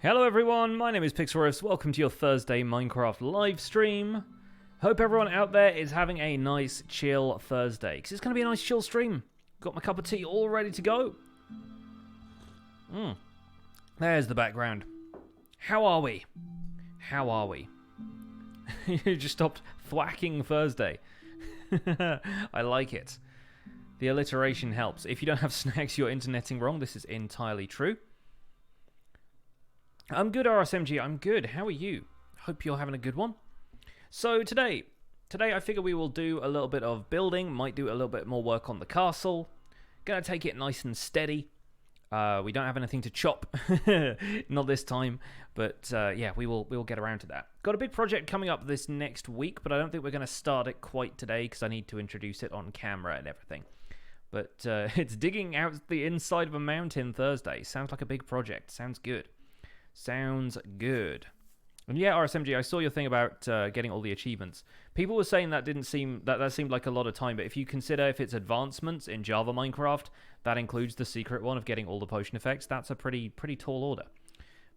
Hello everyone, my name is Pixelriffs. Welcome to your Thursday Minecraft live stream. Hope everyone out there is having a nice chill Thursday, because it's going to be a nice chill stream. Got my cup of tea all ready to go. There's the background. How are we? How are we? You just stopped thwacking Thursday. I like it. The alliteration helps. If you don't have snacks, you're interneting wrong. This is entirely true. I'm good, RSMG. I'm good. How are you? Hope you're having a good one. So today I figure we will do a little bit of building. Might do a little bit more work on the castle. Gonna take it nice and steady. We don't have anything to chop, not this time. But yeah, we will get around to that. Got a big project coming up this next week, but I don't think we're gonna start it quite today because I need to introduce it on camera and everything. But it's digging out the inside of a mountain Thursday. Sounds like a big project. Sounds good. Sounds good. And yeah, RSMG, I saw your thing about getting all the achievements. People were saying that that seemed like a lot of time, but if you consider if it's advancements in Java Minecraft, that includes the secret one of getting all the potion effects. That's a pretty tall order.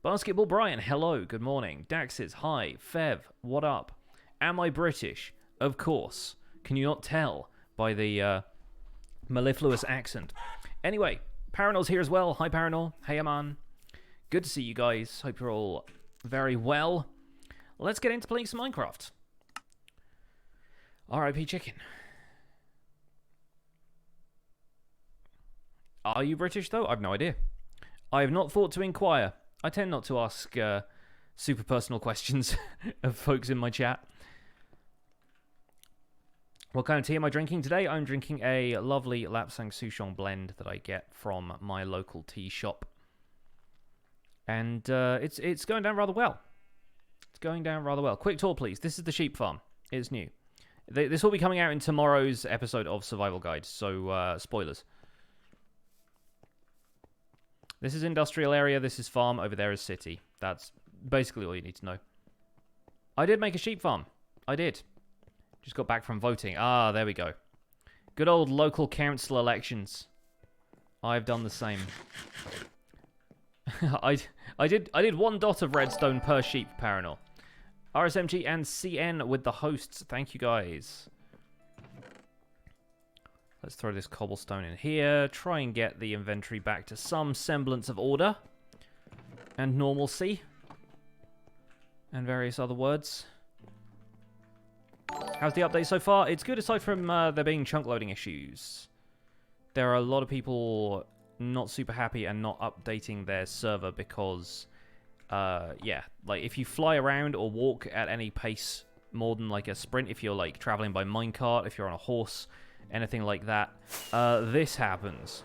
Basketball Brian, hello, good morning. Daxes, hi. Fev, what up? Am I British? Of course. Can you not tell by the mellifluous accent? Anyway, Paranol's here as well. Hi, Paranol. Hey, man. Good to see you guys. Hope you're all very well. Let's get into playing some Minecraft. R.I.P. Chicken. Are you British, though? I've no idea. I have not thought to inquire. I tend not to ask super personal questions of folks in my chat. What kind of tea am I drinking today? I'm drinking a lovely Lapsang Souchong blend that I get from my local tea shop. And it's going down rather well. It's going down rather well. Quick tour, please. This is the sheep farm. It's new. This will be coming out in tomorrow's episode of Survival Guide, so spoilers. This is industrial area. This is farm. Over there is city. That's basically all you need to know. I did make a sheep farm. I did. Just got back from voting. Ah, there we go. Good old local council elections. I've done the same. I did 1 dot of redstone per sheep, Paranol. RSMG and CN with the hosts. Thank you, guys. Let's throw this cobblestone in here. Try and get the inventory back to some semblance of order. And normalcy. And various other words. How's the update so far? It's good aside from there being chunk loading issues. There are a lot of people not super happy and not updating their server because, yeah, like if you fly around or walk at any pace more than like a sprint, if you're like traveling by minecart, if you're on a horse, anything like that, this happens.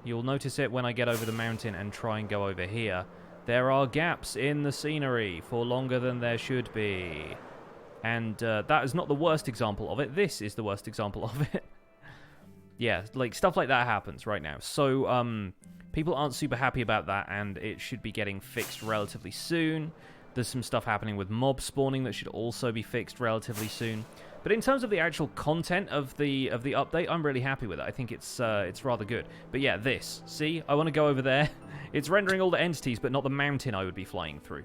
You'll notice it when I get over the mountain and try and go over here. There are gaps in the scenery for longer than there should be. And that is not the worst example of it. This is the worst example of it. Yeah, like, stuff like that happens right now. So, people aren't super happy about that, and it should be getting fixed relatively soon. There's some stuff happening with mob spawning that should also be fixed relatively soon. But in terms of the actual content of the update, I'm really happy with it. I think it's rather good. But yeah, this. See? I want to go over there. It's rendering all the entities, but not the mountain I would be flying through.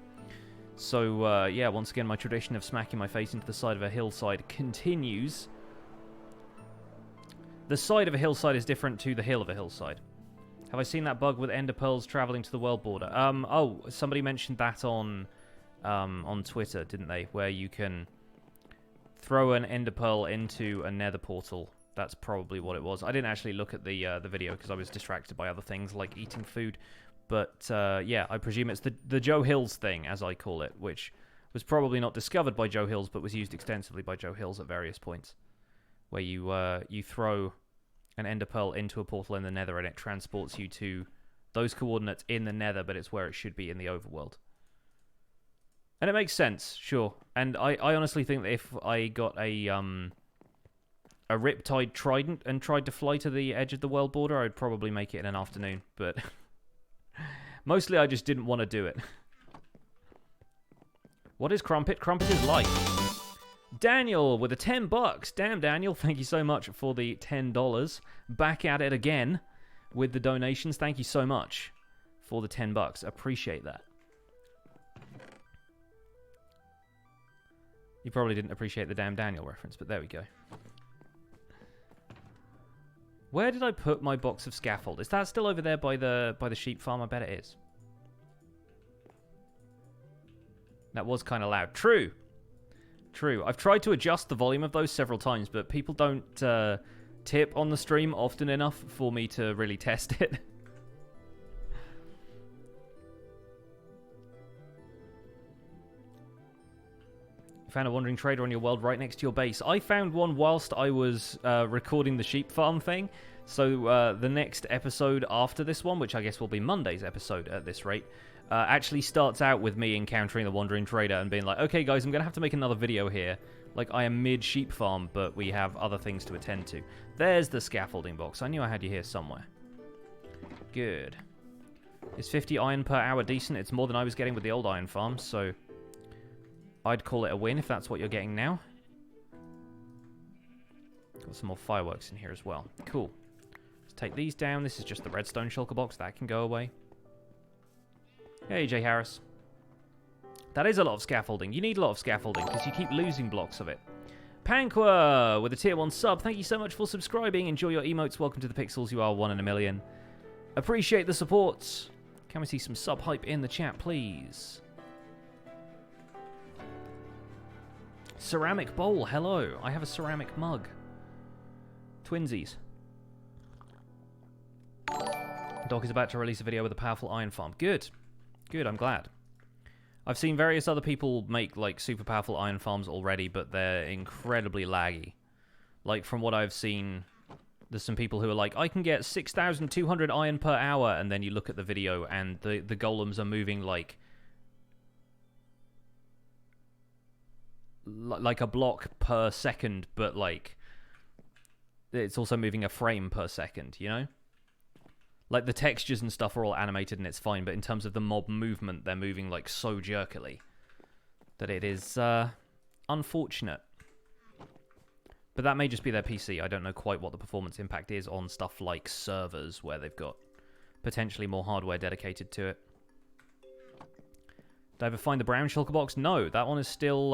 So, yeah, once again, my tradition of smacking my face into the side of a hillside continues. The side of a hillside is different to the hill of a hillside. Have I seen that bug with ender pearls traveling to the world border? Oh, somebody mentioned that on Twitter, didn't they? Where you can throw an ender pearl into a nether portal. That's probably what it was. I didn't actually look at the video because I was distracted by other things like eating food. But yeah, I presume it's the Joe Hills thing, as I call it, which was probably not discovered by Joe Hills, but was used extensively by Joe Hills at various points. Where you throw an ender pearl into a portal in the nether and it transports you to those coordinates in the nether, but it's where it should be in the overworld. And it makes sense, sure. And I honestly think that if I got a riptide trident and tried to fly to the edge of the world border, I'd probably make it in an afternoon. But mostly I just didn't want to do it. What is Crumpet? Crumpet is life. Daniel with the $10. Damn, Daniel, thank you so much for the $10. Back at it again with the donations. Thank you so much for the $10. Appreciate that. You probably didn't appreciate the damn Daniel reference, but there we go. Where did I put my box of scaffold? Is that still over there by the sheep farm? I bet it is. That was kind of loud. True. True. I've tried to adjust the volume of those several times, but people don't tip on the stream often enough for me to really test it. Found a wandering trader on your world right next to your base. I found one whilst I was recording the sheep farm thing. So the next episode after this one, which I guess will be Monday's episode at this rate, actually starts out with me encountering the wandering trader and being like, okay guys, I'm going to have to make another video here. Like, I am mid-sheep farm, but we have other things to attend to. There's the scaffolding box. I knew I had you here somewhere. Good. Is 50 iron per hour decent? It's more than I was getting with the old iron farm, so I'd call it a win if that's what you're getting now. Got some more fireworks in here as well. Cool. Let's take these down. This is just the redstone shulker box. That can go away. Hey, Jay Harris. That is a lot of scaffolding. You need a lot of scaffolding because you keep losing blocks of it. Panqua with a tier 1 sub. Thank you so much for subscribing. Enjoy your emotes. Welcome to the Pixels. You are 1 in a million. Appreciate the support. Can we see some sub hype in the chat, please? Ceramic bowl. Hello. I have a ceramic mug. Twinsies. Doc is about to release a video with a powerful iron farm. Good. Good, I'm glad. I've seen various other people make, like, super powerful iron farms already, but they're incredibly laggy. Like, from what I've seen, there's some people who are like, I can get 6,200 iron per hour, and then you look at the video, and the golems are moving, like a block per second, but, like, it's also moving a frame per second, you know? Like, the textures and stuff are all animated and it's fine, but in terms of the mob movement, they're moving, like, so jerkily that it is unfortunate. But that may just be their PC. I don't know quite what the performance impact is on stuff like servers, where they've got potentially more hardware dedicated to it. Did I ever find the brown shulker box? No, that one is still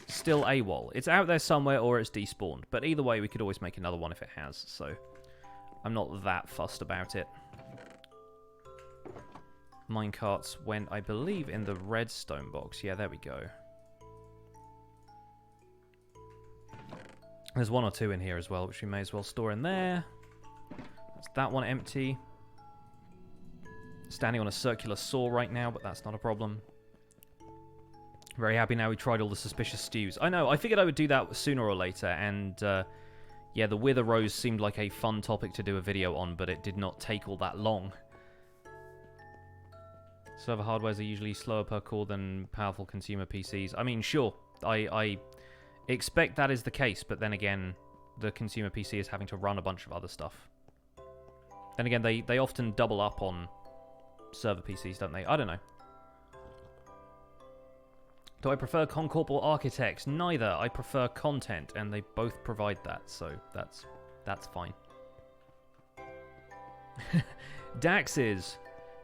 AWOL. It's out there somewhere or it's despawned. But either way, we could always make another one if it has, so I'm not that fussed about it. Minecarts went, I believe, in the redstone box. Yeah, there we go. There's one or two in here as well, which we may as well store in there. That's that one empty. Standing on a circular saw right now, but that's not a problem. Very happy now we tried all the suspicious stews. I know, I figured I would do that sooner or later, and yeah, the Wither Rose seemed like a fun topic to do a video on, but it did not take all that long. Server hardwares are usually slower per core than powerful consumer PCs. I mean, sure, I expect that is the case, but then again, the consumer PC is having to run a bunch of other stuff. Then again, they often double up on server PCs, don't they? I don't know. Do I prefer Concorp or Architects? Neither. I prefer content, and they both provide that, so that's fine. Dax's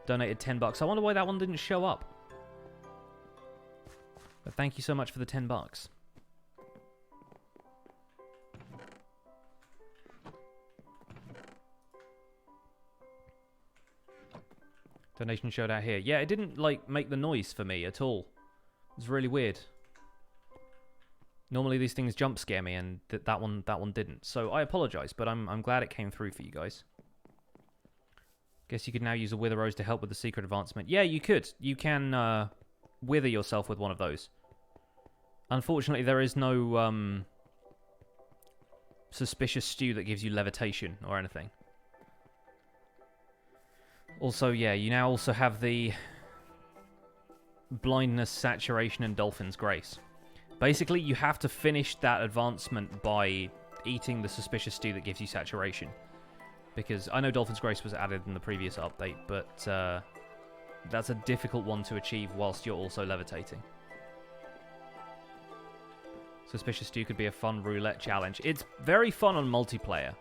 donated $10. I wonder why that one didn't show up. But thank you so much for the $10. Donation showed out here. Yeah, it didn't, like, make the noise for me at all. It's really weird. Normally these things jump scare me, and that one didn't. So I apologize, but I'm glad it came through for you guys. Guess you could now use a Wither Rose to help with the secret advancement. Yeah, you could. You can wither yourself with one of those. Unfortunately, there is no suspicious stew that gives you levitation or anything. Also, yeah, you now also have the blindness, saturation, and dolphin's grace. Basically, you have to finish that advancement by eating the suspicious stew that gives you saturation. Because I know dolphin's grace was added in the previous update, but that's a difficult one to achieve whilst you're also levitating. Suspicious stew could be a fun roulette challenge. It's very fun on multiplayer.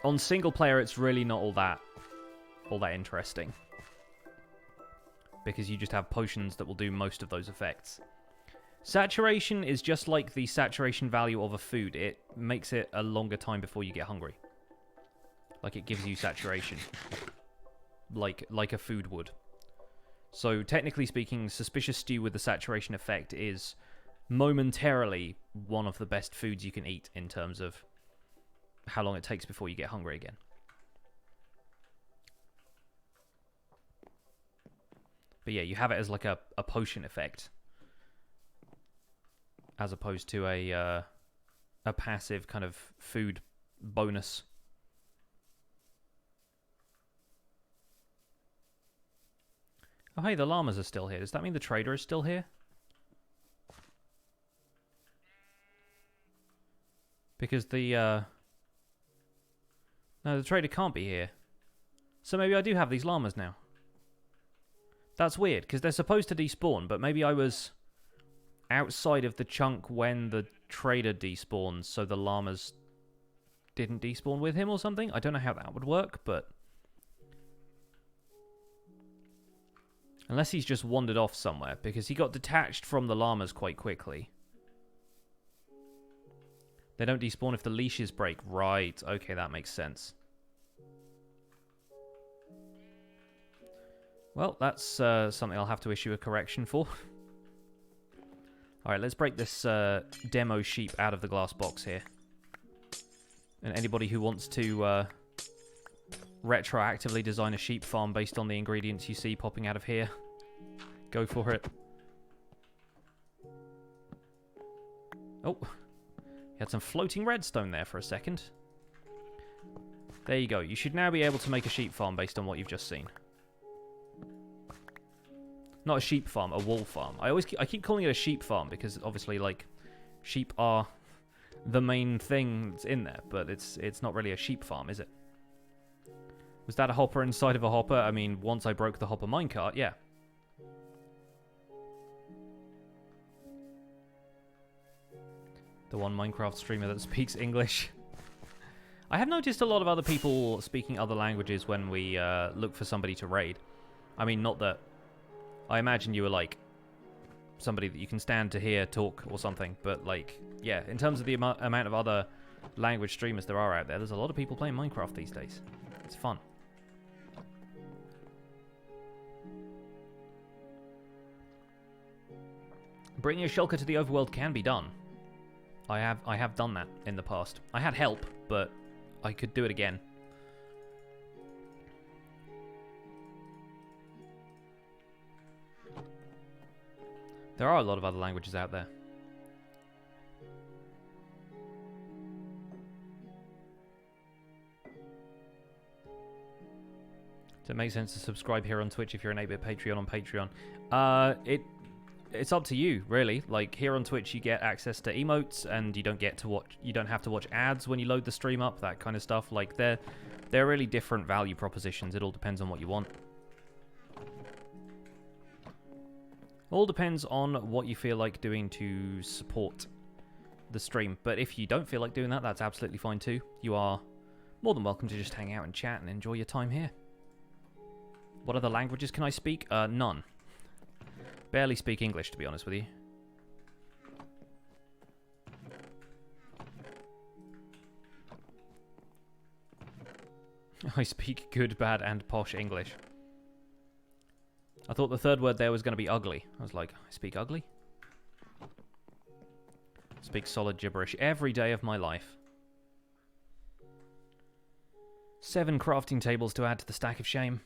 On single player, it's really not all that interesting, because you just have potions that will do most of those effects. Saturation is just like the saturation value of a food. It makes it a longer time before you get hungry. Like it gives you saturation. Like a food would. So technically speaking, suspicious stew with the saturation effect is momentarily one of the best foods you can eat in terms of how long it takes before you get hungry again. But yeah, you have it as like a potion effect, as opposed to a passive kind of food bonus. Oh hey, the llamas are still here. Does that mean the trader is still here? Because the no, the trader can't be here. So maybe I do have these llamas now. That's weird, because they're supposed to despawn, but maybe I was outside of the chunk when the trader despawns, so the llamas didn't despawn with him or something? I don't know how that would work, but... Unless he's just wandered off somewhere, because he got detached from the llamas quite quickly. They don't despawn if the leashes break. Right, okay, that makes sense. Well, that's something I'll have to issue a correction for. Alright, let's break this demo sheep out of the glass box here. And anybody who wants to retroactively design a sheep farm based on the ingredients you see popping out of here, go for it. Oh, you had some floating redstone there for a second. There you go. You should now be able to make a sheep farm based on what you've just seen. Not a sheep farm, a wool farm. I keep calling it a sheep farm because obviously, like, sheep are the main thing that's in there, but it's not really a sheep farm, is it? Was that a hopper inside of a hopper? I mean, once I broke the hopper minecart, yeah. The one Minecraft streamer that speaks English. I have noticed a lot of other people speaking other languages when we look for somebody to raid. I mean, not that... I imagine you were, like, somebody that you can stand to hear talk or something, but, like, yeah, in terms of the amount of other language streamers there are out there, there's a lot of people playing Minecraft these days. It's fun. Bringing a shulker to the overworld can be done. I have done that in the past. I had help, but I could do it again. There are a lot of other languages out there. Does it make sense to subscribe here on Twitch if you're an 8-bit Patreon on Patreon? It's up to you, really. Like, here on Twitch you get access to emotes and you don't have to watch ads when you load the stream up, that kind of stuff. Like, they're really different value propositions. It all depends on what you want. All depends on what you feel like doing to support the stream. But if you don't feel like doing that, that's absolutely fine too. You are more than welcome to just hang out and chat and enjoy your time here. What other languages can I speak? None. Barely speak English, to be honest with you. I speak good, bad, and posh English. I thought the third word there was going to be ugly. I was like, I speak ugly? I speak solid gibberish every day of my life. 7 crafting tables to add to the stack of shame.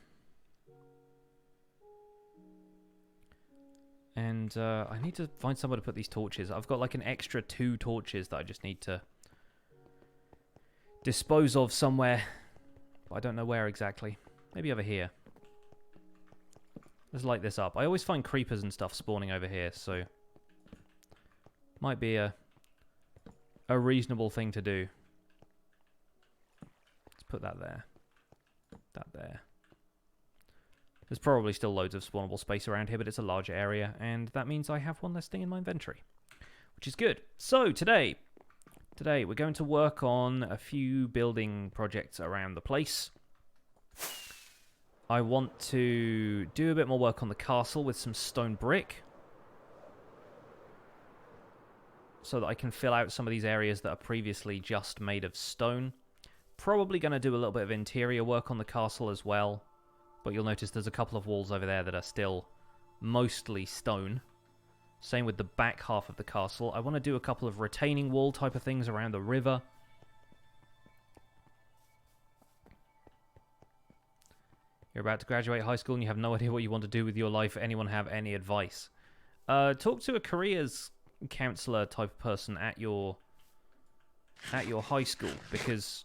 And I need to find somewhere to put these torches. I've got like an extra 2 torches that I just need to dispose of somewhere. But I don't know where exactly. Maybe over here. Let's light this up. I always find creepers and stuff spawning over here, so might be a reasonable thing to do. Let's put that there. That there. There's probably still loads of spawnable space around here, but it's a larger area, and that means I have one less thing in my inventory, which is good. So today we're going to work on a few building projects around the place. I want to do a bit more work on the castle with some stone brick. so that I can fill out some of these areas that are previously just made of stone. Probably going to do a little bit of interior work on the castle as well. But you'll notice there's a couple of walls over there that are still mostly stone. Same with the back half of the castle. I want to do a couple of retaining wall type of things around the river. You're about to graduate high school and you have no idea what you want to do with your life. Anyone have any advice? Talk to a careers counselor type of person at your high school, because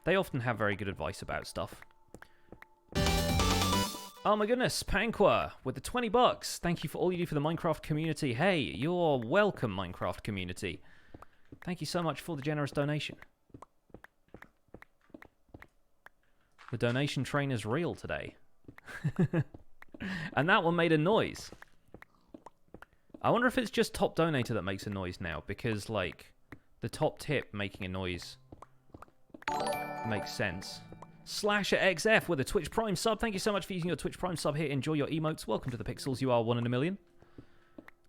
they often have very good advice about stuff. Oh my goodness, Panqua with the 20 bucks. Thank you for all you do for the Minecraft community. Hey, you're welcome, Minecraft community. Thank you so much for the generous donation. The donation train is real today. And that one made a noise. I wonder if it's just top donator that makes a noise now, because, like, the top tip making a noise makes sense. /XF with a Twitch Prime sub. Thank you so much for using your Twitch Prime sub here. Enjoy your emotes. Welcome to the Pixels. You are 1 in a million.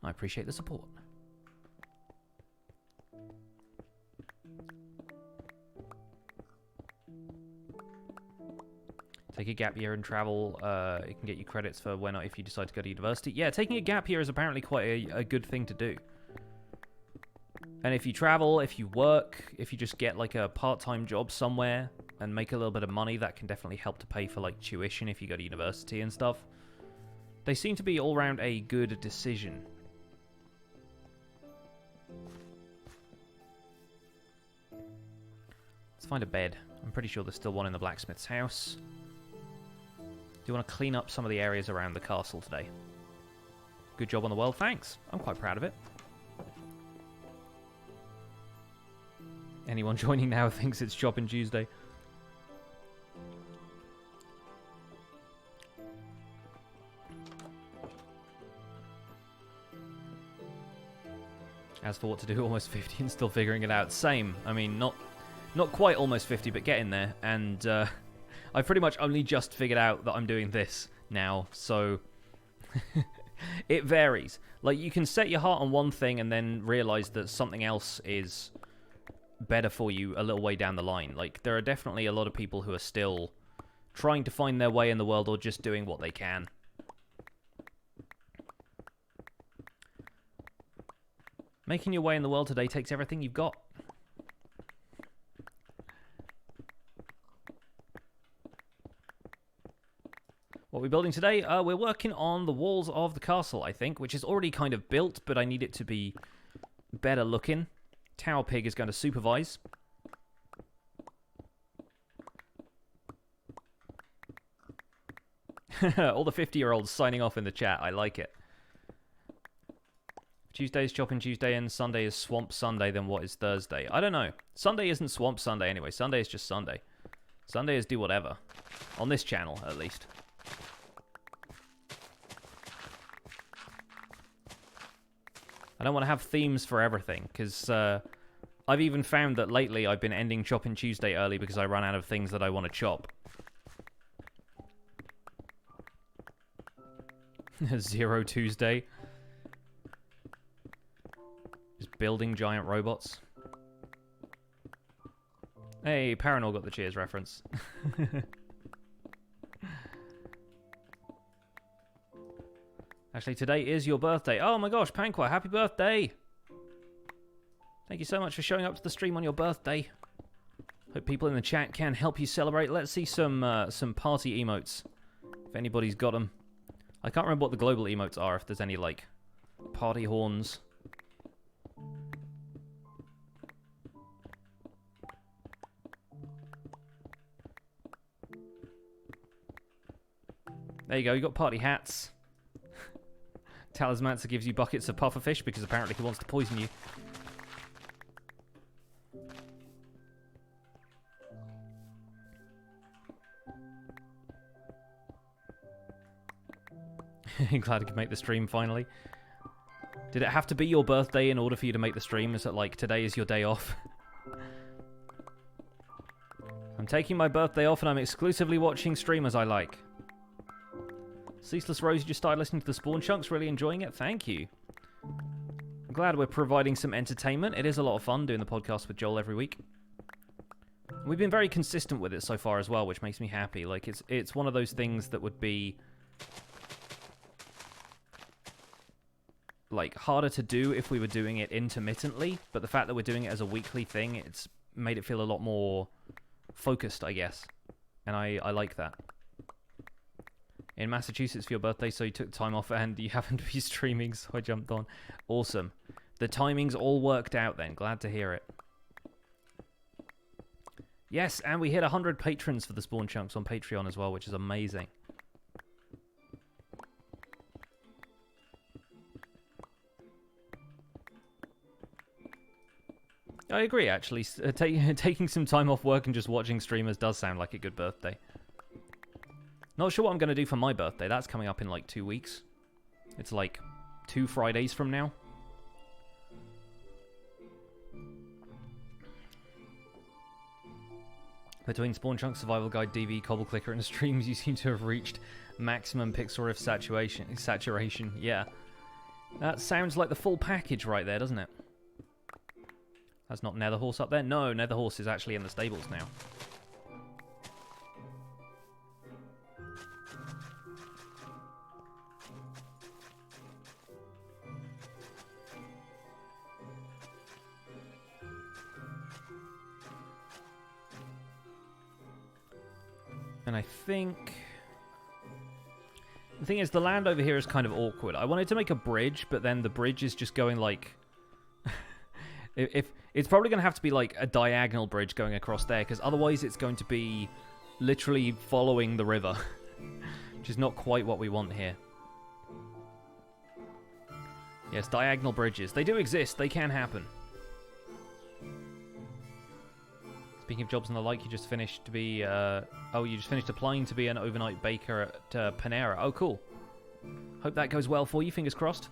I appreciate the support. Take a gap year and travel. It can get you credits for when or if you decide to go to university. Yeah, taking a gap year is apparently quite a good thing to do. And if you travel, if you work, if you just get like a part-time job somewhere and make a little bit of money, that can definitely help to pay for like tuition if you go to university and stuff. They seem to be all around a good decision. Let's find a bed. I'm pretty sure there's still one in the blacksmith's house. Do you want to clean up some of the areas around the castle today? Good job on the world, thanks. I'm quite proud of it. Anyone joining now thinks it's Shopping Tuesday. As for what to do, almost 50 and still figuring it out. Same. I mean, not quite almost 50, but getting there. And I've pretty much only just figured out that I'm doing this now, so it varies. Like, you can set your heart on one thing and then realize that something else is better for you a little way down the line. Like, there are definitely a lot of people who are still trying to find their way in the world or just doing what they can. Making your way in the world today takes everything you've got. What are we building today? We're working on the walls of the castle, I think, which is already kind of built, but I need it to be better looking. Tower Pig is going to supervise. All the 50-year-olds signing off in the chat. I like it. Tuesday's Shopping Tuesday and Sunday is Swamp Sunday. Then what is Thursday? I don't know. Sunday isn't Swamp Sunday anyway. Sunday is just Sunday. Sunday is do whatever. On this channel, at least. I don't want to have themes for everything, because I've even found that lately I've been ending Chopping Tuesday early because I run out of things that I want to chop. Zero Tuesday. Just building giant robots. Hey, Paranor got the Cheers reference. Actually, today is your birthday. Oh my gosh, Panqua, happy birthday! Thank you so much for showing up to the stream on your birthday. Hope people in the chat can help you celebrate. Let's see some party emotes, if anybody's got them. I can't remember what the global emotes are, if there's any, like, party horns. There you go, you got party hats. Talismancer gives you buckets of pufferfish because apparently he wants to poison you. Glad I could make the stream finally. Did it have to be your birthday in order for you to make the stream? Is it like today is your day off? I'm taking my birthday off and I'm exclusively watching streamers I like. Ceaseless Rose, you just started listening to the Spawn Chunks, really enjoying it? Thank you. I'm glad we're providing some entertainment. It is a lot of fun doing the podcast with Joel every week. We've been very consistent with it so far as well, which makes me happy. Like, it's one of those things that would be like harder to do if we were doing it intermittently, but the fact that we're doing it as a weekly thing, it's made it feel a lot more focused, I guess. And I like that. In Massachusetts for your birthday, so you took time off and you happened to be streaming, so I jumped on. Awesome. The timings all worked out then. Glad to hear it. Yes, and we hit 100 patrons for the Spawn Chunks on Patreon as well, which is amazing. I agree, actually. Taking some time off work and just watching streamers does sound like a good birthday. Not sure what I'm going to do for my birthday. That's coming up in like 2 weeks. It's like 2 Fridays from now. Between Spawn Chunk, Survival Guide, DV, Cobble Clicker, and streams, you seem to have reached maximum pixel riff saturation. Yeah. That sounds like the full package right there, doesn't it? That's not Nether Horse up there? No, Nether Horse is actually in the stables now. And I think... the thing is, the land over here is kind of awkward. I wanted to make a bridge, but then the bridge is just going like... if it's probably going to have to be like a diagonal bridge going across there, because otherwise it's going to be literally following the river. Which is not quite what we want here. Yes, diagonal bridges. They do exist. They can happen. Speaking of jobs and the like, you just finished to be... you just finished applying to be an overnight baker at Panera. Oh, cool. Hope that goes well for you. Fingers crossed.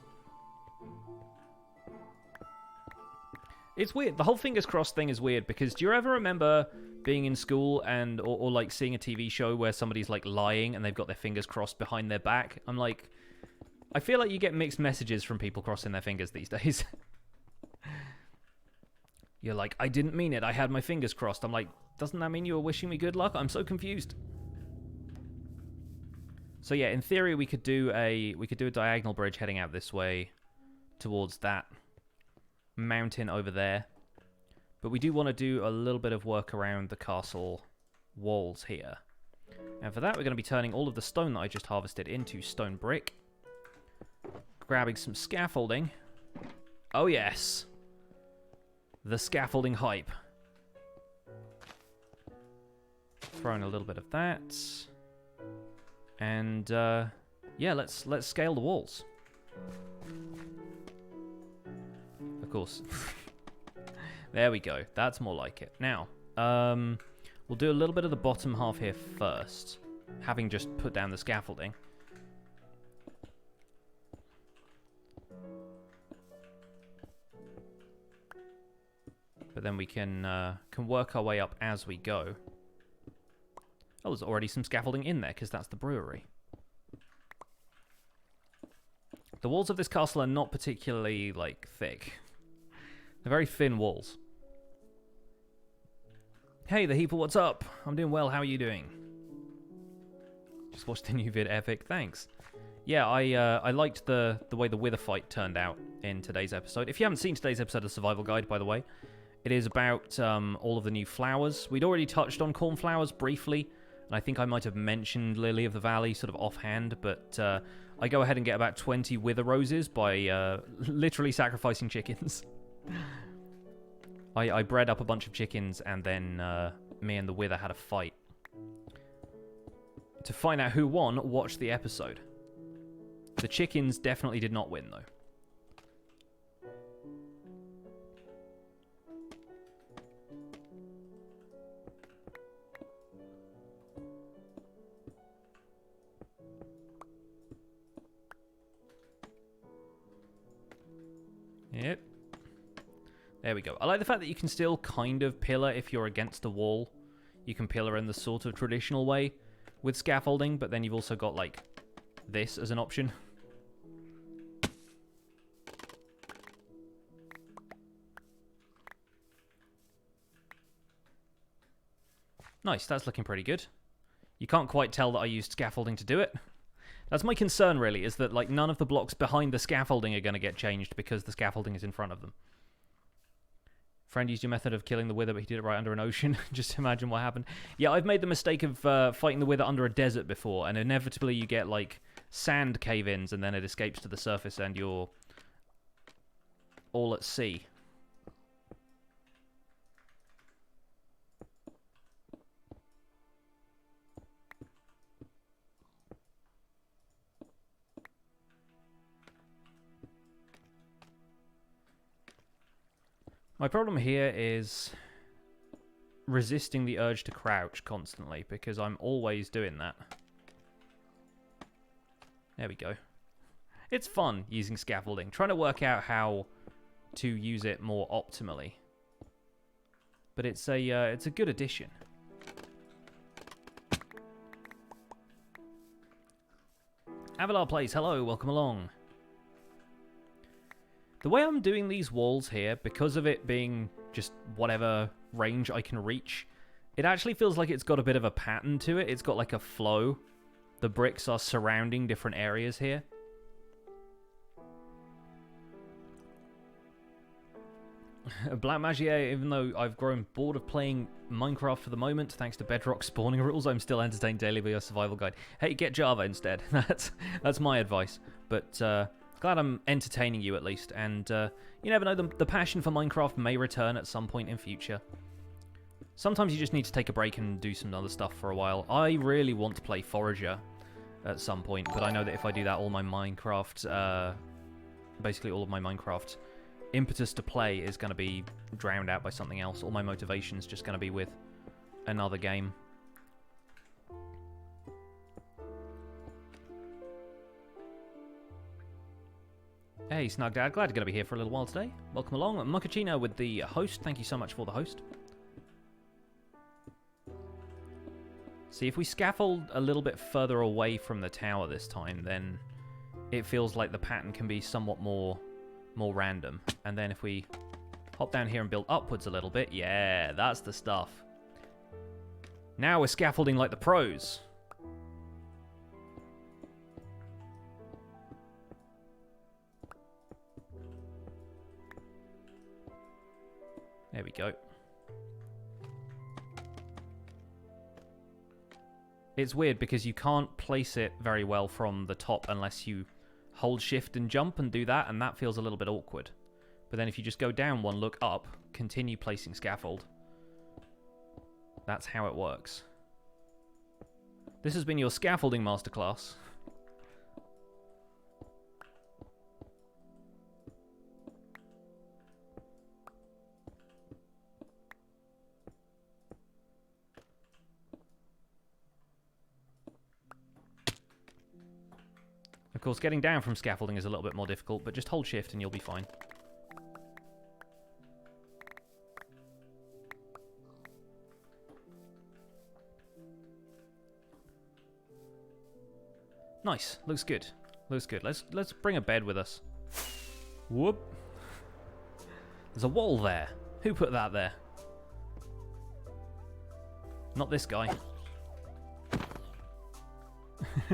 It's weird. The whole fingers crossed thing is weird, because do you ever remember being in school and or like seeing a TV show where somebody's like lying and they've got their fingers crossed behind their back? I'm like... I feel like you get mixed messages from people crossing their fingers these days. You're like, I didn't mean it. I had my fingers crossed. I'm like, doesn't that mean you were wishing me good luck? I'm so confused. So yeah, in theory, we could do a diagonal bridge heading out this way towards that mountain over there. But we do want to do a little bit of work around the castle walls here. And for that, we're going to be turning all of the stone that I just harvested into stone brick. Grabbing some scaffolding. Oh yes. The scaffolding hype. Throwing a little bit of that. And yeah, let's scale the walls. Of course. There we go. That's more like it. Now, we'll do a little bit of the bottom half here first, having just put down the scaffolding. But then we can work our way up as we go. Oh, there's already some scaffolding in there, because that's the brewery. The walls of this castle are not particularly, like, thick. They're very thin walls. Hey, the Heaper, what's up? I'm doing well, how are you doing? Just watched the new vid, epic, thanks. Yeah, I liked the way the Wither fight turned out in today's episode. If you haven't seen today's episode of Survival Guide, by the way, it is about all of the new flowers. We'd already touched on cornflowers briefly, and I think I might have mentioned Lily of the Valley sort of offhand, but I go ahead and get about 20 Wither roses by literally sacrificing chickens. I bred up a bunch of chickens, and then me and the Wither had a fight. To find out who won, watch the episode. The chickens definitely did not win, though. Yep. There we go. I like the fact that you can still kind of pillar if you're against a wall. You can pillar in the sort of traditional way with scaffolding, but then you've also got, like, this as an option. Nice, that's looking pretty good. You can't quite tell that I used scaffolding to do it. That's my concern, really, is that like none of the blocks behind the scaffolding are going to get changed because the scaffolding is in front of them. Friend used your method of killing the wither, but he did it right under an ocean. Just imagine what happened. Yeah, I've made the mistake of fighting the wither under a desert before, and inevitably you get like sand cave-ins, and then it escapes to the surface, and you're all at sea. My problem here is resisting the urge to crouch constantly, because I'm always doing that. There we go. It's fun using scaffolding, trying to work out how to use it more optimally. But it's a good addition. Avalar Plays, hello, welcome along. The way I'm doing these walls here, because of it being just whatever range I can reach, it actually feels like it's got a bit of a pattern to it. It's got like a flow. The bricks are surrounding different areas here. Black Magier, even though I've grown bored of playing Minecraft for the moment, thanks to Bedrock spawning rules, I'm still entertained daily by your survival guide. Hey, get Java instead. That's my advice. But glad I'm entertaining you at least, and you never know, the passion for Minecraft may return at some point in future. Sometimes you just need to take a break and do some other stuff for a while. I really want to play Forager at some point, but I know that if I do that, all my Minecraft, basically all of my Minecraft impetus to play is going to be drowned out by something else. All my motivation's just going to be with another game. Hey, Snug Dad, glad you're going to be here for a little while today. Welcome along. Mucachino with the host. Thank you so much for the host. See, if we scaffold a little bit further away from the tower this time, then it feels like the pattern can be somewhat more random. And then if we hop down here and build upwards a little bit, yeah, that's the stuff. Now we're scaffolding like the pros. There we go. It's weird because you can't place it very well from the top unless you hold shift and jump and do that, and that feels a little bit awkward. But then if you just go down one, look up, continue placing scaffold, that's how it works. This has been your scaffolding masterclass. Of course, getting down from scaffolding is a little bit more difficult, but just hold shift and you'll be fine. Nice. Looks good. Looks good. Let's bring a bed with us. Whoop. There's a wall there. Who put that there? Not this guy.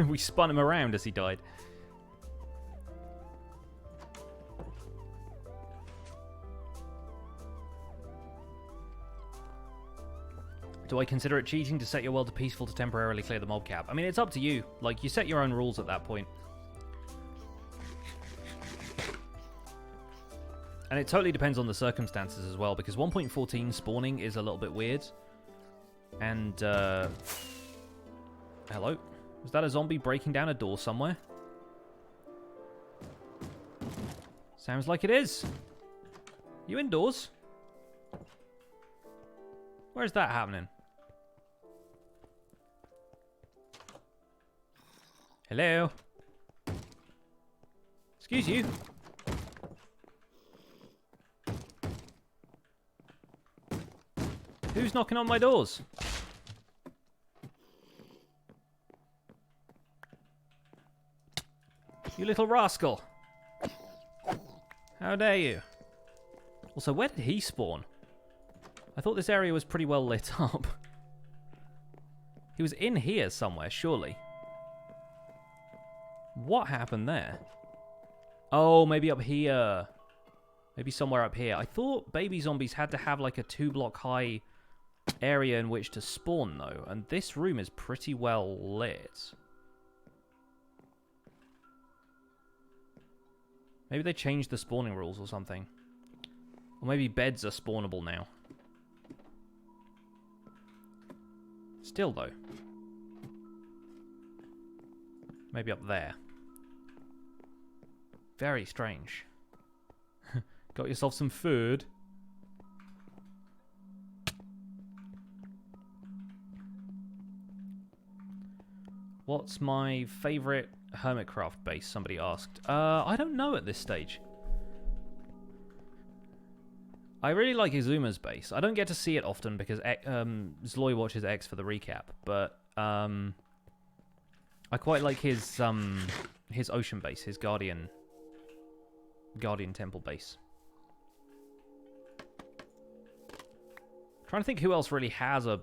We spun him around as he died. Do I consider it cheating to set your world to peaceful to temporarily clear the mob cap? I mean, it's up to you. Like, you set your own rules at that point. And it totally depends on the circumstances as well, because 1.14 spawning is a little bit weird. And, hello? Was that a zombie breaking down a door somewhere? Sounds like it is. You indoors? Where's that happening? Hello? Excuse you. Who's knocking on my doors? You little rascal. How dare you? Also, where did he spawn? I thought this area was pretty well lit up. He was in here somewhere, surely. What happened there? Oh, maybe up here. Maybe somewhere up here. I thought baby zombies had to have like a 2-block high area in which to spawn, though. And this room is pretty well lit. Maybe they changed the spawning rules or something. Or maybe beds are spawnable now. Still, though. Maybe up there. Very strange. Got yourself some food. What's my favourite Hermitcraft base? Somebody asked. I don't know at this stage. I really like Izuma's base. I don't get to see it often because Zloy watches X for the recap, but I quite like his ocean base, his Guardian Temple base. Trying to think who else really has a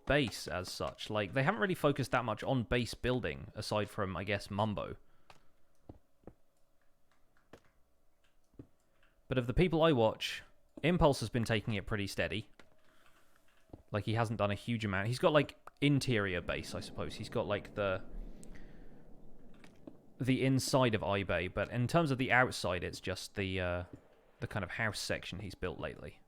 base as such. Like, they haven't really focused that much on base building, aside from, I guess, Mumbo. But of the people I watch, Impulse has been taking it pretty steady. Like, he hasn't done a huge amount. He's got, like, interior base, I suppose. He's got, like, the inside of iBay, but in terms of the outside, it's just the kind of house section he's built lately.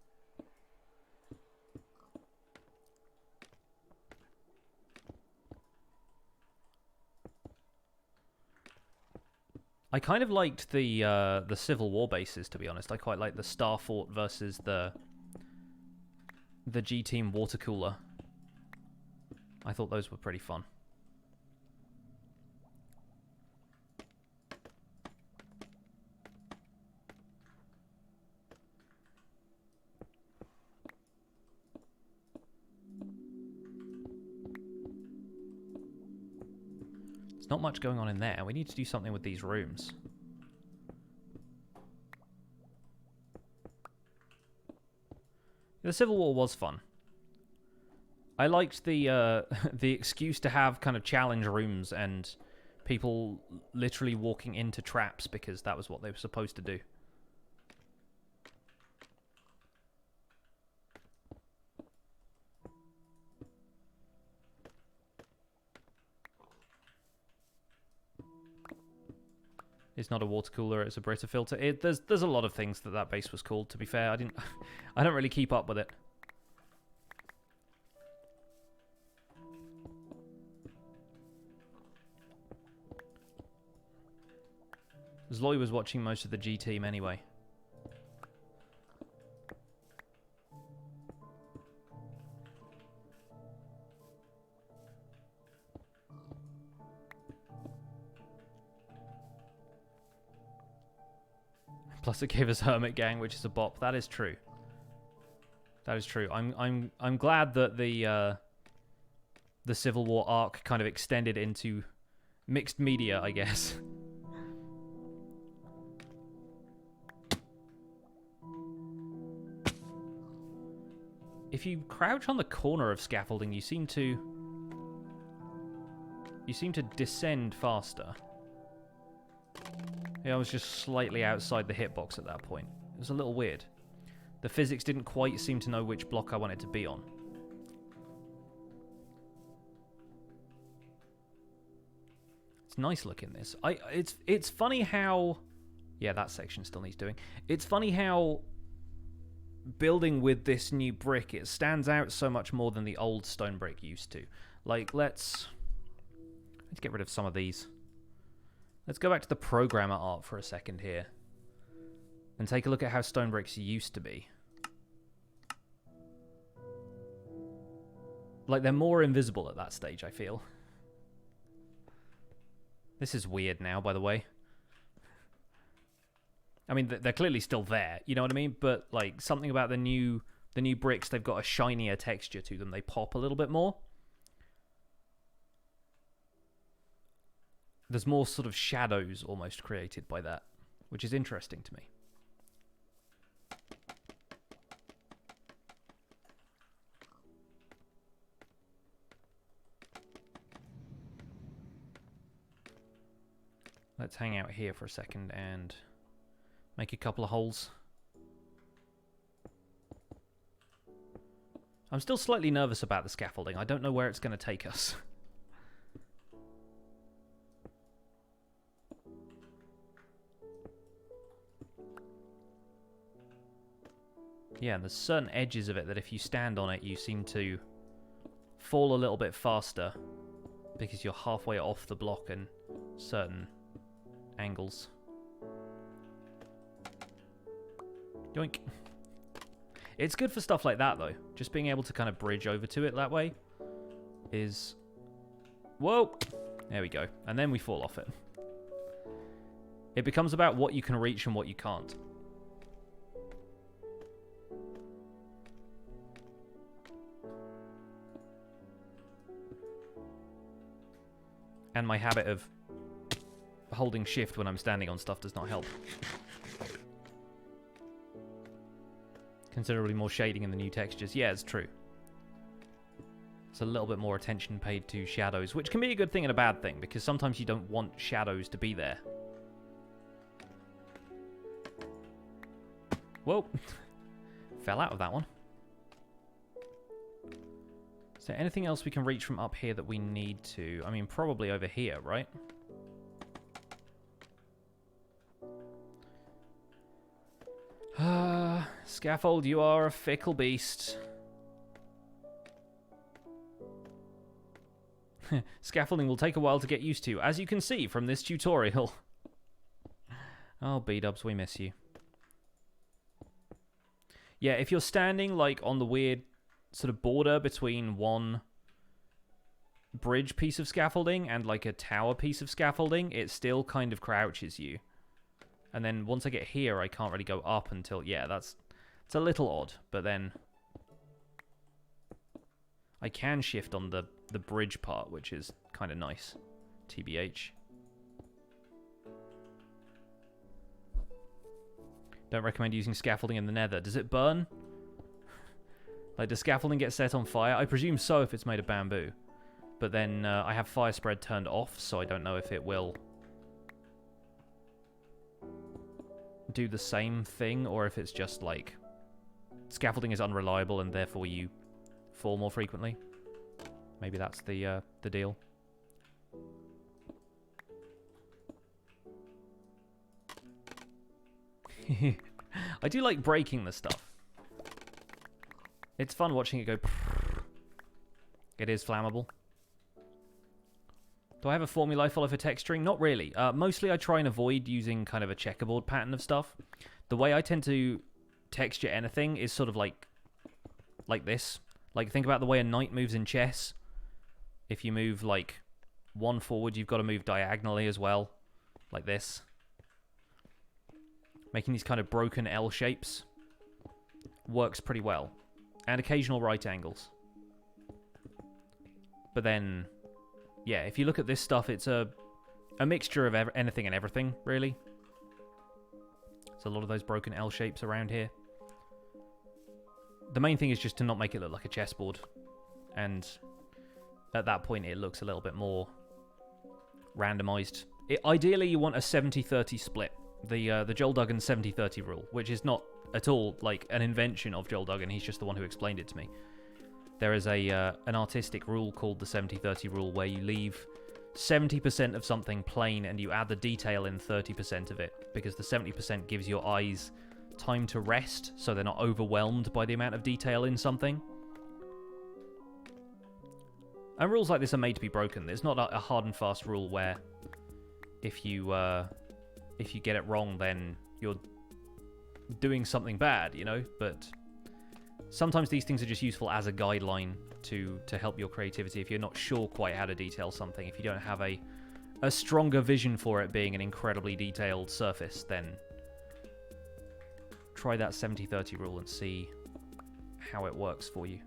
I kind of liked the Civil War bases, to be honest. I quite like the Star Fort versus the G-Team water cooler. I thought those were pretty fun. There's not much going on in there. We need to do something with these rooms. The Civil War was fun. I liked the the excuse to have kind of challenge rooms and people literally walking into traps because that was what they were supposed to do. It's not a water cooler, it's a Brita filter. There's a lot of things that base was called, to be fair. I don't really keep up with it. Zloy was watching most of the G-Team anyway. Plus it gave us Hermit Gang, which is a bop. That is true. That is true. I'm glad that the Civil War arc kind of extended into mixed media, I guess. If you crouch on the corner of Scaffolding, you seem to descend faster. Yeah, I was just slightly outside the hitbox at that point. It was a little weird. The physics didn't quite seem to know which block I wanted to be on. It's nice looking, this. It's funny how... Yeah, that section still needs doing. It's funny how building with this new brick, it stands out so much more than the old stone brick used to. Like, let's get rid of some of these. Let's go back to the programmer art for a second here. And take a look at how stone bricks used to be. Like, they're more invisible at that stage, I feel. This is weird now, by the way. I mean, they're clearly still there, you know what I mean? But, like, something about the new bricks, they've got a shinier texture to them. They pop a little bit more. There's more sort of shadows almost created by that, which is interesting to me. Let's hang out here for a second and make a couple of holes. I'm still slightly nervous about the scaffolding. I don't know where it's going to take us. Yeah, and there's certain edges of it that if you stand on it, you seem to fall a little bit faster because you're halfway off the block in certain angles. Yoink. It's good for stuff like that, though. Just being able to kind of bridge over to it that way is... Whoa! There we go. And then we fall off it. It becomes about what you can reach and what you can't. And my habit of holding shift when I'm standing on stuff does not help. Considerably more shading in the new textures. Yeah, it's true. It's a little bit more attention paid to shadows, which can be a good thing and a bad thing, because sometimes you don't want shadows to be there. Whoa. Fell out of that one. Is there anything else we can reach from up here that we need to? I mean, probably over here, right? Scaffold, you are a fickle beast. Scaffolding will take a while to get used to, as you can see from this tutorial. Oh, B-dubs, we miss you. Yeah, if you're standing, like, on the weird sort of border between one bridge piece of scaffolding and, like, a tower piece of scaffolding, it still kind of crouches you. And then once I get here, I can't really go up until... Yeah, it's a little odd, but then I can shift on the bridge part, which is kind of nice. TBH. Don't recommend using scaffolding in the nether. Does it burn? Like, does scaffolding get set on fire? I presume so if it's made of bamboo. But then I have fire spread turned off, so I don't know if it will do the same thing, or if it's just like scaffolding is unreliable and therefore you fall more frequently. Maybe that's the deal. I do like breaking the stuff. It's fun watching it go. It is flammable. Do I have a formula I follow for texturing? Not really. Mostly I try and avoid using kind of a checkerboard pattern of stuff. The way I tend to texture anything is sort of like this. Like, think about the way a knight moves in chess. If you move, like, one forward, you've got to move diagonally as well. Like this. Making these kind of broken L shapes works pretty well. And occasional right angles. But then, yeah, if you look at this stuff, it's a mixture of anything and everything, really. There's a lot of those broken L shapes around here. The main thing is just to not make it look like a chessboard. And at that point, it looks a little bit more randomized. Ideally, you want a 70-30 split. The Joel Duggan 70-30 rule, which is not at all like an invention of Joel Duggan. He's just the one who explained it to me. There is an artistic rule called the 70-30 rule, where you leave 70% of something plain and you add the detail in 30% of it, because the 70% gives your eyes time to rest, so they're not overwhelmed by the amount of detail in something. And rules like this are made to be broken. There's not a hard and fast rule where if you get it wrong, then you're doing something bad, you know? But sometimes these things are just useful as a guideline to help your creativity if you're not sure quite how to detail something. If you don't have a stronger vision for it being an incredibly detailed surface, then try that 70-30 rule and see how it works for you.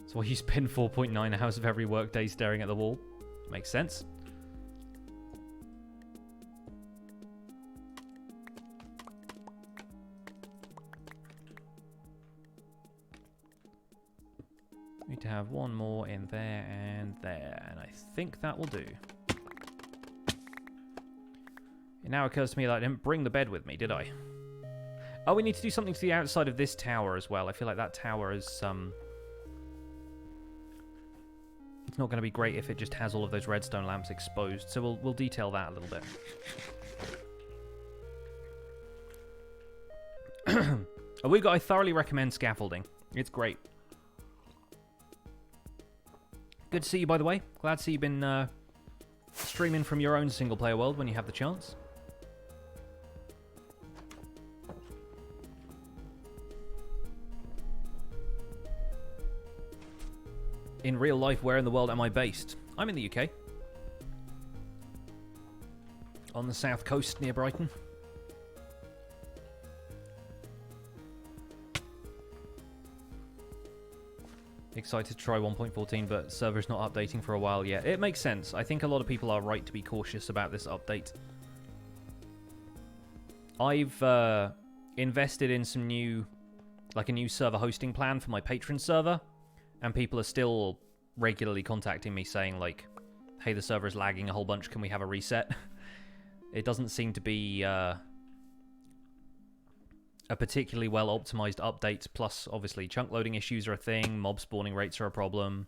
So you spend 4.9 hours of every workday staring at the wall. Makes sense. Need to have one more in there and there, and I think that will do. now occurs to me that I didn't bring the bed with me, did I? Oh, we need to do something to the outside of this tower as well. I feel like that tower is, it's not going to be great if it just has all of those redstone lamps exposed. So we'll detail that a little bit. I thoroughly recommend Scaffolding. It's great. Good to see you, by the way. Glad to see you've been streaming from your own single-player world when you have the chance. In real life, where in the world am I based? I'm in the UK. On the south coast near Brighton. Excited to try 1.14, but server's not updating for a while yet. It makes sense. I think a lot of people are right to be cautious about this update. I've invested in some new, like a new server hosting plan for my patron server, and people are still regularly contacting me saying like, hey, the server is lagging a whole bunch, can we have a reset? It doesn't seem to be a particularly well-optimized update, plus obviously chunk loading issues are a thing, mob spawning rates are a problem.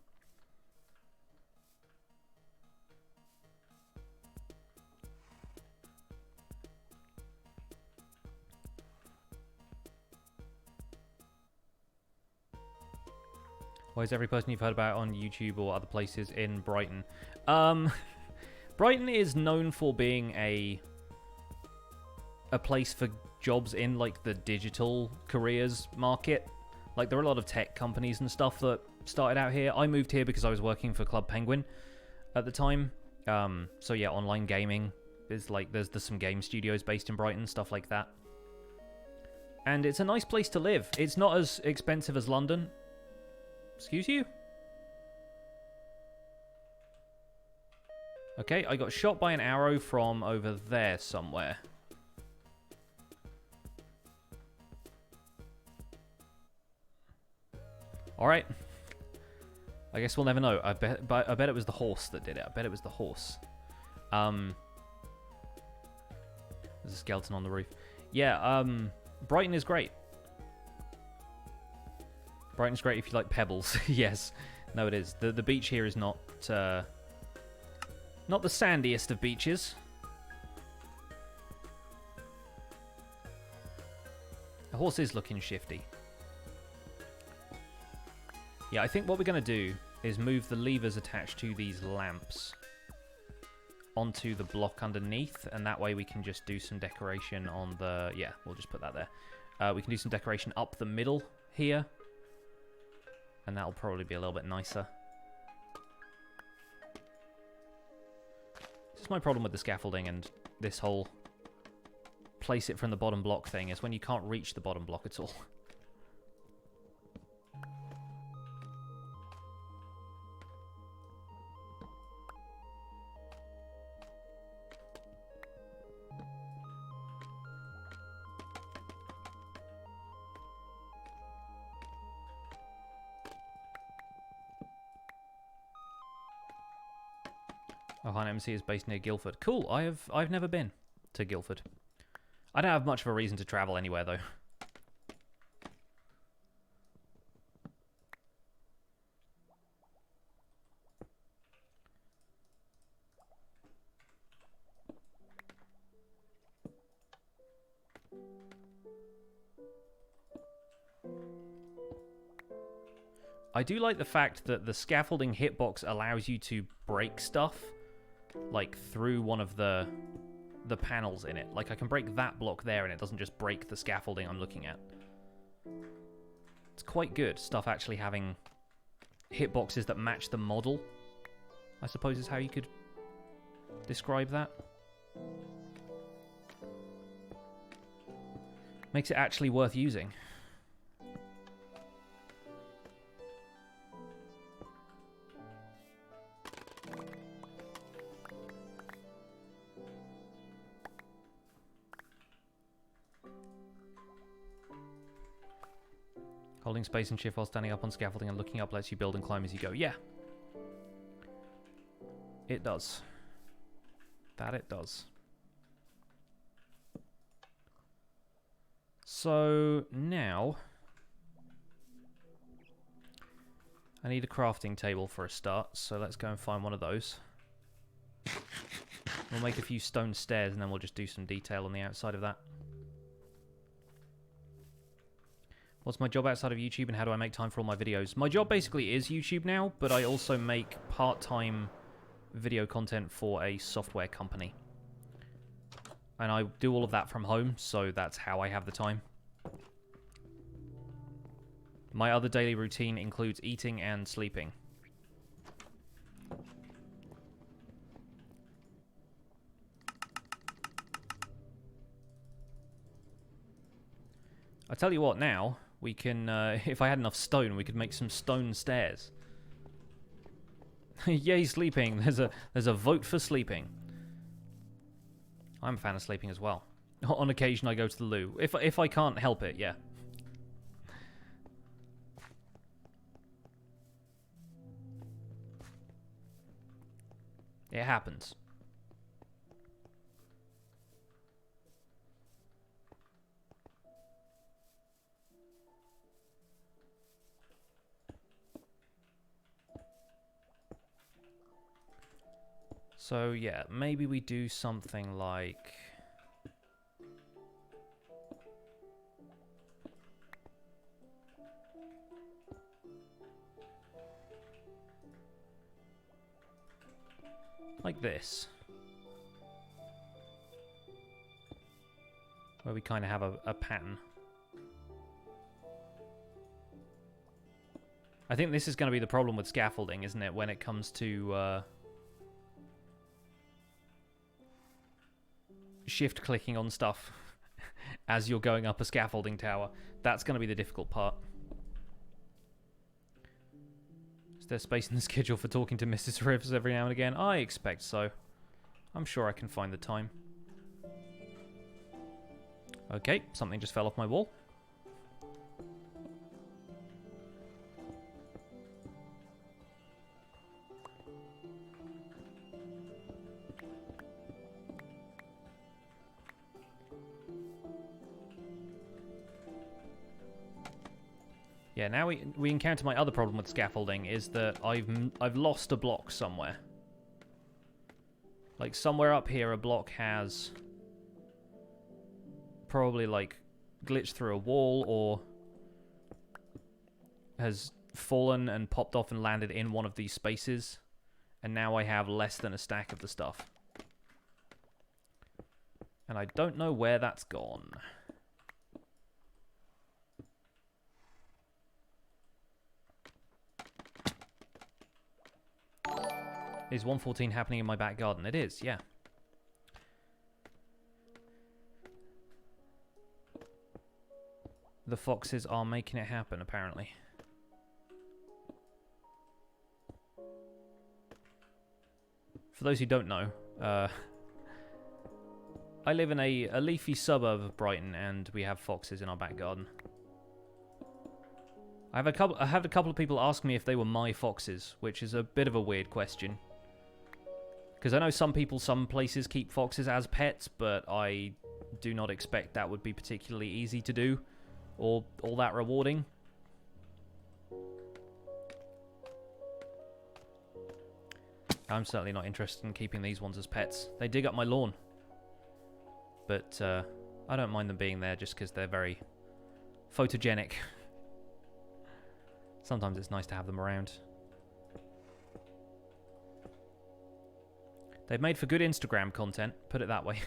Why is every person you've heard about on YouTube or other places in Brighton? Brighton is known for being a place for jobs in like the digital careers market. Like there are a lot of tech companies and stuff that started out here. I moved here because I was working for Club Penguin at the time. So yeah, online gaming is like there's some game studios based in Brighton, stuff like that. And it's a nice place to live. It's not as expensive as London. Excuse you? Okay, I got shot by an arrow from over there somewhere. Alright. I guess we'll never know. I bet it was the horse that did it. I bet it was the horse. There's a skeleton on the roof. Yeah, Brighton is great. Brighton's great if you like pebbles. Yes. No, it is. The beach here is not the sandiest of beaches. The horse is looking shifty. Yeah, I think what we're going to do is move the levers attached to these lamps onto the block underneath, and that way we can just do some decoration on the... Yeah, we'll just put that there. We can do some decoration up the middle here, and that'll probably be a little bit nicer. This is my problem with the scaffolding and this whole place it from the bottom block thing, is when you can't reach the bottom block at all. Ohio MC is based near Guildford. Cool. I've never been to Guildford. I don't have much of a reason to travel anywhere though. I do like the fact that the scaffolding hitbox allows you to break stuff, like, through one of the panels in it. Like, I can break that block there, and it doesn't just break the scaffolding I'm looking at. It's quite good, stuff actually having hitboxes that match the model, I suppose is how you could describe that. Makes it actually worth using. Holding space and shift while standing up on scaffolding and looking up lets you build and climb as you go. Yeah. It does. That it does. So now I need a crafting table for a start, so let's go and find one of those. We'll make a few stone stairs and then we'll just do some detail on the outside of that. What's my job outside of YouTube and how do I make time for all my videos? My job basically is YouTube now, but I also make part-time video content for a software company. And I do all of that from home, so that's how I have the time. My other daily routine includes eating and sleeping. I tell you what, now we can, if I had enough stone, we could make some stone stairs. Yay, sleeping! There's a vote for sleeping. I'm a fan of sleeping as well. On occasion, I go to the loo if I can't help it. Yeah. It happens. So, yeah, maybe we do something like... like this. Where we kind of have a pattern. I think this is going to be the problem with scaffolding, isn't it? When it comes to... shift clicking on stuff as you're going up a scaffolding tower. That's going to be the difficult part. Is there space in the schedule for talking to Mrs. Rivers every now and again? I expect so. I'm sure I can find the time. Okay, something just fell off my wall. Yeah, now we encounter my other problem with scaffolding is that I've lost a block somewhere. Like somewhere up here a block has probably like glitched through a wall or has fallen and popped off and landed in one of these spaces. And now I have less than a stack of the stuff. And I don't know where that's gone. Is 114 happening in my back garden? It is, yeah. The foxes are making it happen, apparently. For those who don't know, I live in a leafy suburb of Brighton, and we have foxes in our back garden. I had a couple of people ask me if they were my foxes, which is a bit of a weird question. Because I know some people, some places keep foxes as pets, but I do not expect that would be particularly easy to do, or all that rewarding. I'm certainly not interested in keeping these ones as pets. They dig up my lawn. But I don't mind them being there just because they're very photogenic. Sometimes it's nice to have them around. They've made for good Instagram content, put it that way.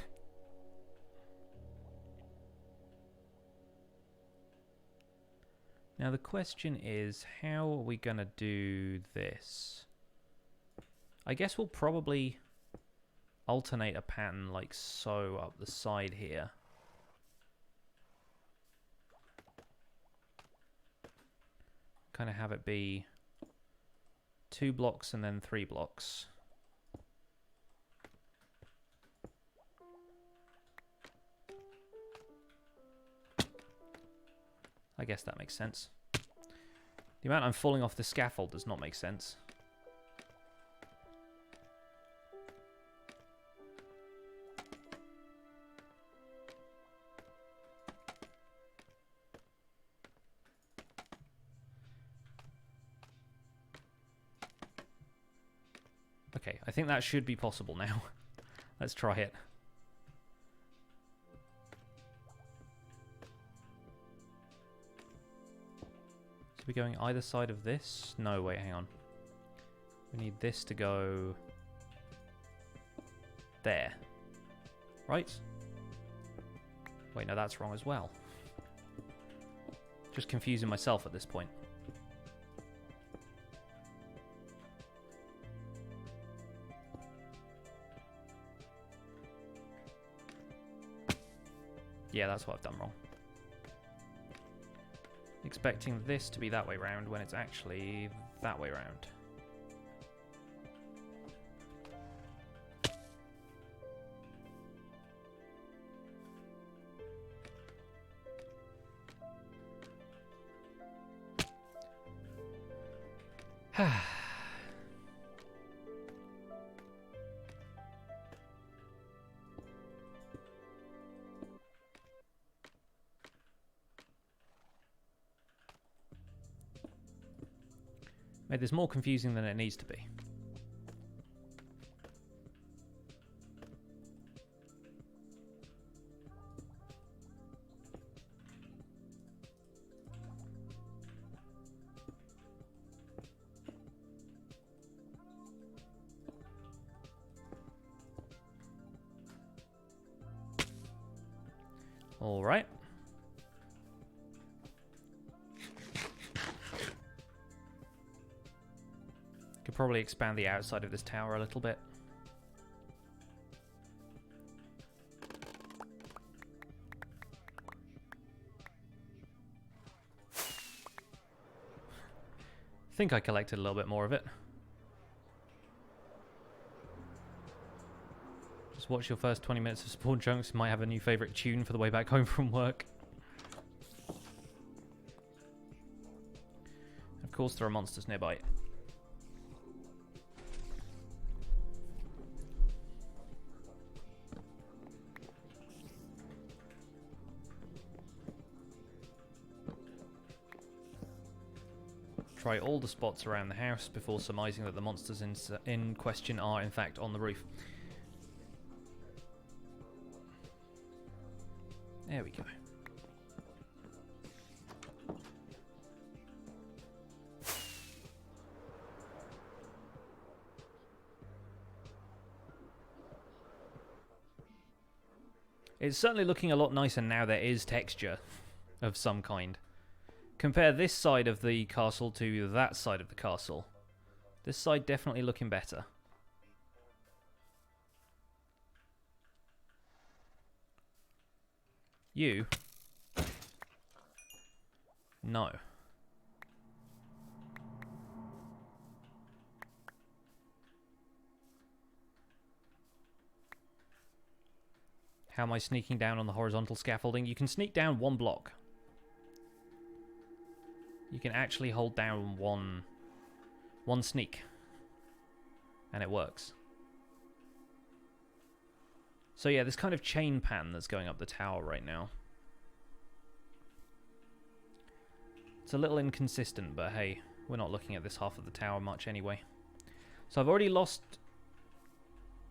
Now the question is, how are we going to do this? I guess we'll probably alternate a pattern like so up the side here. Kind of have it be 2 blocks and then 3 blocks. I guess that makes sense. The amount I'm falling off the scaffold does not make sense. Okay, I think that should be possible now. Let's try it. So we're going either side of this? No, wait, hang on. We need this to go there. Right? Wait, no, that's wrong as well. Just confusing myself at this point. Yeah, that's what I've done wrong. Expecting this to be that way round when it's actually that way round. Made this more confusing than it needs to be. All right. Could probably expand the outside of this tower a little bit. I think I collected a little bit more of it. Just watch your first 20 minutes of Spawn Chunks. Might have a new favourite tune for the way back home from work. Of course there are monsters nearby. Try all the spots around the house before surmising that the monsters in question are in fact on the roof. There we go. It's certainly looking a lot nicer now there is texture of some kind. Compare this side of the castle to that side of the castle. This side definitely looking better. You? No. How am I sneaking down on the horizontal scaffolding? You can sneak down one block. You can actually hold down one sneak. And it works. So yeah, this kind of chain pan that's going up the tower right now. It's a little inconsistent, but hey, we're not looking at this half of the tower much anyway. So I've already lost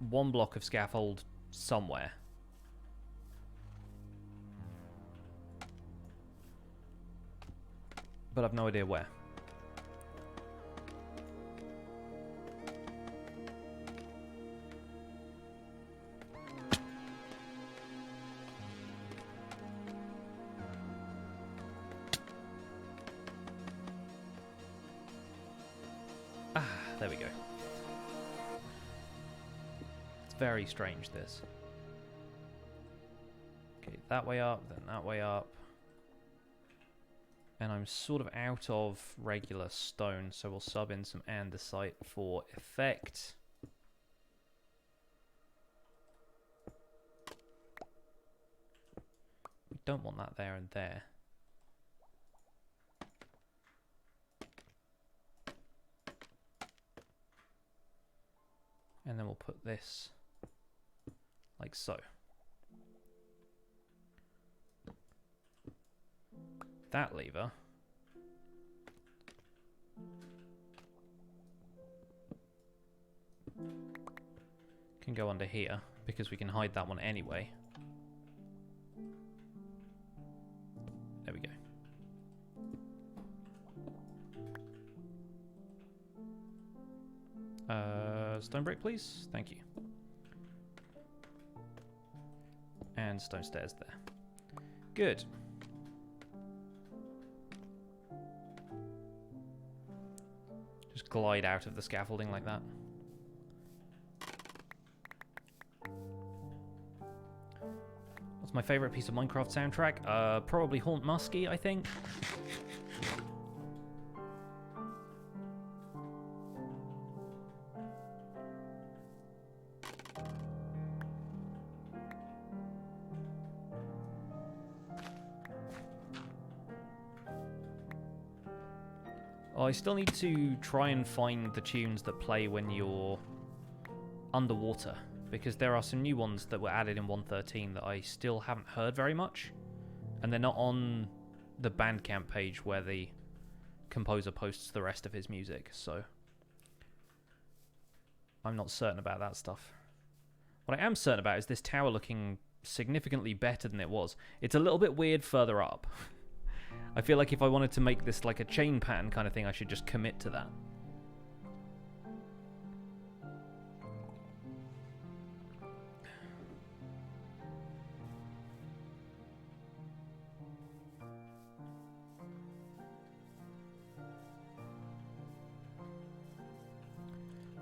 one block of scaffold somewhere. But I've no idea where. Ah, there we go. It's very strange, this. Okay, that way up, then that way up. And I'm sort of out of regular stone, so we'll sub in some andesite for effect. We don't want that there and there. And then we'll put this like so. That lever Can go under here, because we can hide that one anyway. There we go. Stone brick, please. Thank you. And stone stairs there. Good. Just glide out of the scaffolding like that. What's my favorite piece of Minecraft soundtrack? Probably Haunt Muskie, I think. I still need to try and find the tunes that play when you're underwater, because there are some new ones that were added in 1.13 that I still haven't heard very much, and they're not on the Bandcamp page where the composer posts the rest of his music, so I'm not certain about that stuff. What I am certain about is this tower looking significantly better than it was. It's a little bit weird further up. I feel like if I wanted to make this like a chain pattern kind of thing, I should just commit to that.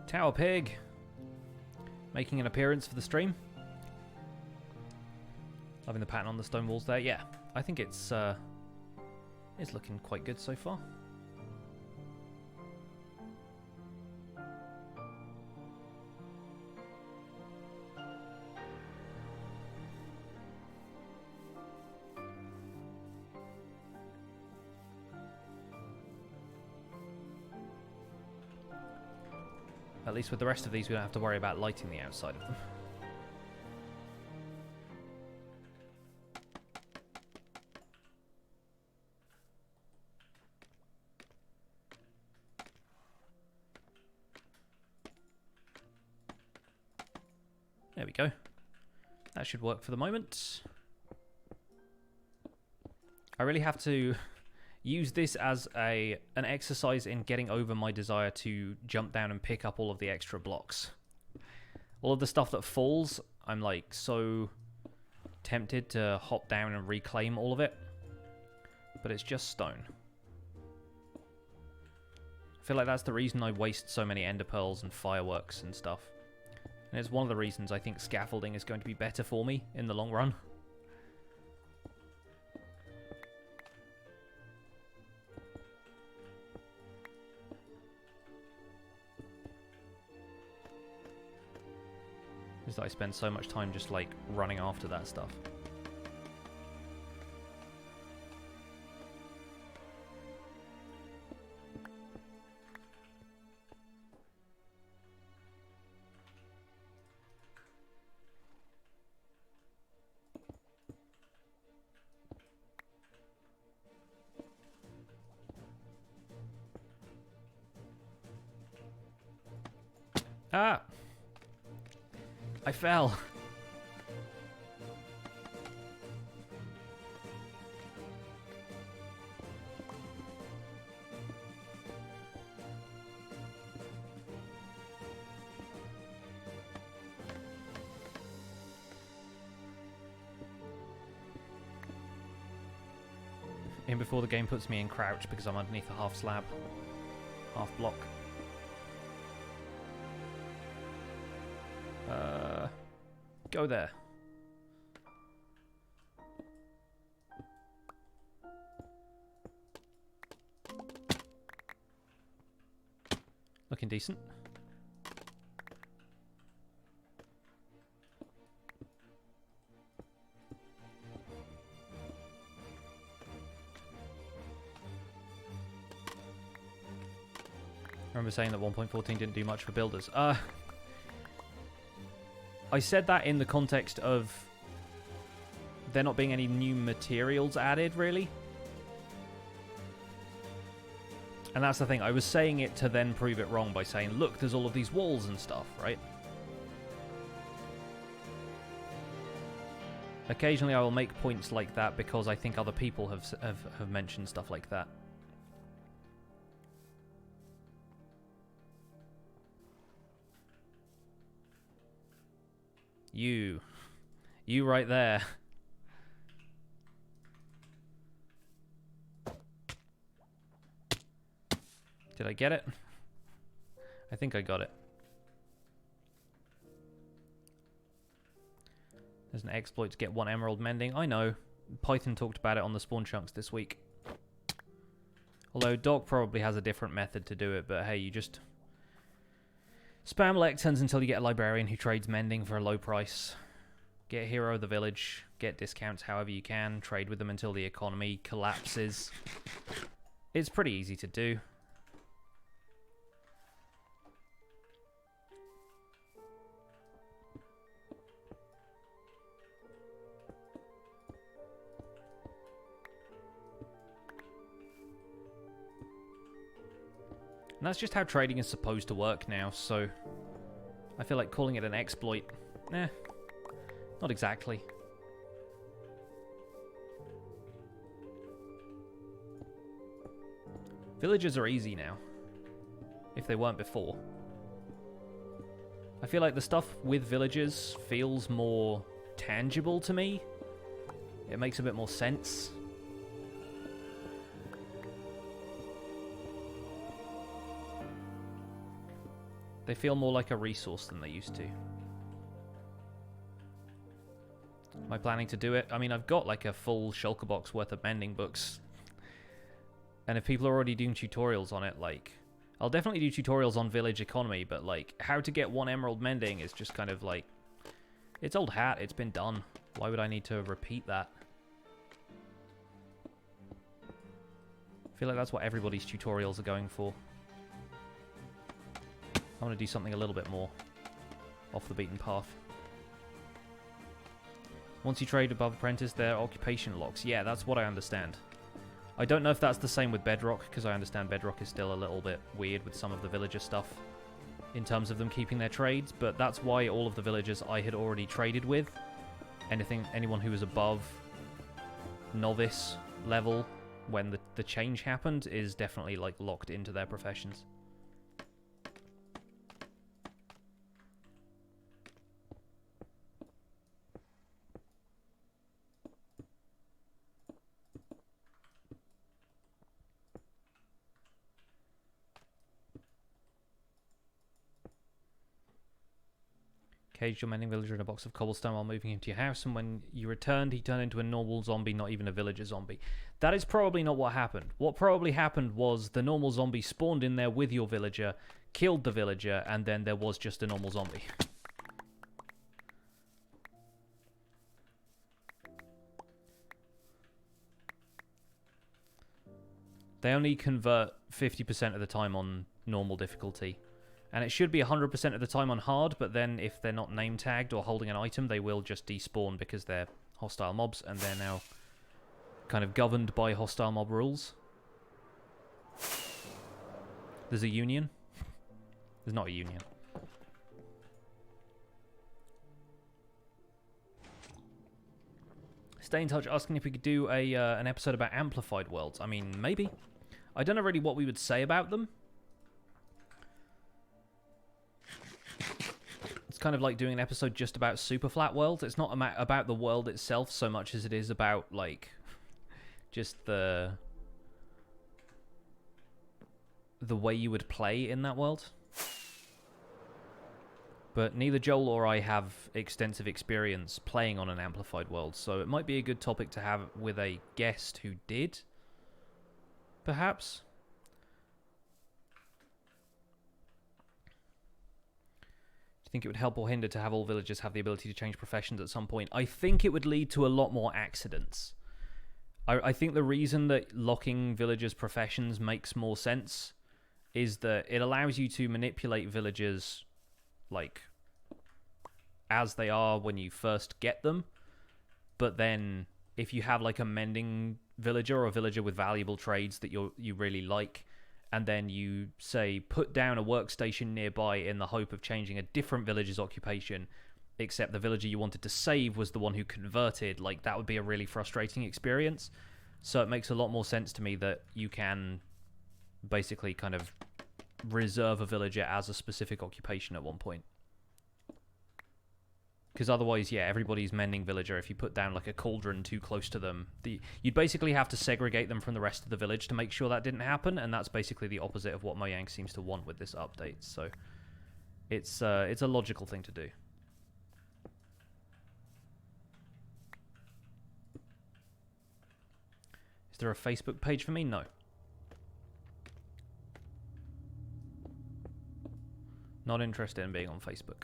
Tower Pig making an appearance for the stream. Loving the pattern on the stone walls there. Yeah, I think it's looking quite good so far. At least with the rest of these, we don't have to worry about lighting the outside of them. There we go. That should work for the moment. I really have to use this as an exercise in getting over my desire to jump down and pick up all of the extra blocks. All of the stuff that falls, I'm like so tempted to hop down and reclaim all of it. But it's just stone. I feel like that's the reason I waste so many ender pearls and fireworks and stuff. And it's one of the reasons I think scaffolding is going to be better for me in the long run. Is that I spend so much time just like running after that stuff. Ah! I fell. In before the game puts me in crouch because I'm underneath a half slab, half block. Go there. Looking decent. I remember saying that 1.14 didn't do much for builders. I said that in the context of there not being any new materials added, really. And that's the thing. I was saying it to then prove it wrong by saying, look, there's all of these walls and stuff, right? Occasionally I will make points like that because I think other people have mentioned stuff like that. You right there. Did I get it? I think I got it. There's an exploit to get 1 emerald mending. I know. Python talked about it on the spawn chunks this week. Although Doc probably has a different method to do it, but hey, you just spam lecterns until you get a librarian who trades mending for a low price. Get hero of the village. Get discounts however you can. Trade with them until the economy collapses. It's pretty easy to do. And that's just how trading is supposed to work now, so I feel like calling it an exploit, not exactly. Villages are easy now, if they weren't before. I feel like the stuff with villages feels more tangible to me. It makes a bit more sense. They feel more like a resource than they used to. Am I planning to do it? I mean, I've got like a full shulker box worth of mending books. And if people are already doing tutorials on it, like, I'll definitely do tutorials on village economy, but like, how to get 1 emerald mending is just kind of like, it's old hat, it's been done. Why would I need to repeat that? I feel like that's what everybody's tutorials are going for. I want to do something a little bit more off the beaten path. Once you trade above apprentice, their occupation locks. Yeah, that's what I understand. I don't know if that's the same with Bedrock, because I understand Bedrock is still a little bit weird with some of the villager stuff in terms of them keeping their trades, but that's why all of the villagers I had already traded with, anyone who was above novice level when the change happened, is definitely like locked into their professions. Caged your mending villager in a box of cobblestone while moving him to your house, and when you returned, he turned into a normal zombie, not even a villager zombie. That is probably not what happened. What probably happened was the normal zombie spawned in there with your villager, killed the villager, and then there was just a normal zombie. They only convert 50% of the time on normal difficulty. And it should be 100% of the time on hard, but then if they're not name tagged or holding an item, they will just despawn because they're hostile mobs, and they're now kind of governed by hostile mob rules. There's a union. There's not a union. Stay in touch asking if we could do an episode about amplified worlds. I mean, maybe. I don't know really what we would say about them. It's kind of like doing an episode just about super flat worlds. It's not about the world itself so much as it is about, like, just the way you would play in that world. But neither Joel or I have extensive experience playing on an amplified world, so it might be a good topic to have with a guest who did, perhaps. Do you think it would help or hinder to have all villagers have the ability to change professions at some point? I think it would lead to a lot more accidents. I think the reason that locking villagers' professions makes more sense is that it allows you to manipulate villagers, like, as they are when you first get them. But then if you have like a mending villager or a villager with valuable trades that you really like, and then you say put down a workstation nearby in the hope of changing a different villager's occupation, except the villager you wanted to save was the one who converted, like, that would be a really frustrating experience. So it makes a lot more sense to me that you can basically kind of reserve a villager as a specific occupation at one point. Because otherwise, yeah, everybody's mending villager. If you put down like a cauldron too close to them, you'd basically have to segregate them from the rest of the village to make sure that didn't happen, and that's basically the opposite of what Mojang seems to want with this update. So it's a logical thing to do. Is there a Facebook page for me? No. Not interested in being on Facebook.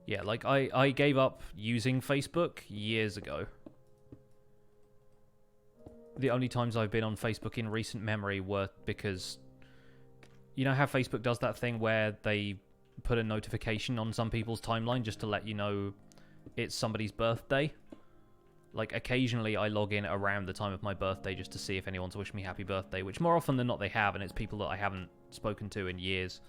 Yeah, like, I gave up using Facebook years ago. The only times I've been on Facebook in recent memory were because... You know how Facebook does that thing where they put a notification on some people's timeline just to let you know it's somebody's birthday? Like, occasionally I log in around the time of my birthday just to see if anyone's wished me happy birthday, which more often than not they have, and it's people that I haven't spoken to in years.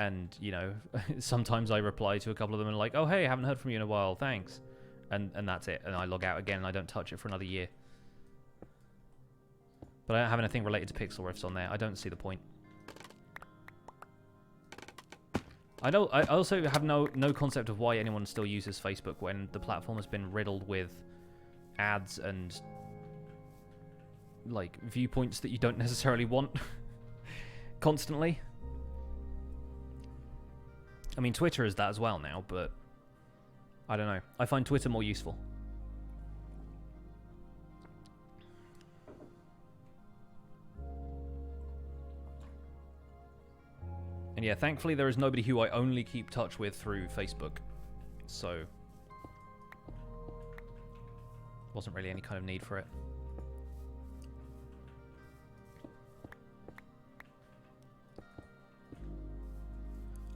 And, you know, sometimes I reply to a couple of them and like, oh, hey, I haven't heard from you in a while, thanks. And that's it. And I log out again and I don't touch it for another year. But I don't have anything related to pixel riffs on there. I don't see the point. I also have no concept of why anyone still uses Facebook when the platform has been riddled with ads and, like, viewpoints that you don't necessarily want constantly. I mean, Twitter is that as well now, but I don't know. I find Twitter more useful. And yeah, thankfully there is nobody who I only keep touch with through Facebook. So, wasn't really any kind of need for it.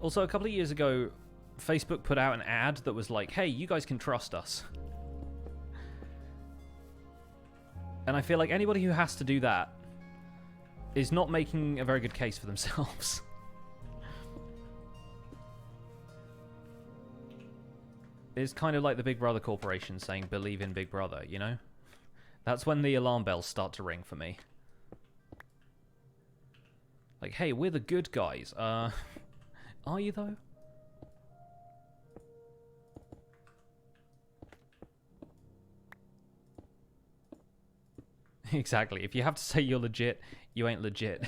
Also, a couple of years ago, Facebook put out an ad that was like, hey, you guys can trust us. And I feel like anybody who has to do that is not making a very good case for themselves. It's kind of like the Big Brother Corporation saying, believe in Big Brother, you know? That's when the alarm bells start to ring for me. Like, hey, we're the good guys. Are you, though? Exactly. If you have to say you're legit, you ain't legit.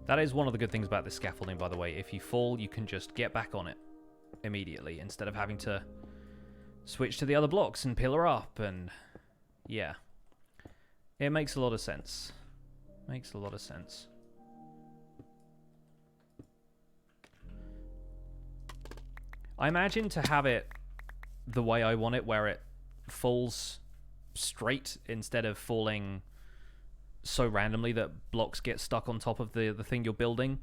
That is one of the good things about this scaffolding, by the way. If you fall, you can just get back on it immediately instead of having to switch to the other blocks and pillar up, and yeah, it makes a lot of sense. Makes a lot of sense. I imagine to have it the way I want it, where it falls straight instead of falling so randomly that blocks get stuck on top of the thing you're building,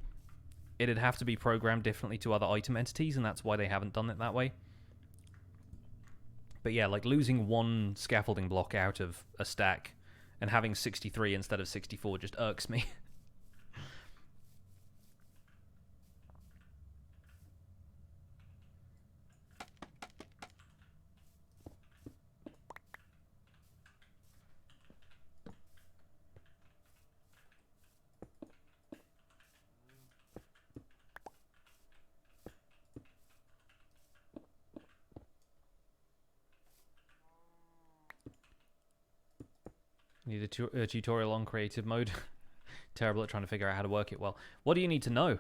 it'd have to be programmed differently to other item entities, and that's why they haven't done it that way. But yeah, like losing one scaffolding block out of a stack and having 63 instead of 64 just irks me. Need a tutorial on creative mode. Terrible at trying to figure out how to work it well. What do you need to know?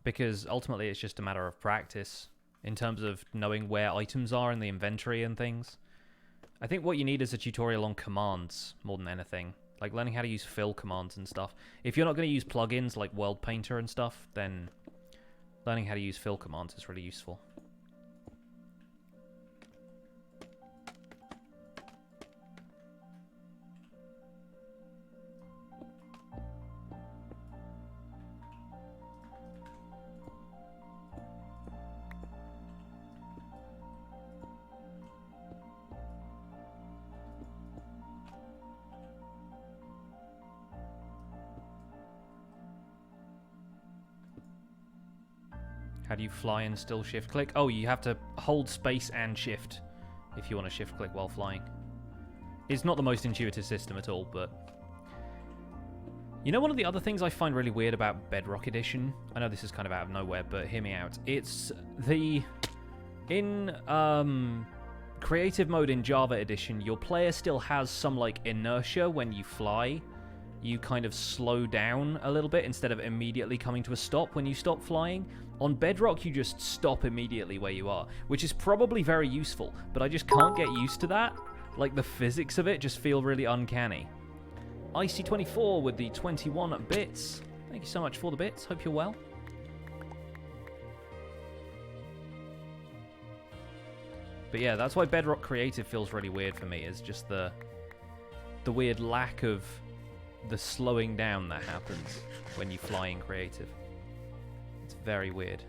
Because ultimately it's just a matter of practice in terms of knowing where items are in the inventory and things. I think what you need is a tutorial on commands more than anything. Like learning how to use fill commands and stuff. If you're not going to use plugins like World Painter and stuff, then Learning how to use fill commands is really useful. How do you fly and still shift click? Oh, you have to hold space and shift if you want to shift click while flying. It's not the most intuitive system at all, but... You know, one of the other things I find really weird about Bedrock Edition? I know this is kind of out of nowhere, but hear me out. It's the... In creative mode in Java Edition, your player still has some, like, inertia when you fly. You kind of slow down a little bit instead of immediately coming to a stop when you stop flying. On Bedrock, you just stop immediately where you are, which is probably very useful, but I just can't get used to that. Like, the physics of it just feel really uncanny. Icy24 with the 21 bits. Thank you so much for the bits. Hope you're well. But yeah, that's why Bedrock Creative feels really weird for me, is just the weird lack of the slowing down that happens when you fly in Creative. It's very weird.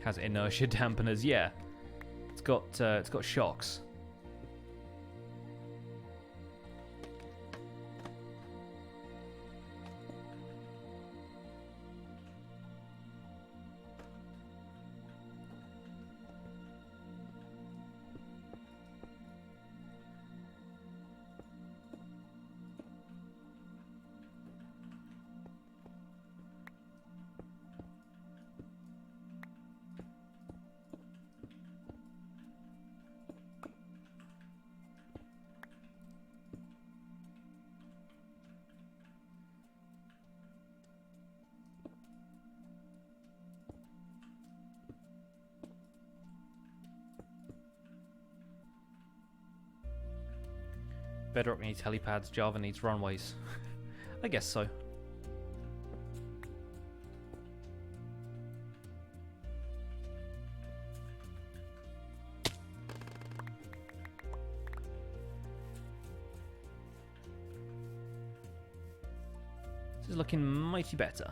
Has inertia dampeners, yeah. It's got shocks. Bedrock needs helipads, Java needs runways. I guess so. This is looking mighty better.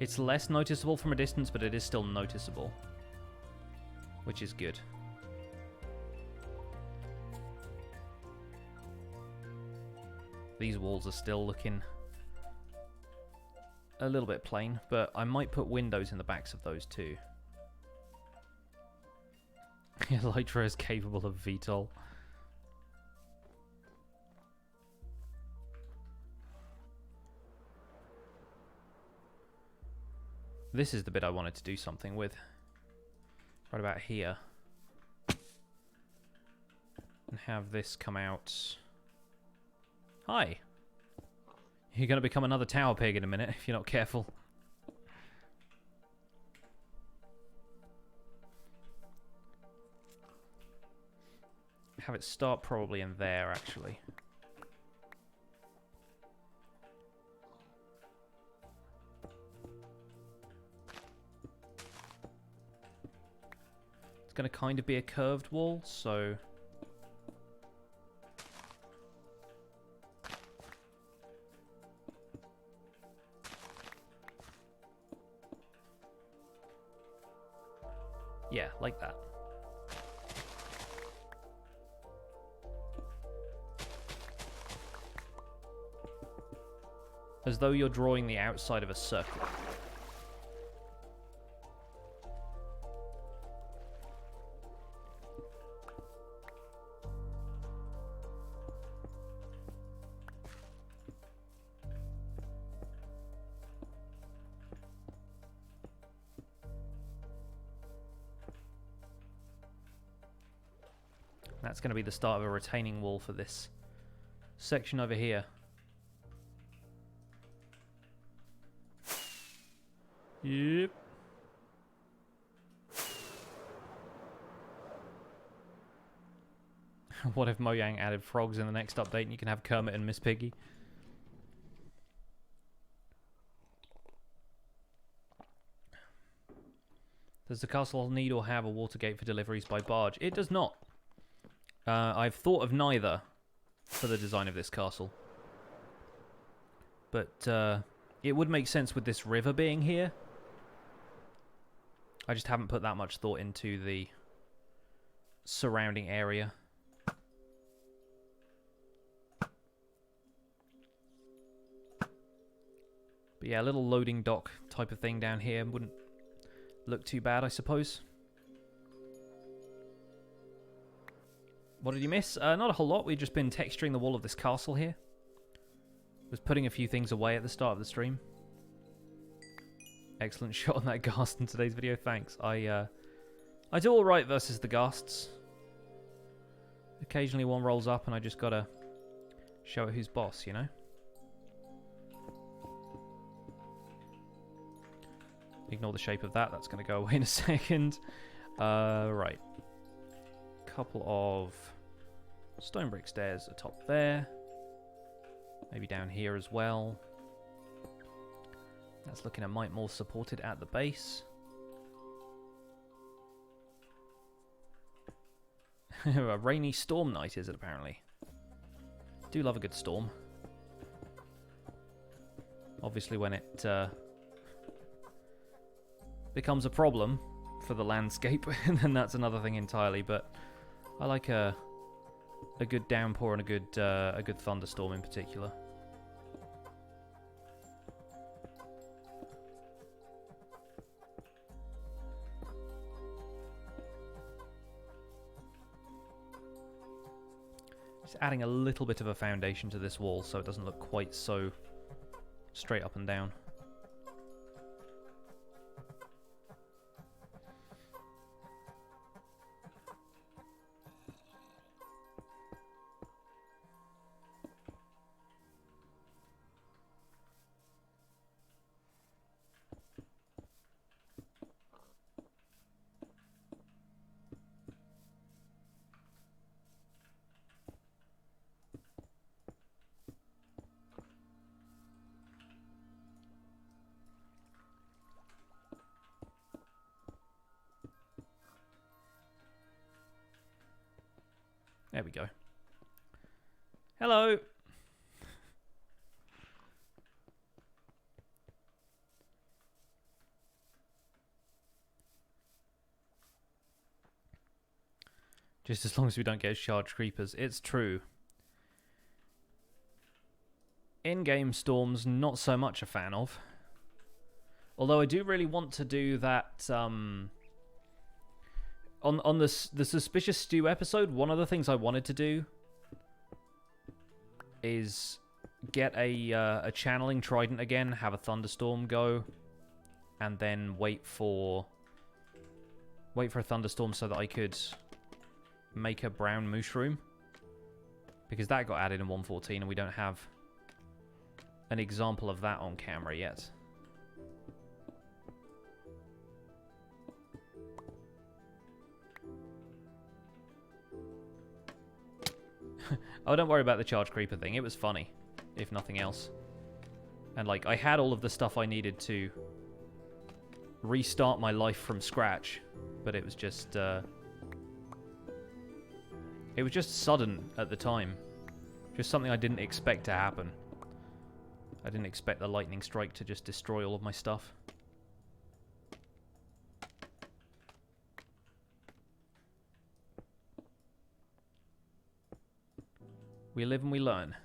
It's less noticeable from a distance, but it is still noticeable, which is good. These walls are still looking a little bit plain, but I might put windows in the backs of those too. Elytra is capable of VTOL. This is the bit I wanted to do something with. Right about here. And have this come out. Hi. You're going to become another tower pig in a minute if you're not careful. Have it start probably in there, actually. Going to kind of be a curved wall, so yeah, like that. As though you're drawing the outside of a circle. That's going to be the start of a retaining wall for this section over here. Yep. What if Mojang added frogs in the next update and you can have Kermit and Miss Piggy? Does the castle need or have a water gate for deliveries by barge? It does not. I've thought of neither for the design of this castle. But it would make sense with this river being here. I just haven't put that much thought into the surrounding area. But yeah, a little loading dock type of thing down here wouldn't look too bad, I suppose. What did you miss? Not a whole lot. We've just been texturing the wall of this castle here. Was putting a few things away at the start of the stream. Excellent shot on that ghast in today's video. Thanks. I do all right versus the ghasts. Occasionally one rolls up and I just gotta show it who's boss, you know? Ignore the shape of that. That's going to go away in a second. Right. Couple of stone brick stairs atop there. Maybe down here as well. That's looking a mite more supported at the base. A rainy storm night, is it, apparently? Do love a good storm. Obviously, when it becomes a problem for the landscape, and then that's another thing entirely. But I like a good downpour and a good thunderstorm in particular. Just adding a little bit of a foundation to this wall so it doesn't look quite so straight up and down. There we go. Hello! Just as long as we don't get charged creepers. It's true. In-game storms, not so much a fan of. Although I do really want to do that... On the Suspicious Stew episode, one of the things I wanted to do is get a channeling trident again, have a thunderstorm go, and then wait for a thunderstorm so that I could make a brown mushroom, because that got added in 1.14 and we don't have an example of that on camera yet. Oh, don't worry about the charge creeper thing. It was funny, if nothing else. And, like, I had all of the stuff I needed to restart my life from scratch, but it was just sudden at the time. Just something I didn't expect to happen. I didn't expect the lightning strike to just destroy all of my stuff. We live and we learn.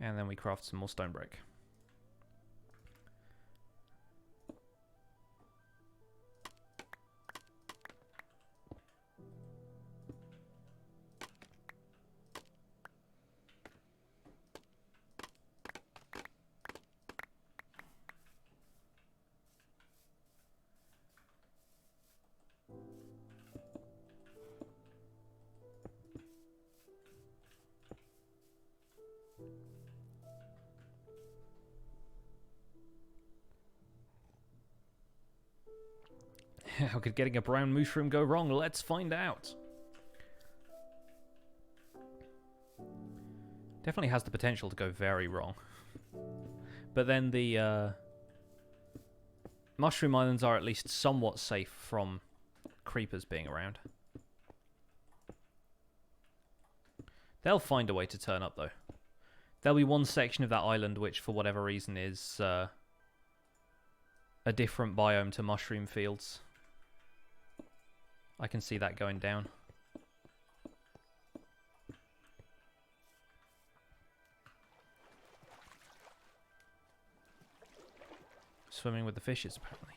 And then we craft some more stone brick. How could getting a brown mushroom go wrong? Let's find out. Definitely has the potential to go very wrong. But then the Mushroom Islands are at least somewhat safe from creepers being around. They'll find a way to turn up, though. There'll be one section of that island which, for whatever reason, is a different biome to mushroom fields. I can see that going down. Swimming with the fishes, apparently.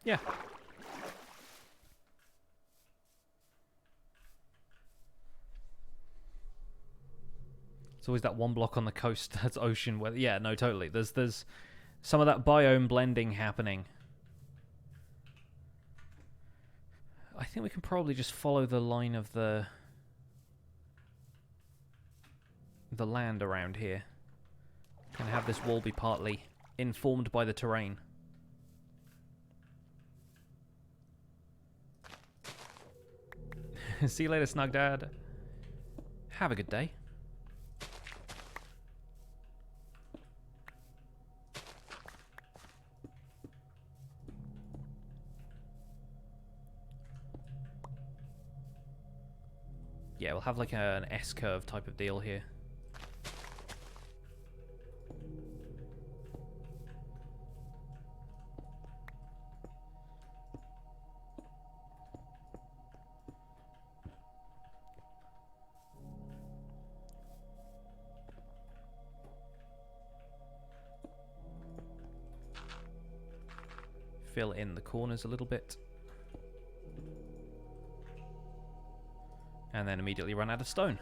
Yeah. It's always that one block on the coast that's ocean weather. Yeah, no, totally. There's some of that biome blending happening. I think we can probably just follow the line of the land around here. And have this wall be partly informed by the terrain. See you later, Snug Dad. Have a good day. Yeah, we'll have like an S-curve type of deal here. Fill in the corners a little bit. And then immediately run out of stone.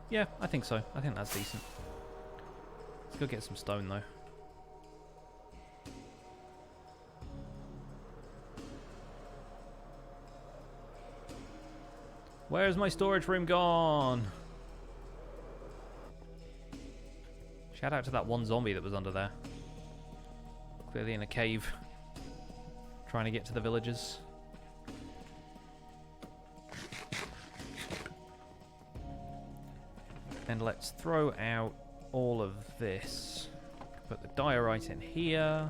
Yeah, I think so. I think that's decent. Let's go get some stone, though. Where's my storage room gone? Shout out to that one zombie that was under there. Clearly in a cave. Trying to get to the villagers. And let's throw out all of this. Put the diorite in here.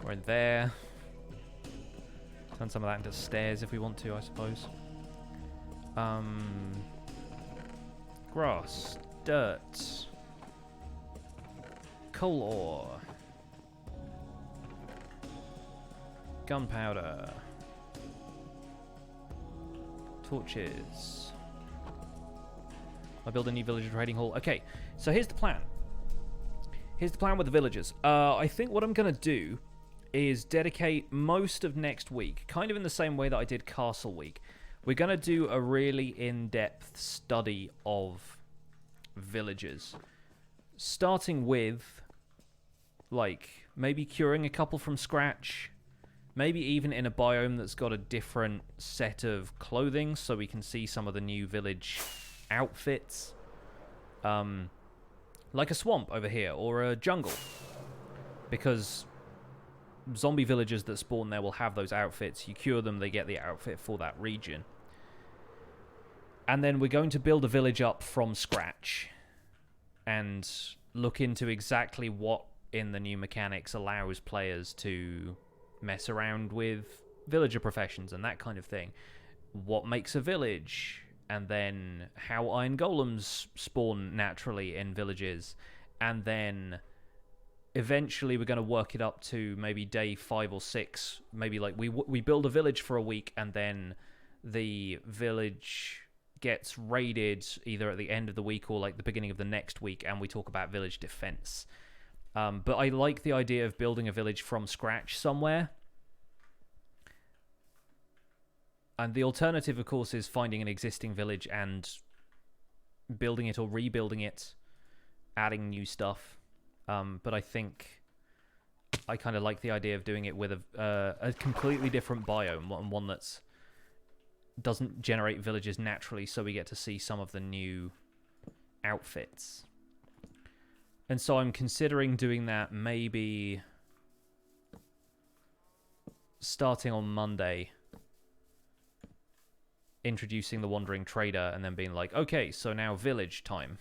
Or in there. Turn some of that into stairs if we want to, I suppose. Grass, dirt, coal ore, gunpowder, torches. I build a new villager trading hall. Okay, so here's the plan. Here's the plan with the villagers. I think what I'm going to do is dedicate most of next week, kind of in the same way that I did Castle Week. We're going to do a really in-depth study of villagers. Starting with, like, maybe curing a couple from scratch. Maybe even in a biome that's got a different set of clothing so we can see some of the new village outfits. Like a swamp over here, or a jungle. Because zombie villagers that spawn there will have those outfits. You cure them, they get the outfit for that region. And then we're going to build a village up from scratch and look into exactly what in the new mechanics allows players to mess around with villager professions and that kind of thing. What makes a village, and then how iron golems spawn naturally in villages, and then eventually we're going to work it up to maybe day 5 or 6. Maybe like we build a village for a week, and then the village gets raided either at the end of the week or like the beginning of the next week, and we talk about village defense. But I like the idea of building a village from scratch somewhere. And the alternative, of course, is finding an existing village and building it or rebuilding it, adding new stuff. But I think I kind of like the idea of doing it with a completely different biome, one that's doesn't generate villages naturally, so we get to see some of the new outfits. And so I'm considering doing that maybe starting on Monday, introducing the Wandering Trader, and then being like, okay, so now village time.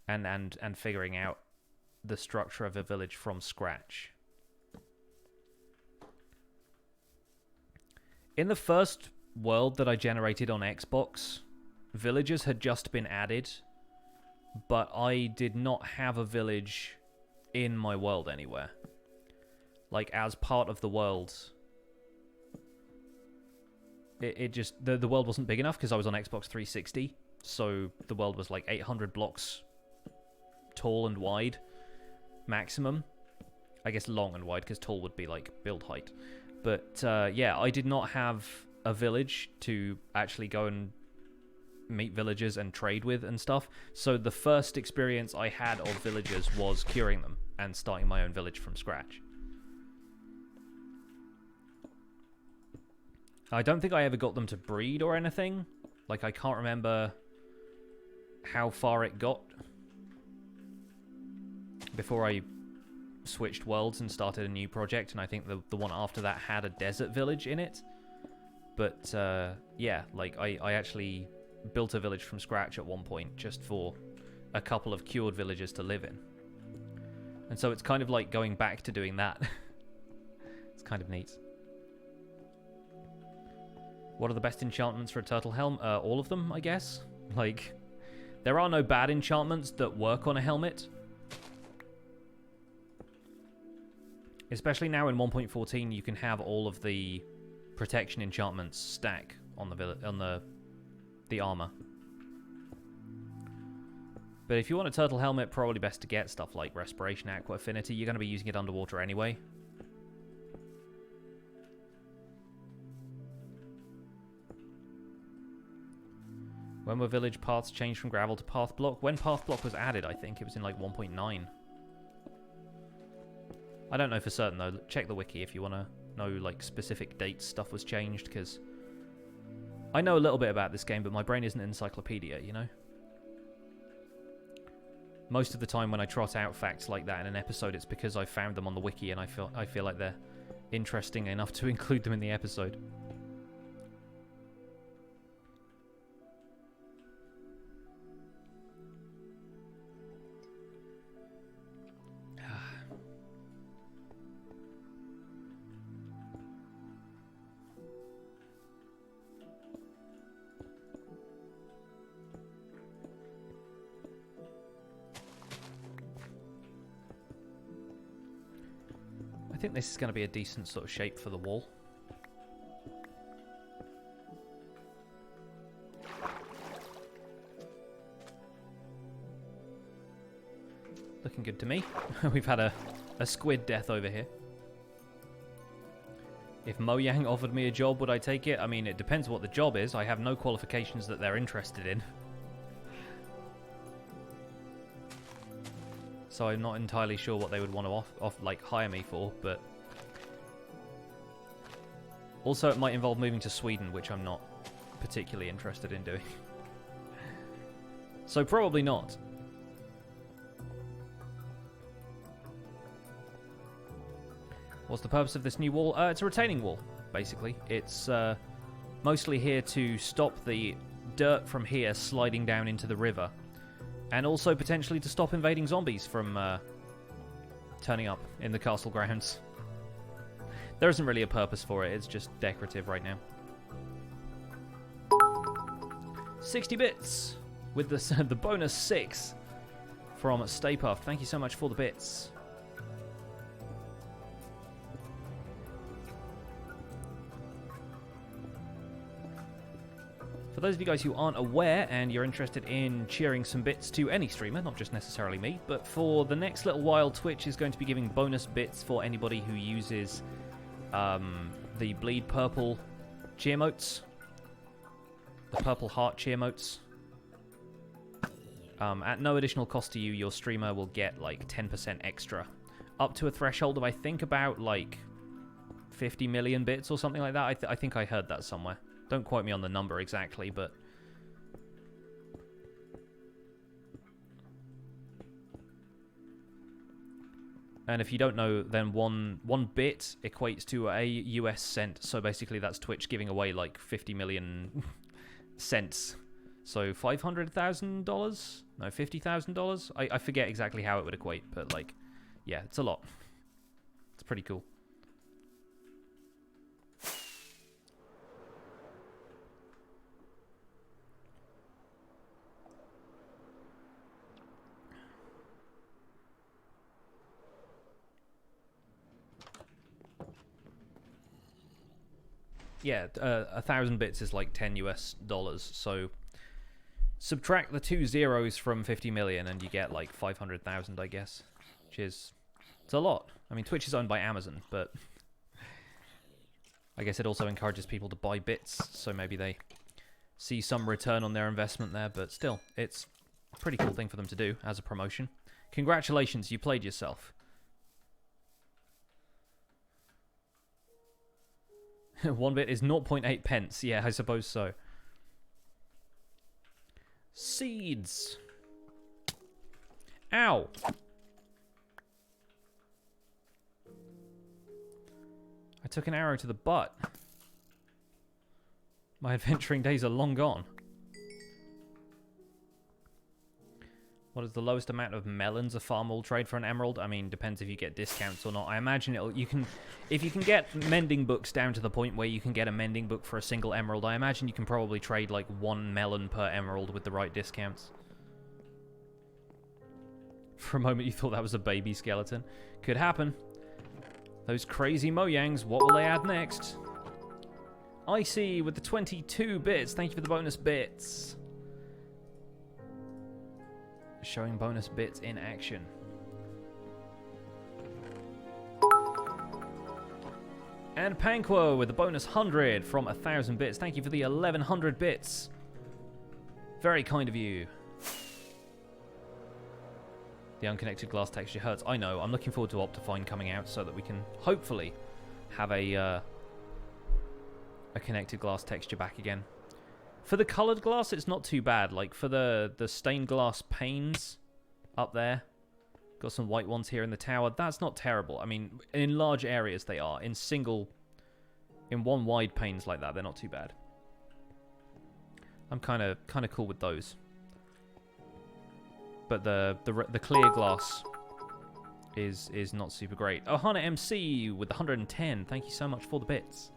And figuring out the structure of a village from scratch. In the first world that I generated on Xbox, villagers had just been added, but I did not have a village in my world anywhere. Like, as part of the world, it just... The world wasn't big enough because I was on Xbox 360, so the world was like 800 blocks tall and wide, maximum. I guess long and wide, because tall would be like build height. But yeah, I did not have a village to actually go and meet villagers and trade with and stuff. So the first experience I had of villagers was curing them and starting my own village from scratch. I don't think I ever got them to breed or anything. Like, I can't remember how far it got before I switched worlds and started a new project, and I think the one after that had a desert village in it. But yeah, like I actually built a village from scratch at one point just for a couple of cured villagers to live in. And so it's kind of like going back to doing that. It's kind of neat. What are the best enchantments for a turtle helm? All of them, I guess. Like, there are no bad enchantments that work on a helmet. Especially now in 1.14, you can have all of the protection enchantments stack on the armor. But if you want a turtle helmet, probably best to get stuff like Respiration, Aqua Affinity. You're going to be using it underwater anyway. When were village paths changed from gravel to path block? When path block was added, I think it was in like 1.9. I don't know for certain though. Check the wiki if you want to know like specific dates stuff was changed, because I know a little bit about this game, but my brain isn't an encyclopedia, you know? Most of the time when I trot out facts like that in an episode, it's because I found them on the wiki and I feel like they're interesting enough to include them in the episode. I think this is going to be a decent sort of shape for the wall. Looking good to me. We've had a squid death over here. If Mojang offered me a job, would I take it? I mean, it depends what the job is. I have no qualifications that they're interested in. So I'm not entirely sure what they would want to like hire me for, but also it might involve moving to Sweden, which I'm not particularly interested in doing. So probably not. What's the purpose of this new wall? It's a retaining wall, basically. It's mostly here to stop the dirt from here sliding down into the river. And also potentially to stop invading zombies from turning up in the castle grounds. There isn't really a purpose for it, it's just decorative right now. 60 bits with the bonus 6 from Stay Puft. Thank you so much for the bits. For those of you guys who aren't aware and you're interested in cheering some bits to any streamer, not just necessarily me, but for the next little while, Twitch is going to be giving bonus bits for anybody who uses the bleed purple cheer motes, the purple heart cheer motes. At no additional cost to you, your streamer will get like 10% extra, up to a threshold of I think about like 50 million bits or something like that. I think I heard that somewhere. Don't quote me on the number exactly, but and if you don't know, then one bit equates to a US cent. So basically, that's Twitch giving away like 50 million cents. So $500,000? No, $50,000? I forget exactly how it would equate, but like, yeah, it's a lot. It's pretty cool. Yeah, 1,000 bits is like 10 US dollars, so subtract the 2 zeros from 50 million and you get like 500,000, I guess, which is, it's a lot. I mean, Twitch is owned by Amazon, but I guess it also encourages people to buy bits, so maybe they see some return on their investment there, but still, it's a pretty cool thing for them to do as a promotion. Congratulations, you played yourself. 1 bit is 0.8 pence. Yeah, I suppose so. Seeds. Ow. I took an arrow to the butt. My adventuring days are long gone. What is the lowest amount of melons a farm will trade for an emerald? I mean, depends if you get discounts or not. I imagine if you can get mending books down to the point where you can get a mending book for a single emerald, I imagine you can probably trade like 1 melon per emerald with the right discounts. For a moment you thought that was a baby skeleton. Could happen. Those crazy Moyangs, what will they add next? Icy with the 22 bits. Thank you for the bonus bits. Showing bonus bits in action. And Panquo with the bonus 100 from 1,000 bits. Thank you for the 1,100 bits. Very kind of you. The unconnected glass texture hurts. I know. I'm looking forward to Optifine coming out so that we can hopefully have a connected glass texture back again. For the coloured glass, it's not too bad. Like, for the stained glass panes up there, got some white ones here in the tower, that's not terrible. I mean, in large areas they are. In one wide panes like that, they're not too bad. I'm kind of cool with those. But the clear glass is not super great. Ohana MC with the 110. Thank you so much for the bits.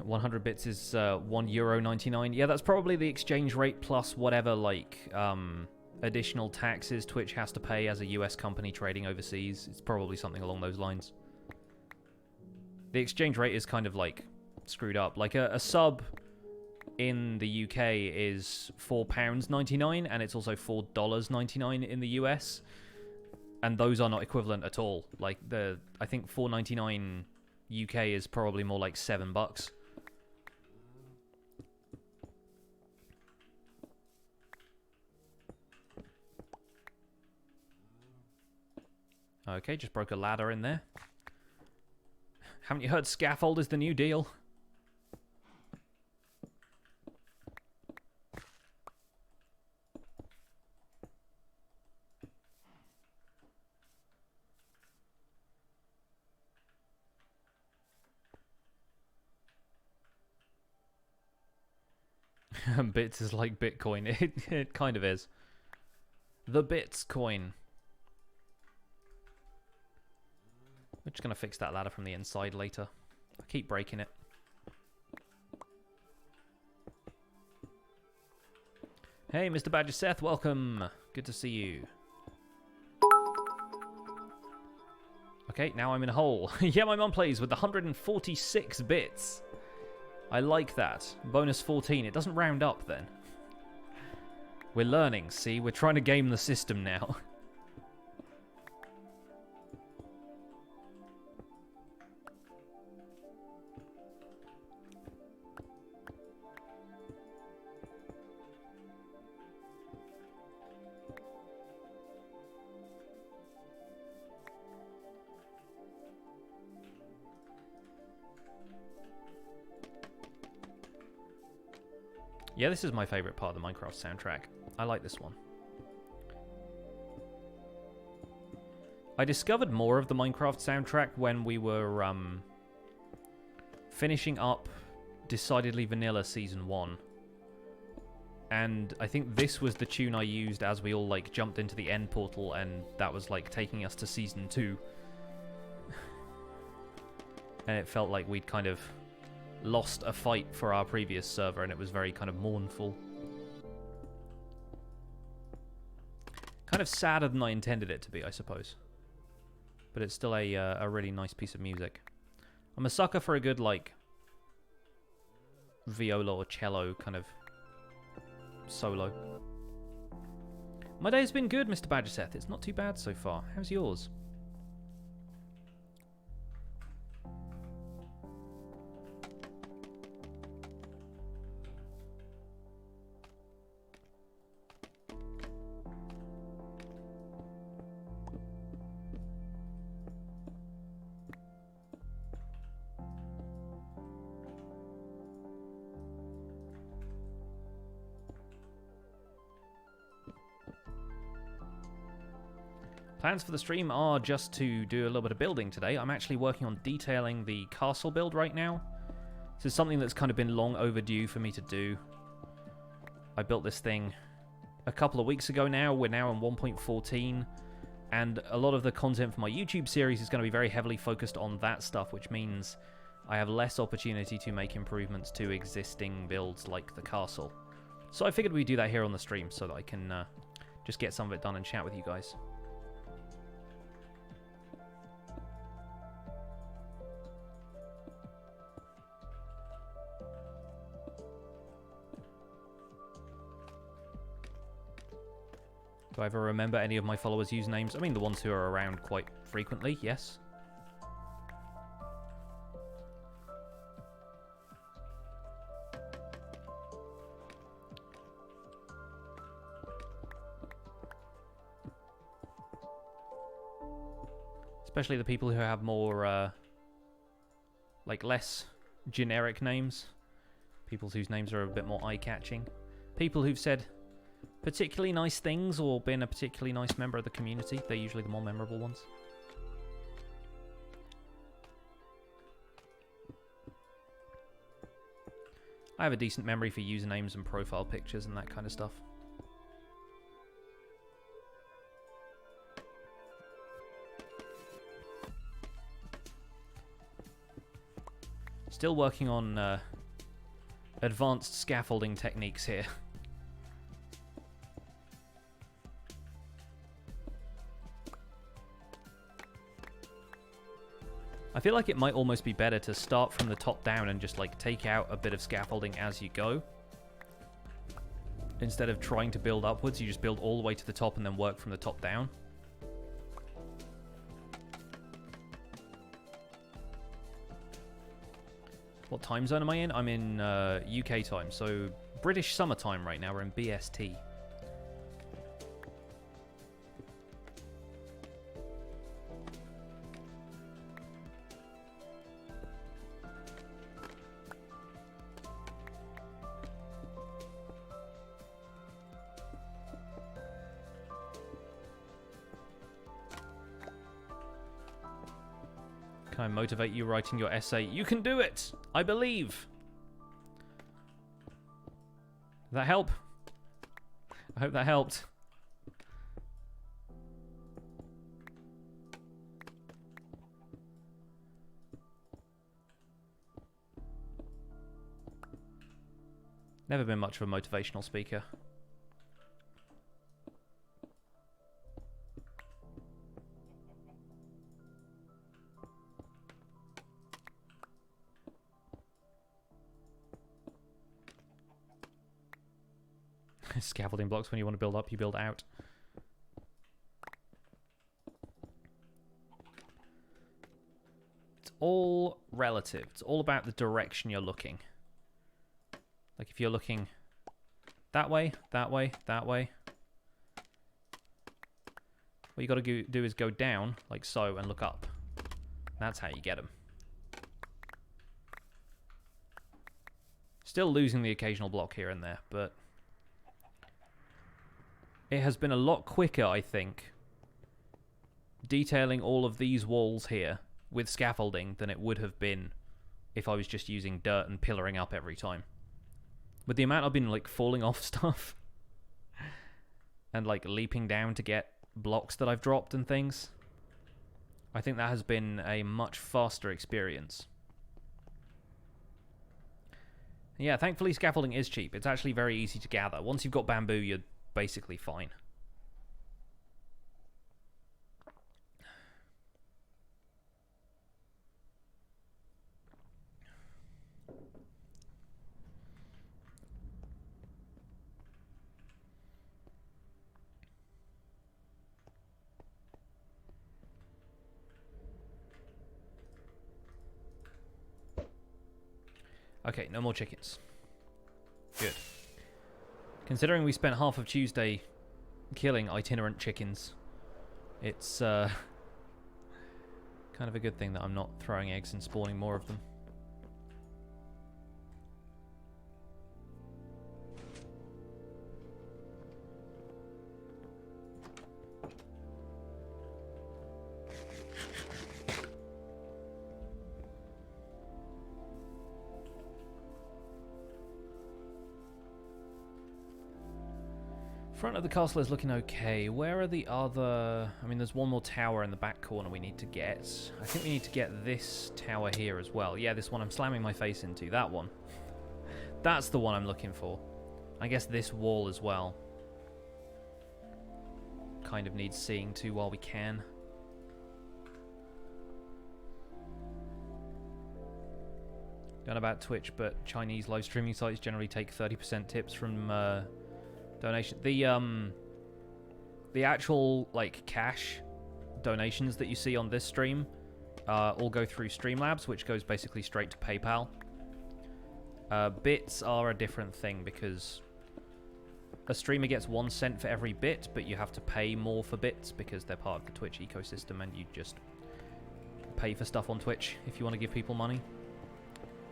€100 bits is €1.99. Yeah, that's probably the exchange rate plus whatever like additional taxes Twitch has to pay as a US company trading overseas. It's probably something along those lines. The exchange rate is kind of like screwed up. Like a sub in the UK is £4.99 and it's also $4.99 in the US, and those are not equivalent at all. Like I think $4.99 UK is probably more like $7. Okay, just broke a ladder in there. Haven't you heard Scaffold is the new deal? Bits is like Bitcoin. It kind of is. The Bits coin. We're just going to fix that ladder from the inside later. I keep breaking it. Hey, Mr. Badger Seth, welcome. Good to see you. Okay, now I'm in a hole. Yeah, my mum plays with 146 bits. I like that. Bonus 14. It doesn't round up then. We're learning, see? We're trying to game the system now. Yeah, this is my favorite part of the Minecraft soundtrack. I like this one. I discovered more of the Minecraft soundtrack when we were finishing up Decidedly Vanilla Season 1. And I think this was the tune I used as we all like jumped into the end portal, and that was like taking us to Season 2. And it felt like we'd kind of lost a fight for our previous server, and it was very kind of mournful. Kind of sadder than I intended it to be, I suppose. But it's still a really nice piece of music. I'm a sucker for a good, like, viola or cello kind of solo. My day's been good, Mr. Badger Seth. It's not too bad so far. How's yours? Plans for the stream are just to do a little bit of building today. I'm actually working on detailing the castle build right now. This is something that's kind of been long overdue for me to do. I built this thing a couple of weeks ago now. We're now on 1.14. And a lot of the content for my YouTube series is going to be very heavily focused on that stuff, which means I have less opportunity to make improvements to existing builds like the castle. So I figured we'd do that here on the stream so that I can just get some of it done and chat with you guys. Do I ever remember any of my followers' usernames? I mean, the ones who are around quite frequently, yes. Especially the people who have more, like, less generic names. People whose names are a bit more eye-catching. People who've said particularly nice things or been a particularly nice member of the community. They're usually the more memorable ones. I have a decent memory for usernames and profile pictures and that kind of stuff. Still working on advanced scaffolding techniques here. I feel like it might almost be better to start from the top down and just like take out a bit of scaffolding as you go. Instead of trying to build upwards, you just build all the way to the top and then work from the top down. What time zone am I in? I'm in UK time, so British summertime right now. We're in BST. Can I motivate you writing your essay? You can do it! I believe! Did that help? I hope that helped. Never been much of a motivational speaker. Scaffolding blocks, when you want to build up, you build out. It's all relative. It's all about the direction you're looking. Like if you're looking that way, that way, that way. What you got to do is go down, like so, and look up. That's how you get them. Still losing the occasional block here and there, but it has been a lot quicker, I think, detailing all of these walls here with scaffolding than it would have been if I was just using dirt and pillaring up every time. With the amount I've been like falling off stuff and like leaping down to get blocks that I've dropped and things, I think that has been a much faster experience. Yeah, thankfully scaffolding is cheap. It's actually very easy to gather. Once you've got bamboo, you're basically fine. Okay, no more chickens. Good. Considering we spent half of Tuesday killing itinerant chickens, it's kind of a good thing that I'm not throwing eggs and spawning more of them. Front of the castle is looking okay. Where are the other... I mean, there's one more tower in the back corner we need to get. I think we need to get this tower here as well. Yeah, this one I'm slamming my face into. That one. That's the one I'm looking for. I guess this wall as well. Kind of needs seeing to while we can. Don't know about Twitch, but Chinese live streaming sites generally take 30% tips from... donation. The actual like cash donations that you see on this stream all go through Streamlabs, which goes basically straight to PayPal. Bits are a different thing because a streamer gets 1 cent for every bit, but you have to pay more for bits because they're part of the Twitch ecosystem, and you just pay for stuff on Twitch if you want to give people money.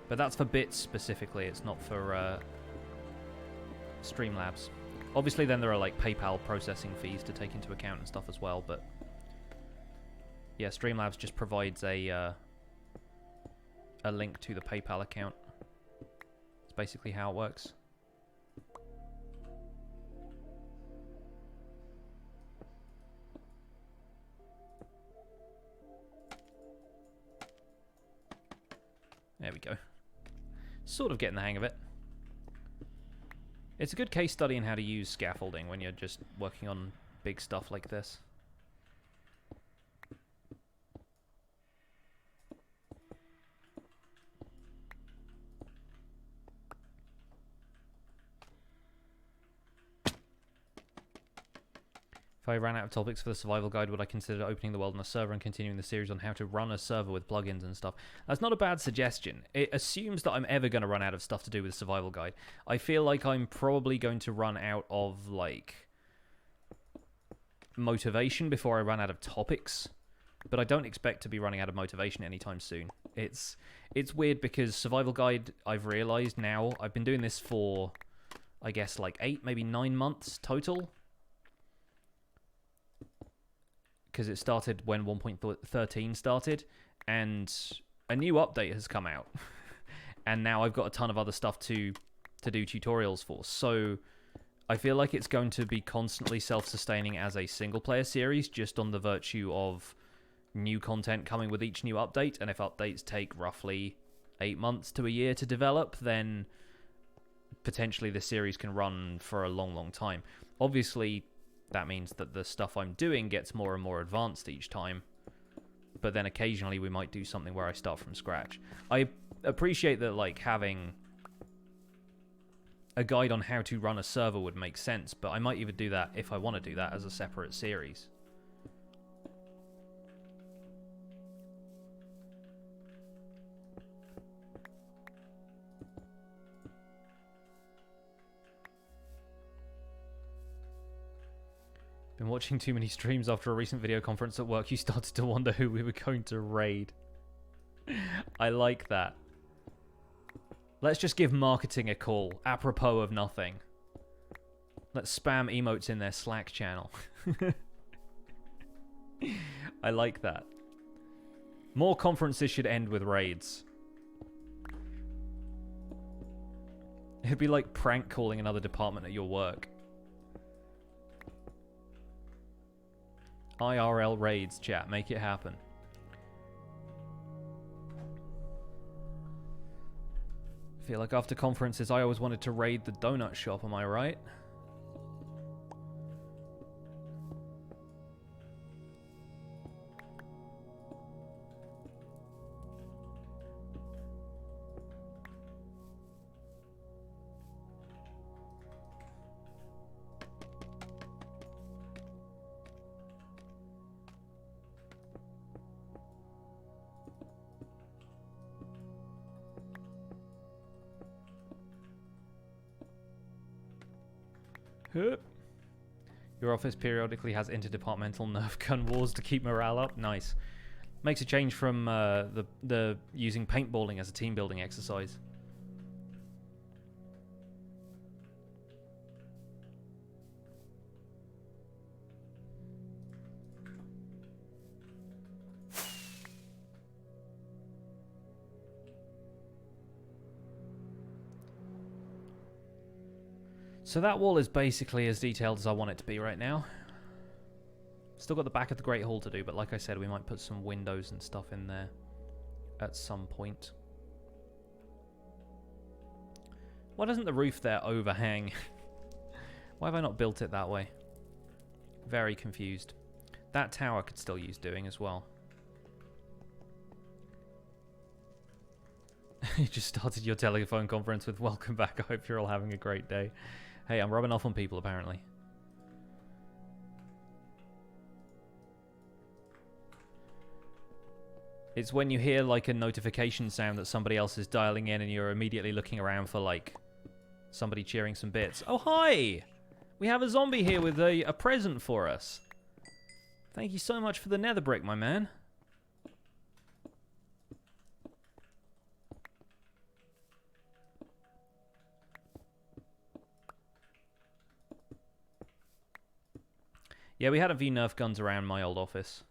But that's for bits specifically. It's not for Streamlabs. Obviously, then there are like PayPal processing fees to take into account and stuff as well, but yeah, Streamlabs just provides a link to the PayPal account. It's basically how it works. There we go. Sort of getting the hang of it. It's a good case study in how to use scaffolding when you're just working on big stuff like this. If I ran out of topics for the survival guide, would I consider opening the world on a server and continuing the series on how to run a server with plugins and stuff? That's not a bad suggestion. It assumes that I'm ever going to run out of stuff to do with the survival guide. I feel like I'm probably going to run out of, like, motivation before I run out of topics. But I don't expect to be running out of motivation anytime soon. It's weird because survival guide, I've realized now, I've been doing this for, I guess, like 8, maybe 9 months total. Because it started when 1.13 started, and a new update has come out. And now I've got a ton of other stuff to do tutorials for. So I feel like it's going to be constantly self-sustaining as a single-player series, just on the virtue of new content coming with each new update. And if updates take roughly 8 months to a year to develop, then potentially the series can run for a long, long time. Obviously, that means that the stuff I'm doing gets more and more advanced each time. But then occasionally we might do something where I start from scratch. I appreciate that, like, having a guide on how to run a server would make sense, but I might even do that if I want to do that as a separate series. Been watching too many streams after a recent video conference at work. You started to wonder who we were going to raid. I like that. Let's just give marketing a call, apropos of nothing. Let's spam emotes in their Slack channel. I like that. More conferences should end with raids. It'd be like prank calling another department at your work. IRL raids, chat. Make it happen. I feel like after conferences, I always wanted to raid the donut shop, am I right? Your office periodically has interdepartmental Nerf gun wars to keep morale up. Nice. Makes a change from the using paintballing as a team building exercise. So that wall is basically as detailed as I want it to be right now. Still got the back of the Great Hall to do, but like I said, we might put some windows and stuff in there at some point. Why doesn't the roof there overhang? Why have I not built it that way? Very confused. That tower could still use doing as well. You just started your telephone conference with welcome back. I hope you're all having a great day. Hey, I'm rubbing off on people, apparently. It's when you hear, like, a notification sound that somebody else is dialing in and you're immediately looking around for, like, somebody cheering some bits. Oh, hi! We have a zombie here with a present for us. Thank you so much for the nether brick, my man. Yeah, we had a few Nerf guns around my old office.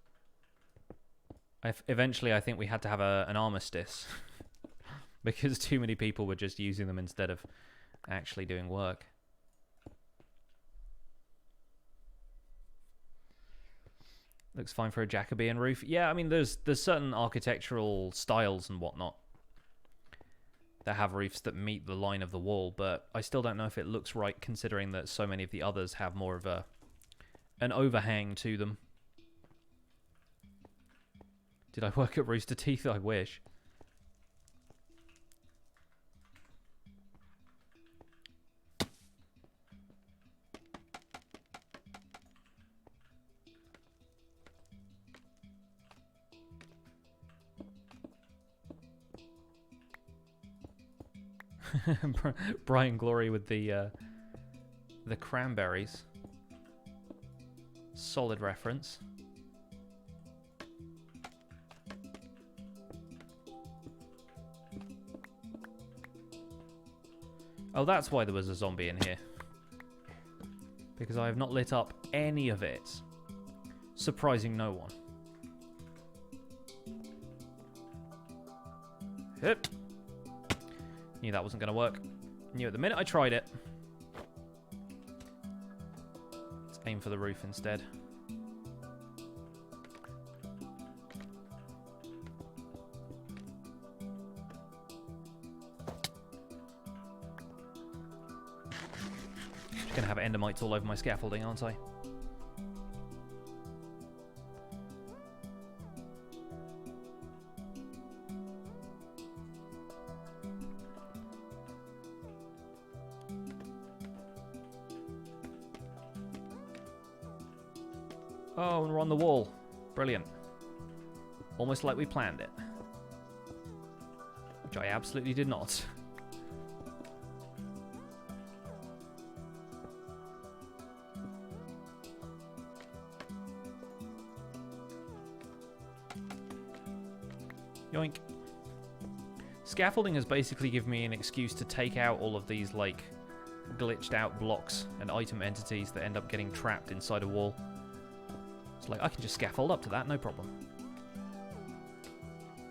Eventually, I think we had to have an armistice. Because too many people were just using them instead of actually doing work. Looks fine for a Jacobean roof. Yeah, I mean, there's certain architectural styles and whatnot that have roofs that meet the line of the wall, but I still don't know if it looks right considering that so many of the others have more of an overhang to them. Did I work at Rooster Teeth? I wish. Brian Glory with the cranberries. Solid reference. Oh, that's why there was a zombie in here. Because I have not lit up any of it. Surprising no one. Yep. Knew that wasn't going to work. Knew it the minute I tried it. Let's aim for the roof instead. Just going to have endermites all over my scaffolding, aren't I? Oh, and we're on the wall. Brilliant. Almost like we planned it. Which I absolutely did not. Yoink. Scaffolding has basically given me an excuse to take out all of these, like, glitched out blocks and item entities that end up getting trapped inside a wall. It's like, I can just scaffold up to that, no problem.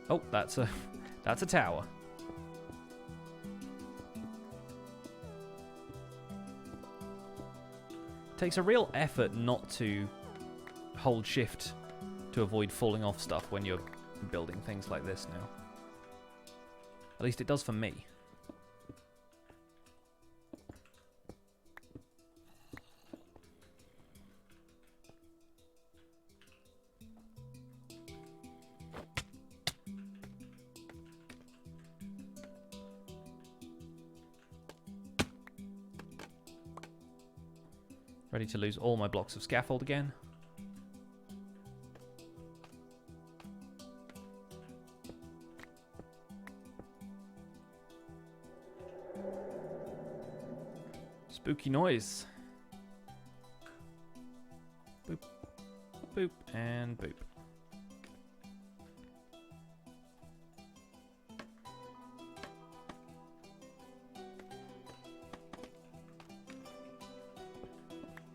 Oh, that's a tower. It takes a real effort not to hold shift to avoid falling off stuff when you're building things like this now. At least it does for me. Ready to lose all my blocks of scaffold again. Spooky noise. Boop, boop, and boop.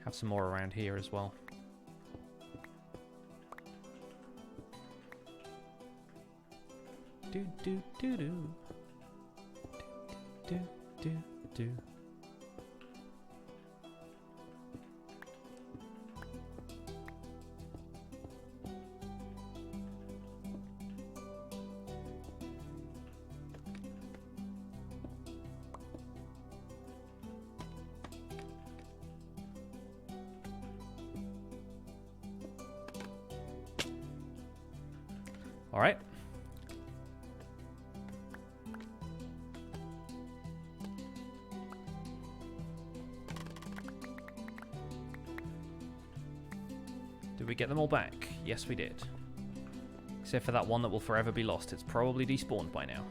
Have some more around here as well. Do do do do. Do do do do. All right. Did we get them all back? Yes, we did. Except for that one that will forever be lost. It's probably despawned by now.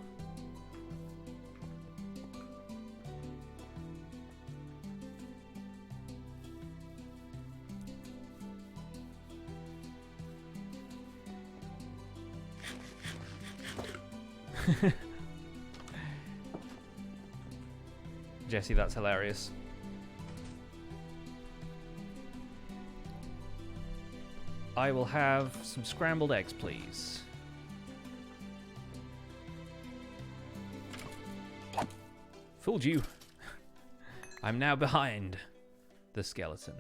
Jesse, that's hilarious. I will have some scrambled eggs, please. Fooled you. I'm now behind the skeleton.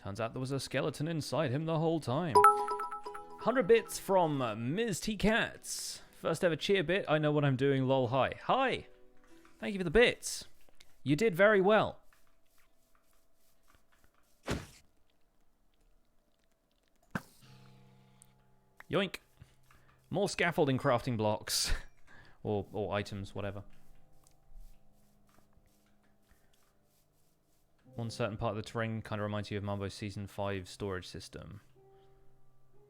Turns out there was a skeleton inside him the whole time. 100 bits from Ms. T. Cats. First ever cheer bit. I know what I'm doing. Lol. Hi. Hi. Thank you for the bits. You did very well. Yoink. More scaffolding crafting blocks. or items, whatever. One certain part of the terrain kind of reminds you of Mambo's Season 5 storage system.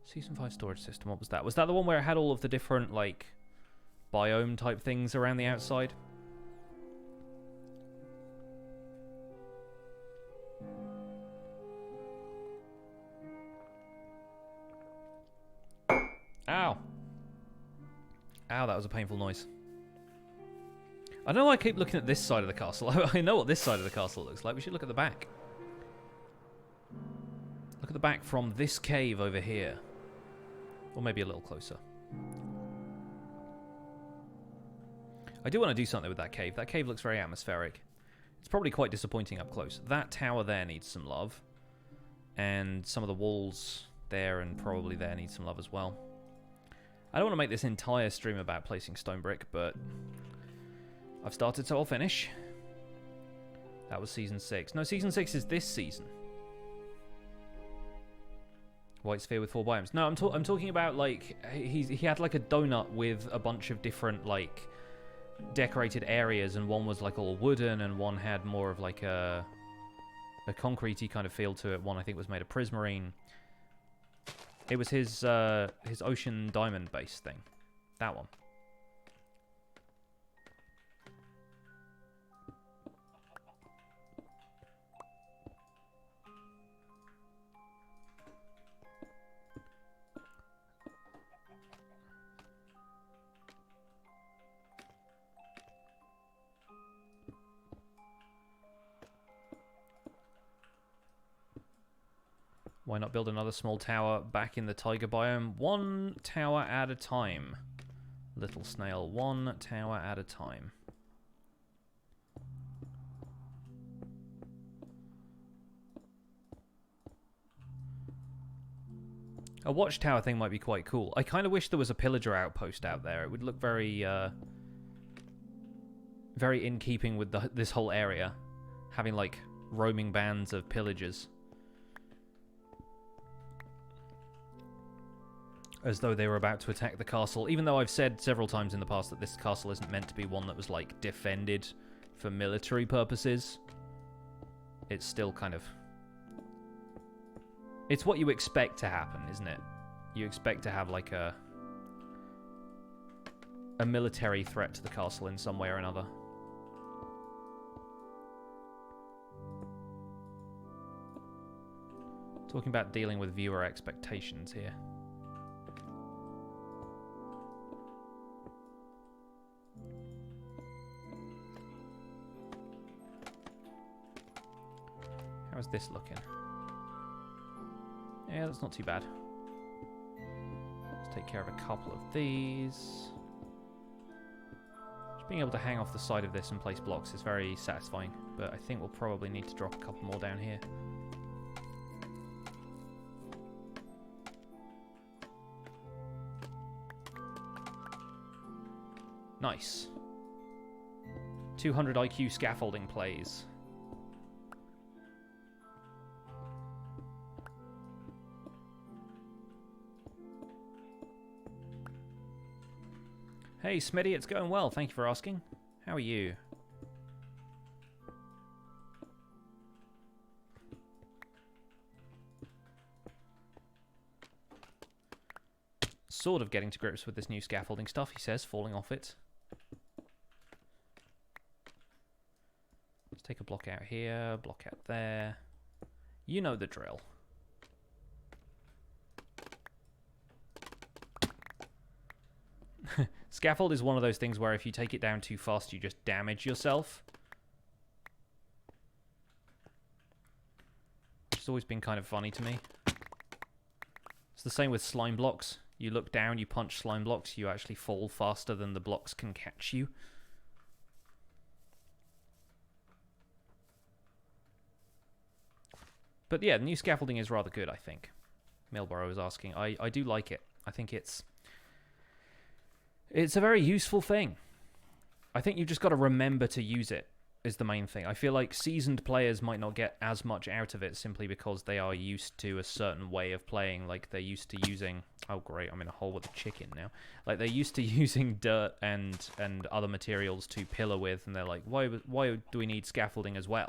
Season 5 storage system, what was that? Was that the one where it had all of the different, like, biome type things around the outside? Ow! Ow, that was a painful noise. I know I keep looking at this side of the castle. I know what this side of the castle looks like. We should look at the back. Look at the back from this cave over here. Or maybe a little closer. I do want to do something with that cave. That cave looks very atmospheric. It's probably quite disappointing up close. That tower there needs some love. And some of the walls there and probably there need some love as well. I don't want to make this entire stream about placing stone brick, but I've started, so I'll finish. That was Season 6. No, Season 6 is this season. White sphere with 4 biomes. No, I'm talking about, like, he had like a donut with a bunch of different, like, decorated areas, and one was like all wooden, and one had more of like a a concretey kind of feel to it. One I think was made of prismarine. It was his ocean diamond base thing. That one. Why not build another small tower back in the taiga biome? One tower at a time. Little snail, one tower at a time. A watchtower thing might be quite cool. I kind of wish there was a pillager outpost out there. It would look very, very in keeping with this whole area. Having, like, roaming bands of pillagers. As though they were about to attack the castle. Even though I've said several times in the past that this castle isn't meant to be one that was, like, defended for military purposes. It's still kind of... It's what you expect to happen, isn't it? You expect to have, like, a military threat to the castle in some way or another. Talking about dealing with viewer expectations here. How's this looking? Yeah, that's not too bad. Let's take care of a couple of these. Just being able to hang off the side of this and place blocks is very satisfying, but I think we'll probably need to drop a couple more down here. Nice. 200 IQ scaffolding plays. Hey Smitty, it's going well. Thank you for asking. How are you? Sort of getting to grips with this new scaffolding stuff, he says, falling off it. Let's take a block out here, block out there. You know the drill. Scaffold is one of those things where if you take it down too fast, you just damage yourself. Which has always been kind of funny to me. It's the same with slime blocks. You look down, you punch slime blocks, you actually fall faster than the blocks can catch you. But yeah, the new scaffolding is rather good, I think. Milborough was asking. I do like it. I think it's a very useful thing. I think you've just got to remember to use it, is the main thing. I feel like seasoned players might not get as much out of it simply because they are used to a certain way of playing. Like, they're used to using... Oh, great, I'm in a hole with a chicken now. Like, they're used to using dirt and other materials to pillar with, and they're like, why do we need scaffolding as well?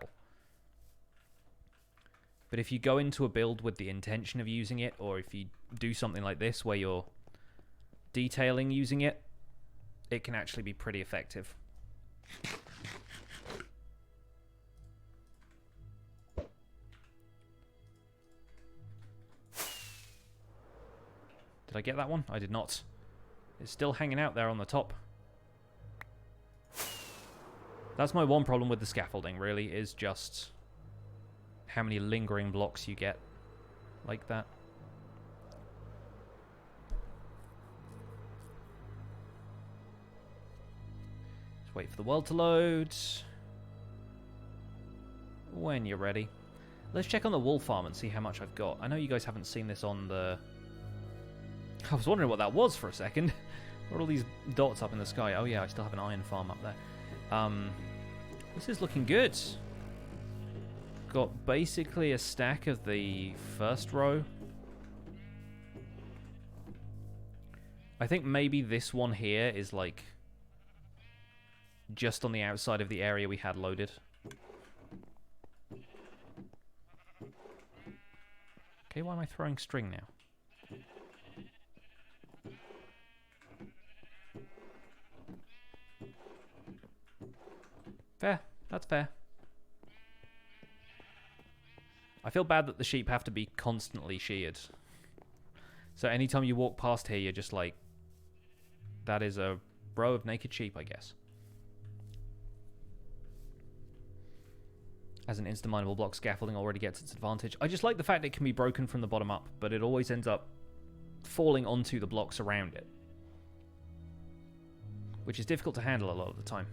But if you go into a build with the intention of using it, or if you do something like this where you're detailing using it, it can actually be pretty effective. Did I get that one? I did not. It's still hanging out there on the top. That's my one problem with the scaffolding, really, is just how many lingering blocks you get like that. Wait for the world to load. When you're ready. Let's check on the wool farm and see how much I've got. I know you guys haven't seen this on the... I was wondering what that was for a second. What are all these dots up in the sky? Oh yeah, I still have an iron farm up there. This is looking good. Got basically a stack of the first row. I think maybe this one here is like... just on the outside of the area we had loaded. Okay, why am I throwing string now? Fair. That's fair. I feel bad that the sheep have to be constantly sheared. So anytime you walk past here, you're just like, that is a row of naked sheep, I guess. As an insta-mineable block, scaffolding already gets its advantage. I just like the fact it can be broken from the bottom up, but it always ends up falling onto the blocks around it, which is difficult to handle a lot of the time.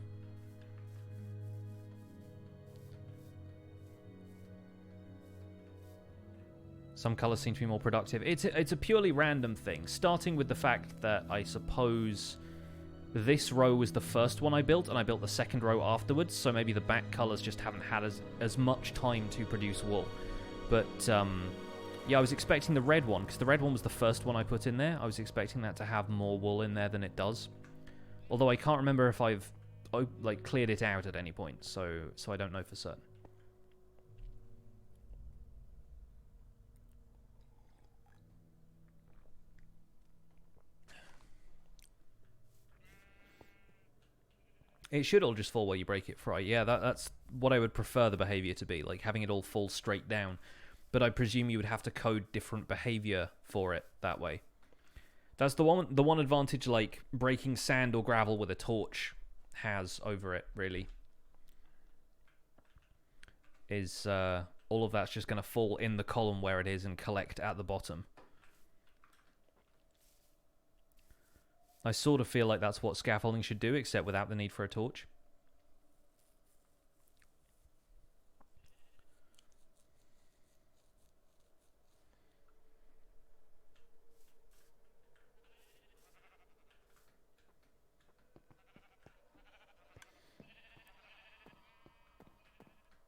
Some colours seem to be more productive. It's a purely random thing, starting with the fact that I suppose this row was the first one I built, and I built the second row afterwards, so maybe the back colours just haven't had as much time to produce wool. But, yeah, I was expecting the red one, because the red one was the first one I put in there. I was expecting that to have more wool in there than it does. Although I can't remember if I've, like, cleared it out at any point, so I don't know for certain. It should all just fall where you break it fry. Yeah, that's what I would prefer the behavior to be, like having it all fall straight down. But I presume you would have to code different behavior for it that way. That's the one advantage like breaking sand or gravel with a torch has over it, really. Is all of that's just going to fall in the column where it is and collect at the bottom. I sort of feel like that's what scaffolding should do, except without the need for a torch.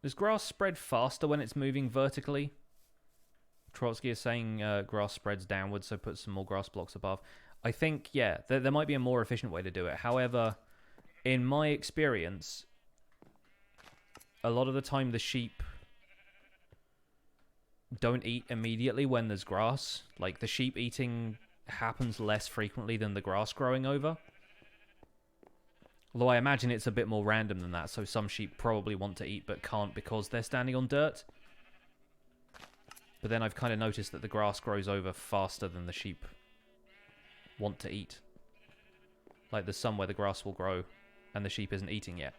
Does grass spread faster when it's moving vertically? Trotsky is saying grass spreads downwards, so put some more grass blocks above. I think, yeah, there might be a more efficient way to do it. However, in my experience, a lot of the time the sheep don't eat immediately when there's grass. Like, the sheep eating happens less frequently than the grass growing over. Although I imagine it's a bit more random than that, so some sheep probably want to eat but can't because they're standing on dirt. But then I've kind of noticed that the grass grows over faster than the sheep want to eat. Like, there's some where the grass will grow and the sheep isn't eating yet.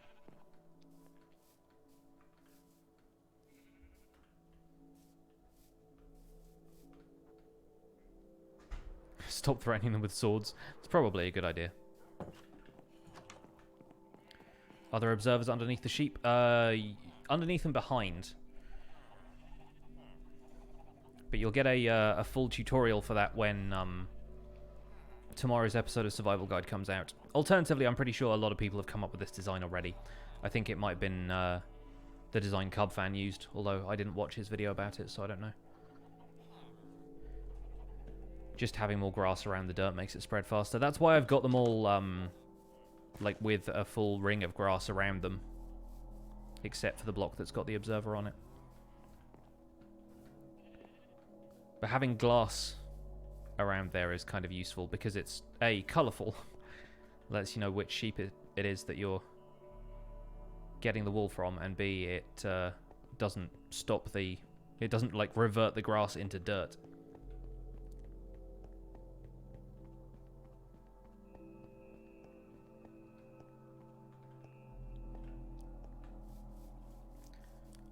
Stop threatening them with swords. It's probably a good idea. Are there observers underneath the sheep? Underneath and behind. But you'll get a full tutorial for that when tomorrow's episode of Survival Guide comes out. Alternatively, I'm pretty sure a lot of people have come up with this design already. I think it might have been the design Cub fan used, although I didn't watch his video about it, so I don't know. Just having more grass around the dirt makes it spread faster. That's why I've got them all like with a full ring of grass around them, except for the block that's got the observer on it. But having glass around there is kind of useful because it's A, colourful, lets you know which sheep it is that you're getting the wool from, and B, it doesn't stop the, it doesn't like revert the grass into dirt.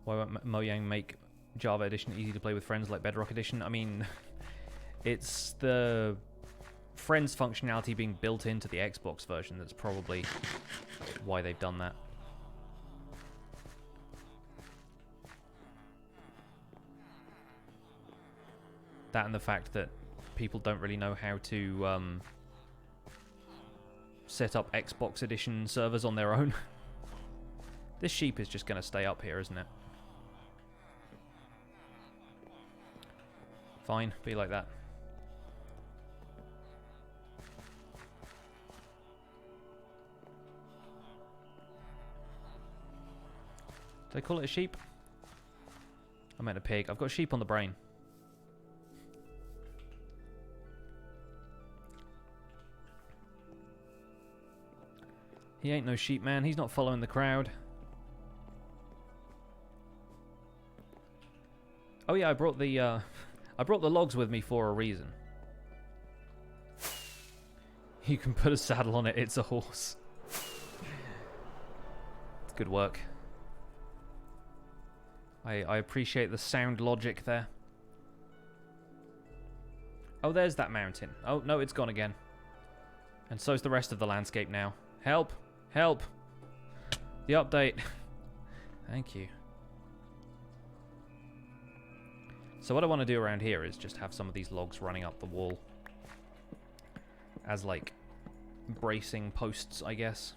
Why won't Mojang make Java Edition easy to play with friends like Bedrock Edition? I mean, it's the friends functionality being built into the Xbox version that's probably why they've done that. That and the fact that people don't really know how to set up Xbox Edition servers on their own. This sheep is just going to stay up here, isn't it? Fine, be like that. Did I call it a sheep? I meant a pig. I've got sheep on the brain. He ain't no sheep man. He's not following the crowd. Oh yeah, I brought the logs with me for a reason. You can put a saddle on it. It's a horse. It's good work. I appreciate the sound logic there. Oh, there's that mountain. Oh, no, it's gone again. And so's the rest of the landscape now. Help! Help! The update. Thank you. So what I want to do around here is just have some of these logs running up the wall. As, like, bracing posts, I guess.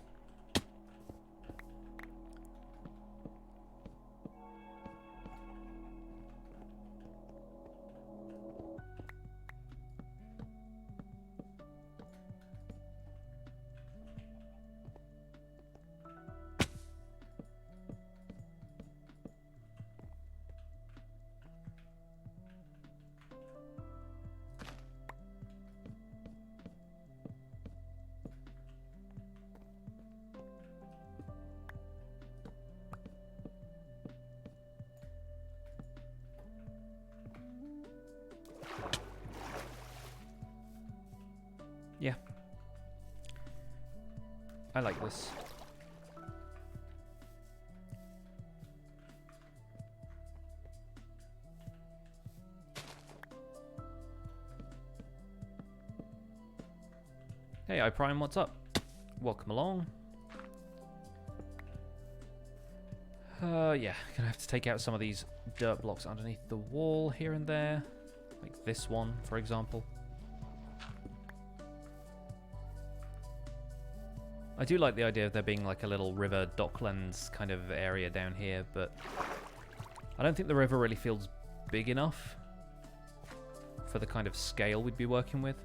Yeah. I like this. Hey, iPrime, what's up? Welcome along. Yeah, gonna have to take out some of these dirt blocks underneath the wall here and there. Like this one, for example. I do like the idea of there being like a little river docklands kind of area down here, but I don't think the river really feels big enough for the kind of scale we'd be working with.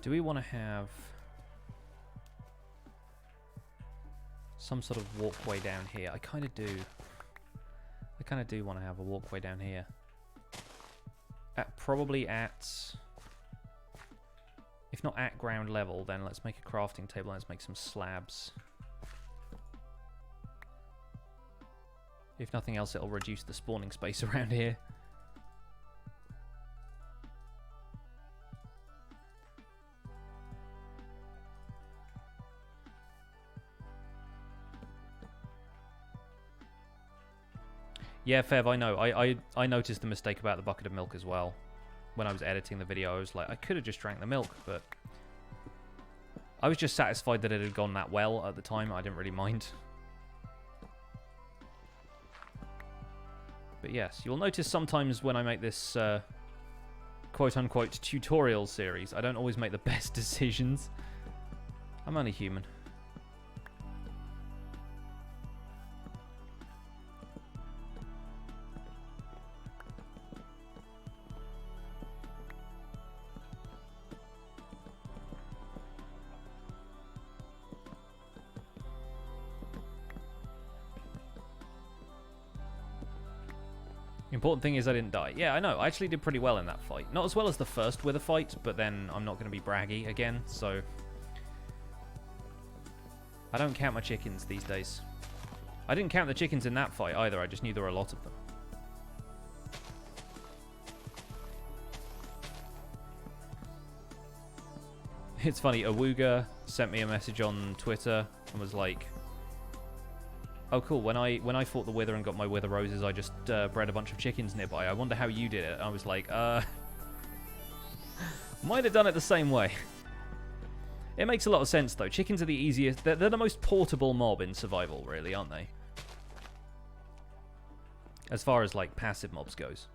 Do we want to have some sort of walkway down here? I kind of do. I kind of do want to have a walkway down here. Probably at... If not at ground level, then let's make a crafting table and let's make some slabs. If nothing else, it'll reduce the spawning space around here. Yeah, Fev, I know. I noticed the mistake about the bucket of milk as well. When I was editing the video, I was like, I could have just drank the milk, but I was just satisfied that it had gone that well at the time. I didn't really mind. But yes, you'll notice sometimes when I make this quote-unquote tutorial series, I don't always make the best decisions. I'm only human. Important thing is I didn't die. Yeah, I know. I actually did pretty well in that fight. Not as well as the first Wither fight, but then I'm not going to be braggy again, so... I don't count my chickens these days. I didn't count the chickens in that fight either. I just knew there were a lot of them. It's funny, Awuga sent me a message on Twitter and was like... Oh, cool. When I fought the Wither and got my Wither Roses, I just bred a bunch of chickens nearby. I wonder how you did it. I was like, might have done it the same way. It makes a lot of sense, though. Chickens are the easiest... They're the most portable mob in survival, really, aren't they? as far as like passive mobs goes.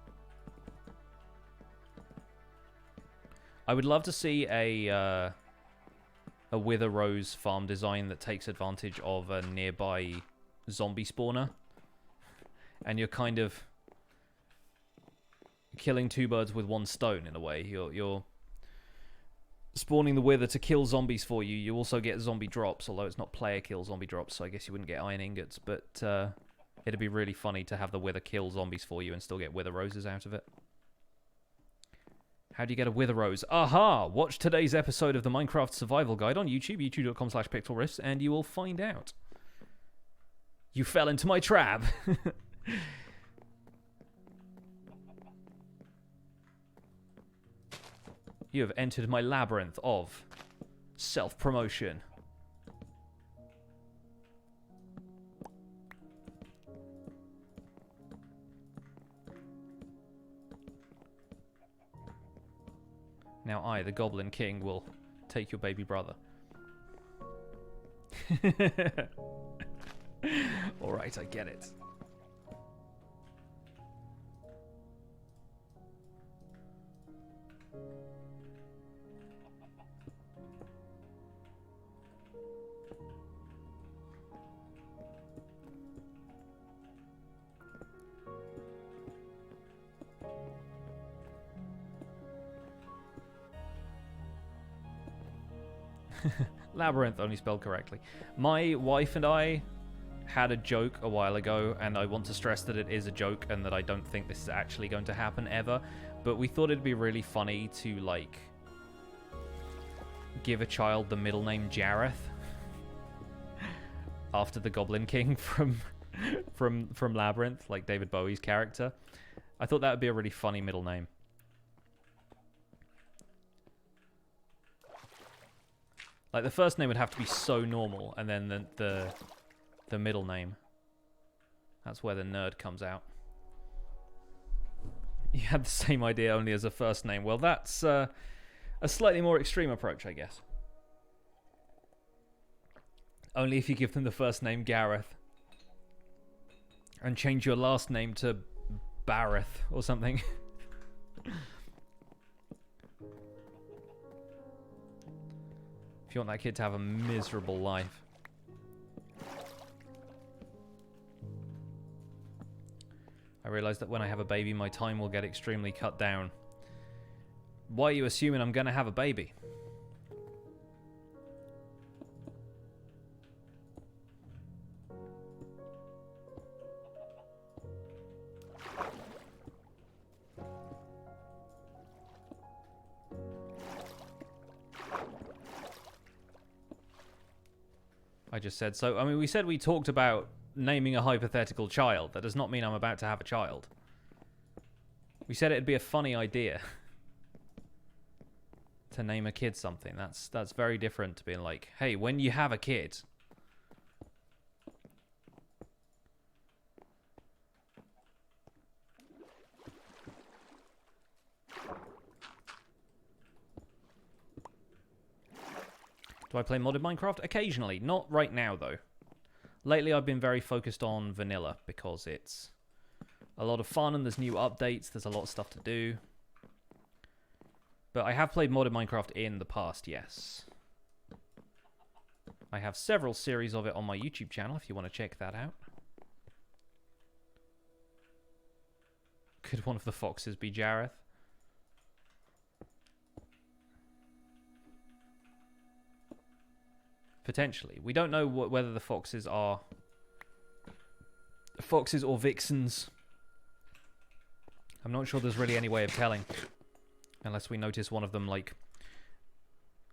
I would love to see a Wither Rose farm design that takes advantage of a nearby zombie spawner, and you're kind of killing two birds with one stone in a way. You're spawning the Wither to kill zombies for you. You also get zombie drops, although it's not player kill zombie drops, so I guess you wouldn't get iron ingots, but it'd be really funny to have the Wither kill zombies for you and still get Wither Roses out of it. How do you get a Wither Rose? Aha! Watch today's episode of the Minecraft Survival Guide on YouTube, youtube.com/pixelriffs, and you will find out. You fell into my trap! You have entered my labyrinth of self-promotion. Now I, the Goblin King, will take your baby brother. Alright, I get it. Labyrinth, only spelled correctly. My wife and I had a joke a while ago, and I want to stress that it is a joke and that I don't think this is actually going to happen ever, but we thought it'd be really funny to, like, give a child the middle name Jareth after the Goblin King from Labyrinth, like David Bowie's character. I thought that would be a really funny middle name. Like, the first name would have to be so normal, and then the middle name. That's where the nerd comes out. You had the same idea only as a first name. Well, that's a slightly more extreme approach, I guess. Only if you give them the first name Gareth. And change your last name to Bareth or something. If you want that kid to have a miserable life. I realize that when I have a baby, my time will get extremely cut down. Why are you assuming I'm going to have a baby? I just said so. I mean, we said we talked about naming a hypothetical child. That does not mean I'm about to have a child. We said it'd be a funny idea to name a kid something. That's very different to being like, hey, when you have a kid. Do I play modded Minecraft? Occasionally. Not right now, though. Lately, I've been very focused on vanilla because it's a lot of fun and there's new updates. There's a lot of stuff to do. But I have played modded Minecraft in the past, yes. I have several series of it on my YouTube channel if you want to check that out. Could one of the foxes be Jareth? Potentially. We don't know whether the foxes are foxes or vixens. I'm not sure there's really any way of telling. Unless we notice one of them, like,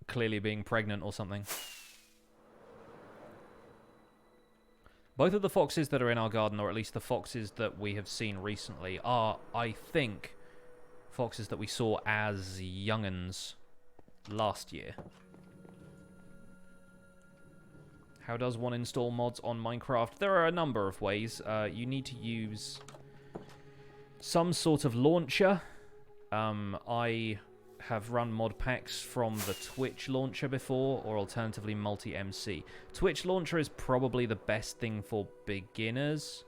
clearly being pregnant or something. Both of the foxes that are in our garden, or at least the foxes that we have seen recently, are, I think, foxes that we saw as young'uns last year. How does one install mods on Minecraft? There are a number of ways. You need to use some sort of launcher. I have run mod packs from the Twitch launcher before, or alternatively multi-MC. Twitch launcher is probably the best thing for beginners.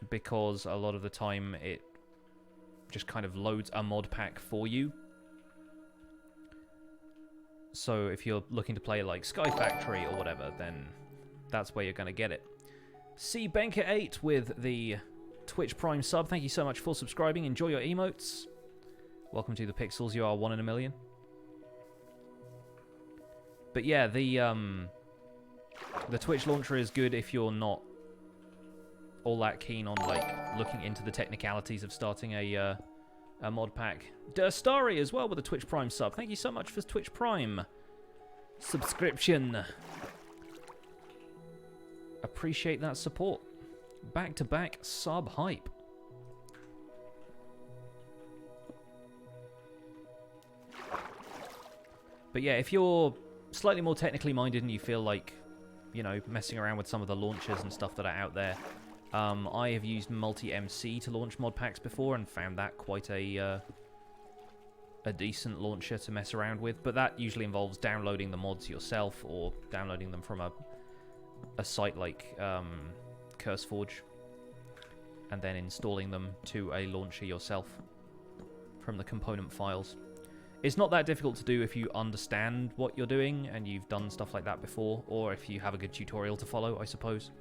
because a lot of the time it just kind of loads a mod pack for you. So if you're looking to play like Sky Factory or whatever, then that's where you're going to get it. C Banker 8 with the Twitch Prime sub. Thank you so much for subscribing. Enjoy your emotes. Welcome to the Pixels. You are 1 in a million. But yeah, the Twitch launcher is good if you're not all that keen on like looking into the technicalities of starting a mod pack. Durstari as well with a Twitch Prime sub. Thank you so much for Twitch Prime subscription. Appreciate that support. Back-to-back sub hype. But yeah, if you're slightly more technically minded and you feel like, you know, messing around with some of the launchers and stuff that are out there, I have used Multi-MC to launch mod packs before and found that quite a decent launcher to mess around with. But that usually involves downloading the mods yourself or downloading them from a site like CurseForge and then installing them to a launcher yourself from the component files. It's not that difficult to do if you understand what you're doing and you've done stuff like that before, or if you have a good tutorial to follow, I suppose.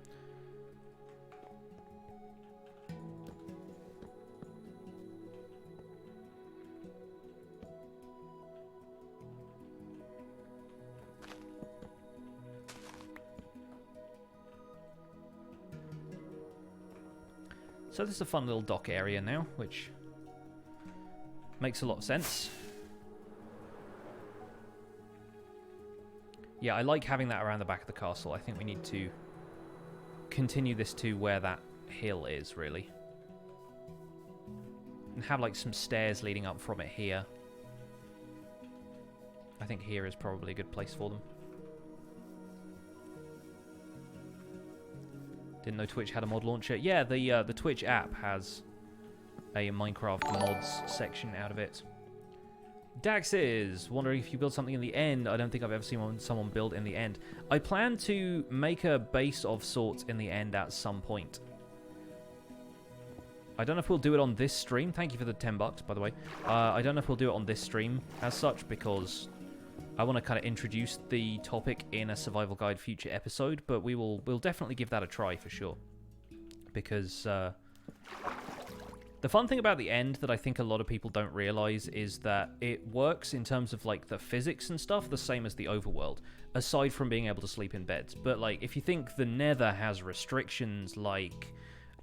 So this is a fun little dock area now, which makes a lot of sense. Yeah, I like having that around the back of the castle. I think we need to continue this to where that hill is, really. And have, like, some stairs leading up from it here. I think here is probably a good place for them. Didn't know Twitch had a mod launcher. Yeah, the Twitch app has a Minecraft mods section out of it. Dax is wondering if you build something in the end. I don't think I've ever seen someone build in the end. I plan to make a base of sorts in the end at some point. I don't know if we'll do it on this stream. Thank you for the $10, by the way. I don't know if we'll do it on this stream as such, because I want to kind of introduce the topic in a Survival Guide future episode, but we'll definitely give that a try for sure. Because the fun thing about the end that I think a lot of people don't realize is that it works in terms of like the physics and stuff the same as the overworld, aside from being able to sleep in beds. But like if you think the Nether has restrictions like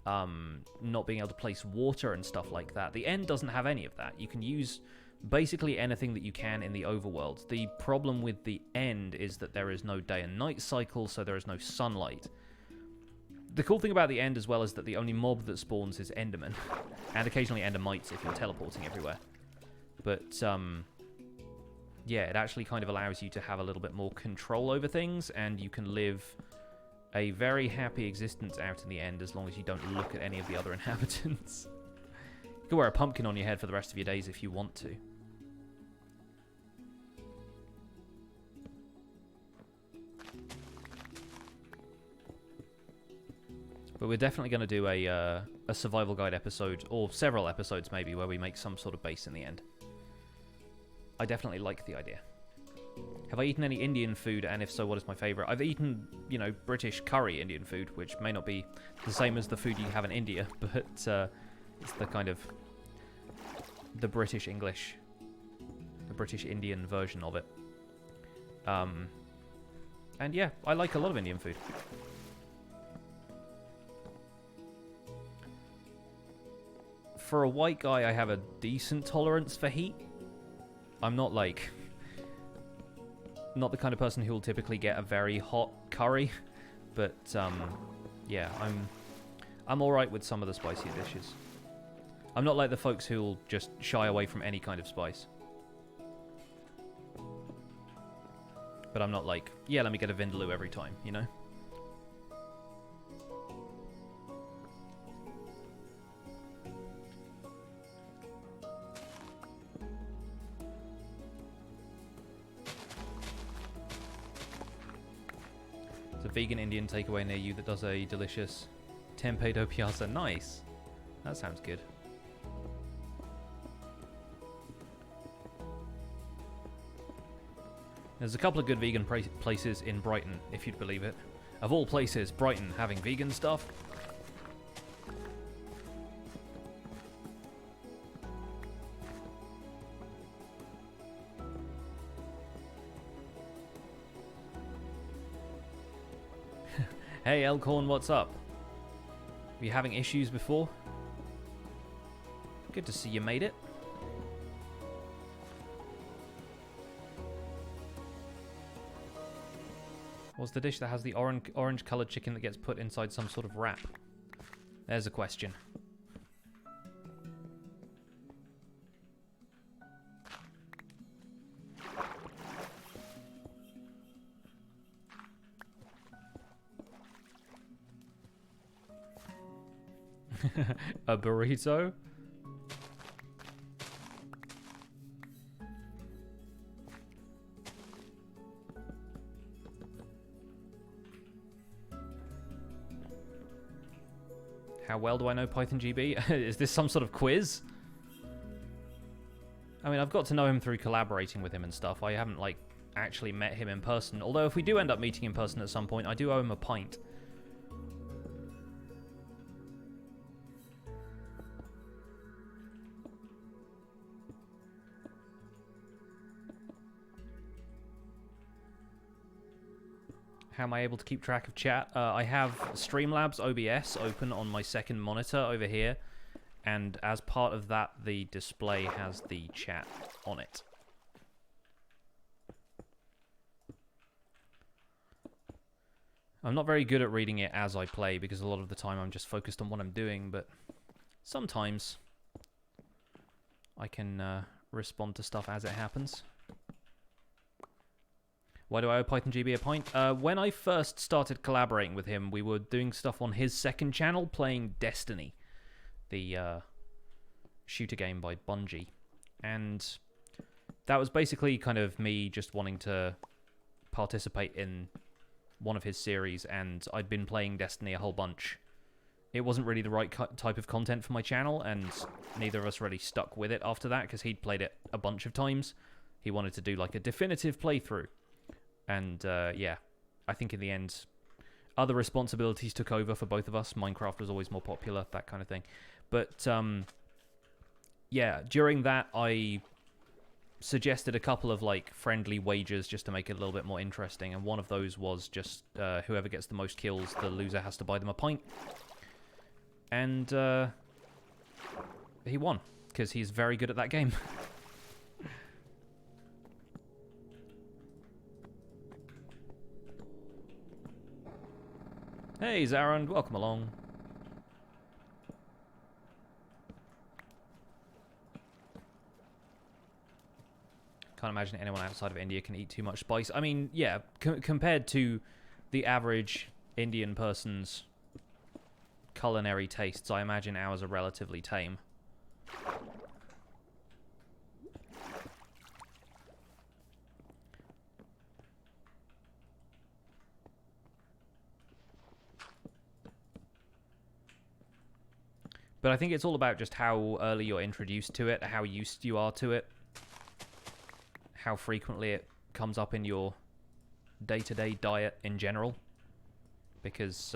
not being able to place water and stuff like that, the end doesn't have any of that. You can use basically anything that you can in the overworld. The problem with the end is that there is no day and night cycle, so there is no sunlight. The cool thing about the end as well is that the only mob that spawns is Enderman, and occasionally Endermites if you're teleporting everywhere. But, yeah, it actually kind of allows you to have a little bit more control over things, and you can live a very happy existence out in the end as long as you don't look at any of the other inhabitants. You can wear a pumpkin on your head for the rest of your days if you want to. But we're definitely going to do a survival guide episode, or several episodes maybe, where we make some sort of base in the end. I definitely like the idea. Have I eaten any Indian food, and if so, what is my favourite? I've eaten, you know, British curry Indian food, which may not be the same as the food you have in India, but it's the kind of the British English, the British Indian version of it. And yeah, I like a lot of Indian food. For a white guy, I have a decent tolerance for heat. I'm not like... not the kind of person who will typically get a very hot curry. But, yeah, I'm alright with some of the spicier dishes. I'm not like the folks who'll just shy away from any kind of spice. But I'm not like, yeah, let me get a vindaloo every time, you know? Vegan Indian takeaway near you that does a delicious Tempeh do piazza. Nice. That sounds good. There's a couple of good vegan places in Brighton, if you'd believe it. Of all places, Brighton having vegan stuff. Hey Elkhorn, what's up? Were you having issues before? Good to see you made it. What's the dish that has the orange coloured chicken that gets put inside some sort of wrap? There's a question. A burrito? How well do I know Python GB? Is this some sort of quiz? I mean, I've got to know him through collaborating with him and stuff. I haven't, like, actually met him in person. Although if we do end up meeting in person at some point, I do owe him a pint. How am I able to keep track of chat? I have Streamlabs OBS open on my second monitor over here, and as part of that, the display has the chat on it. I'm not very good at reading it as I play, because a lot of the time I'm just focused on what I'm doing, but sometimes I can respond to stuff as it happens. Why do I owe Python GB a pint? When I first started collaborating with him, we were doing stuff on his second channel, playing Destiny, the shooter game by Bungie. And that was basically kind of me just wanting to participate in one of his series, and I'd been playing Destiny a whole bunch. It wasn't really the right type of content for my channel, and neither of us really stuck with it after that, because he'd played it a bunch of times. He wanted to do like a definitive playthrough. And, yeah, I think in the end, other responsibilities took over for both of us. Minecraft was always more popular, that kind of thing. But, yeah, during that, I suggested a couple of, like, friendly wagers just to make it a little bit more interesting. And one of those was just whoever gets the most kills, the loser has to buy them a pint. And, he won, because he's very good at that game. Hey, Zaron, welcome along. Can't imagine anyone outside of India can eat too much spice. I mean, yeah, compared to the average Indian person's culinary tastes, I imagine ours are relatively tame. But I think it's all about just how early you're introduced to it, how used you are to it, how frequently it comes up in your day-to-day diet in general. Because,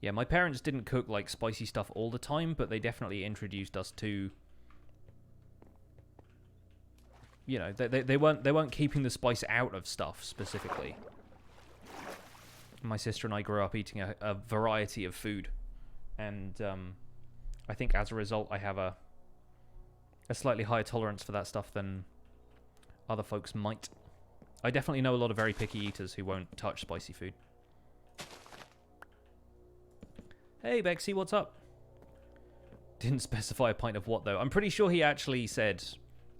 yeah, my parents didn't cook, like, spicy stuff all the time, but they definitely introduced us to, you know, they weren't keeping the spice out of stuff, specifically. My sister and I grew up eating a variety of food. And I think as a result, I have a slightly higher tolerance for that stuff than other folks might. I definitely know a lot of very picky eaters who won't touch spicy food. Hey, Bexy, what's up? Didn't specify a pint of what, though. I'm pretty sure he actually said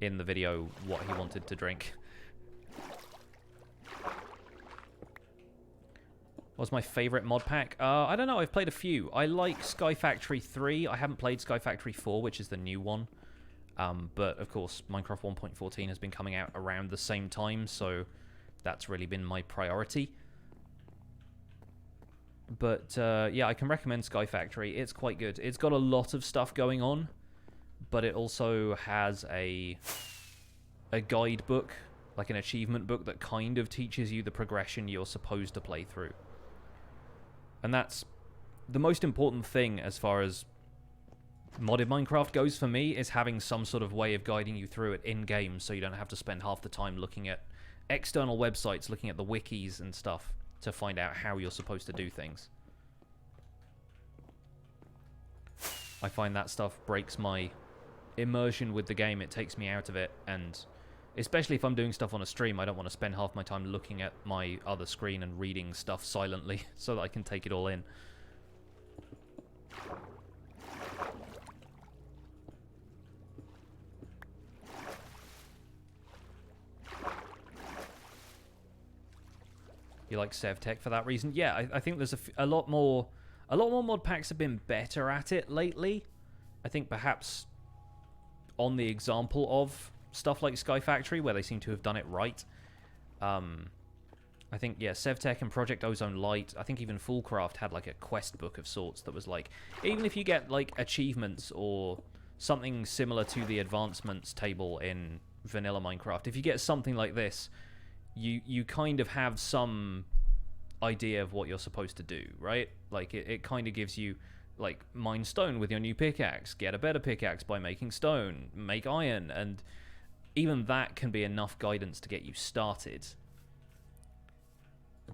in the video what he wanted to drink. What's my favorite mod pack? I don't know, I've played a few. I like Sky Factory 3. I haven't played Sky Factory 4, which is the new one. But, of course, Minecraft 1.14 has been coming out around the same time, so that's really been my priority. But yeah, I can recommend Sky Factory. It's quite good. It's got a lot of stuff going on, but it also has a guidebook, like an achievement book that kind of teaches you the progression you're supposed to play through. And that's the most important thing as far as modded Minecraft goes for me, is having some sort of way of guiding you through it in-game so you don't have to spend half the time looking at external websites, looking at the wikis and stuff to find out how you're supposed to do things. I find that stuff breaks my immersion with the game. It takes me out of it, and especially if I'm doing stuff on a stream, I don't want to spend half my time looking at my other screen and reading stuff silently so that I can take it all in. You like SevTech for that reason? Yeah, I think there's a lot more mod packs have been better at it lately. I think perhaps on the example of stuff like Sky Factory, where they seem to have done it right. I think, yeah, SevTech and Project Ozone Light, I think even Fullcraft had like a quest book of sorts that was like, even if you get like achievements or something similar to the advancements table in vanilla Minecraft, if you get something like this, you kind of have some idea of what you're supposed to do, right? Like, it kind of gives you, like, mine stone with your new pickaxe, get a better pickaxe by making stone, make iron, and even that can be enough guidance to get you started.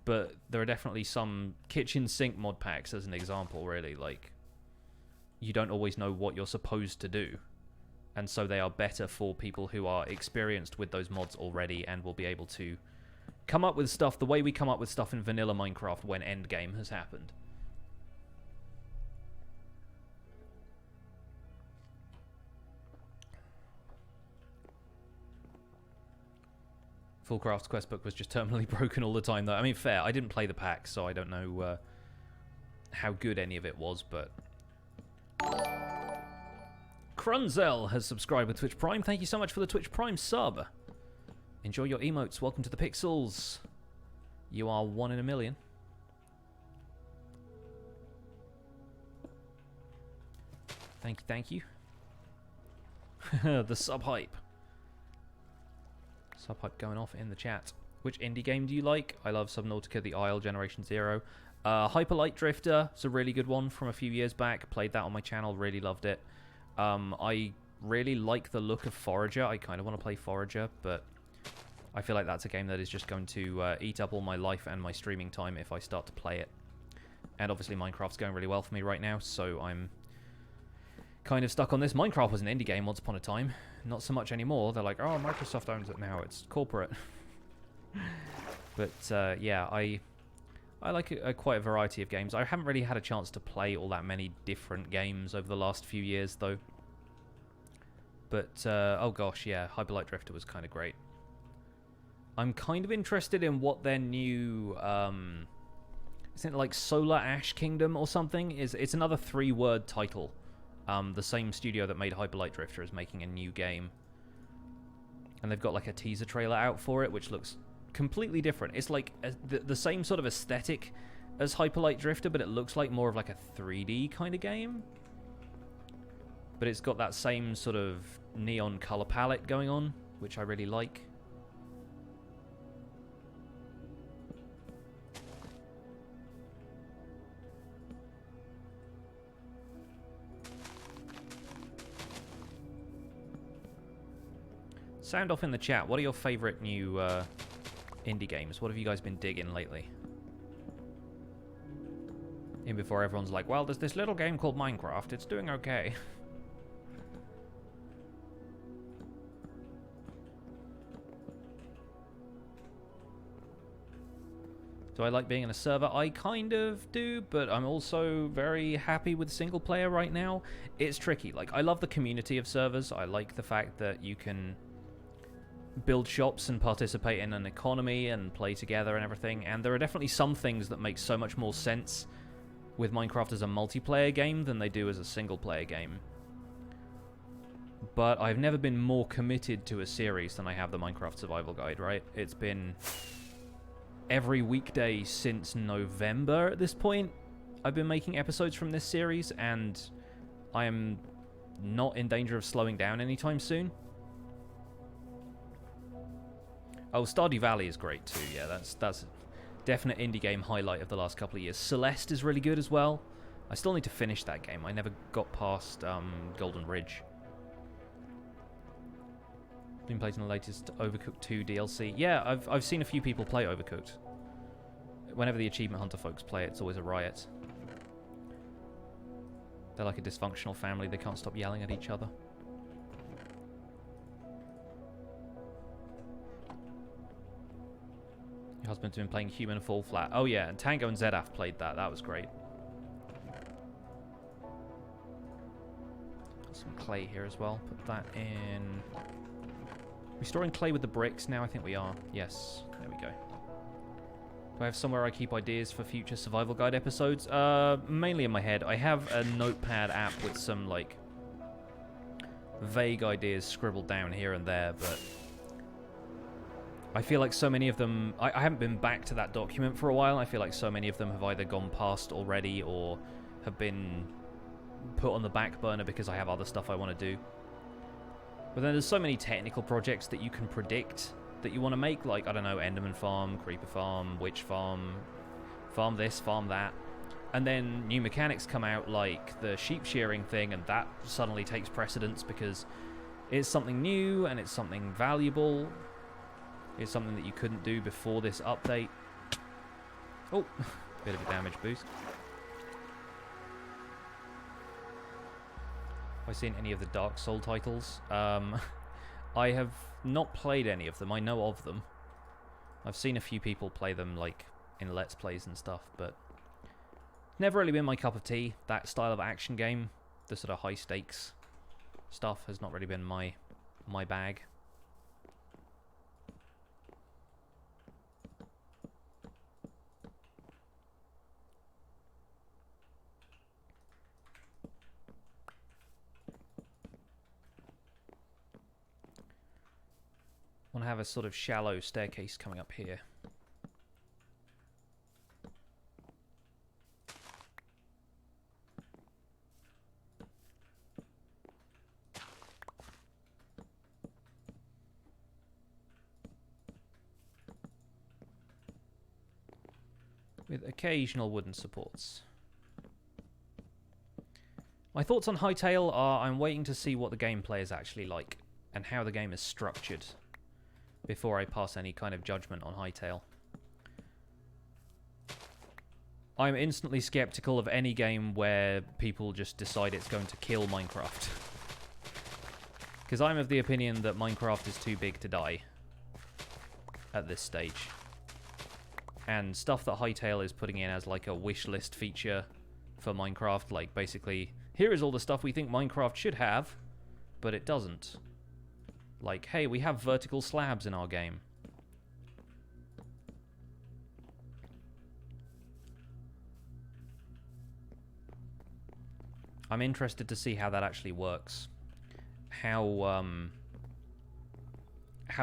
But there are definitely some kitchen sink mod packs, as an example, really, like, you don't always know what you're supposed to do. And so they are better for people who are experienced with those mods already and will be able to come up with stuff the way we come up with stuff in vanilla Minecraft when endgame has happened. Fullcraft's questbook was just terminally broken all the time, though. I mean, fair. I didn't play the pack, so I don't know how good any of it was, but... Crunzel has subscribed with Twitch Prime. Thank you so much for the Twitch Prime sub. Enjoy your emotes. Welcome to the Pixels. You are 1 in a million. Thank you. The sub-hype. Sub-hype going off in the chat. Which indie game do you like? I love Subnautica, The Isle, Generation Zero. Hyper Light Drifter is a really good one from a few years back. Played that on my channel. Really loved it. I really like the look of Forager. I kind of want to play Forager, but I feel like that's a game that is just going to eat up all my life and my streaming time if I start to play it. And obviously Minecraft's going really well for me right now, so I'm kind of stuck on this. Minecraft was an indie game once upon a time. Not so much anymore. They're like, oh, Microsoft owns it now. It's corporate. But yeah, I like quite a variety of games. I haven't really had a chance to play all that many different games over the last few years, though. But, oh gosh, yeah, Hyper Light Drifter was kind of great. I'm kind of interested in what their new, isn't it like Solar Ash Kingdom or something? It's another 3-word title. The same studio that made Hyper Light Drifter is making a new game. And they've got like a teaser trailer out for it, which looks completely different. It's like the same sort of aesthetic as Hyper Light Drifter, but it looks like more of like a 3D kind of game. But it's got that same sort of neon color palette going on, which I really like. Sound off in the chat. What are your favorite new indie games? What have you guys been digging lately? In before everyone's like, well, there's this little game called Minecraft. It's doing okay. Do I like being in a server? I kind of do, but I'm also very happy with single player right now. It's tricky. Like, I love the community of servers. I like the fact that you can build shops and participate in an economy and play together and everything. And there are definitely some things that make so much more sense with Minecraft as a multiplayer game than they do as a single player game. But I've never been more committed to a series than I have the Minecraft Survival Guide, right? It's been every weekday since November at this point, I've been making episodes from this series, and I am not in danger of slowing down anytime soon. Oh, Stardew Valley is great too. Yeah, that's a definite indie game highlight of the last couple of years. Celeste is really good as well. I still need to finish that game. I never got past Golden Ridge. Been playing the latest Overcooked 2 DLC. Yeah, I've seen a few people play Overcooked. Whenever the Achievement Hunter folks play it, it's always a riot. They're like a dysfunctional family. They can't stop yelling at each other. Your husband's been playing Human Fall Flat. Oh yeah, and Tango and Zedaf played that. That was great. Got some clay here as well. Put that in. We storing clay with the bricks now? I think we are. Yes. There we go. Do I have somewhere I keep ideas for future survival guide episodes? Mainly in my head. I have a notepad app with some, like, vague ideas scribbled down here and there, but I feel like so many of them... I haven't been back to that document for a while. I feel like so many of them have either gone past already or have been put on the back burner because I have other stuff I want to do. But then there's so many technical projects that you can predict that you want to make, like, I don't know, Enderman Farm, Creeper Farm, Witch Farm, farm this, farm that. And then new mechanics come out, like the sheep shearing thing, and that suddenly takes precedence because it's something new and it's something valuable. It's something that you couldn't do before this update. Oh, bit of a damage boost. Have I seen any of the Dark Soul titles? I have not played any of them. I know of them. I've seen a few people play them, like, in Let's Plays and stuff, but never really been my cup of tea. That style of action game, the sort of high-stakes stuff, has not really been my bag. Want to have a sort of shallow staircase coming up here. With occasional wooden supports. My thoughts on Hytale are I'm waiting to see what the gameplay is actually like and how the game is structured before I pass any kind of judgment on Hytale. I'm instantly skeptical of any game where people just decide it's going to kill Minecraft. Because I'm of the opinion that Minecraft is too big to die at this stage. And stuff that Hytale is putting in as like a wish list feature for Minecraft, like basically, here is all the stuff we think Minecraft should have, but it doesn't. Like, hey, we have vertical slabs in our game. I'm interested to see how that actually works. How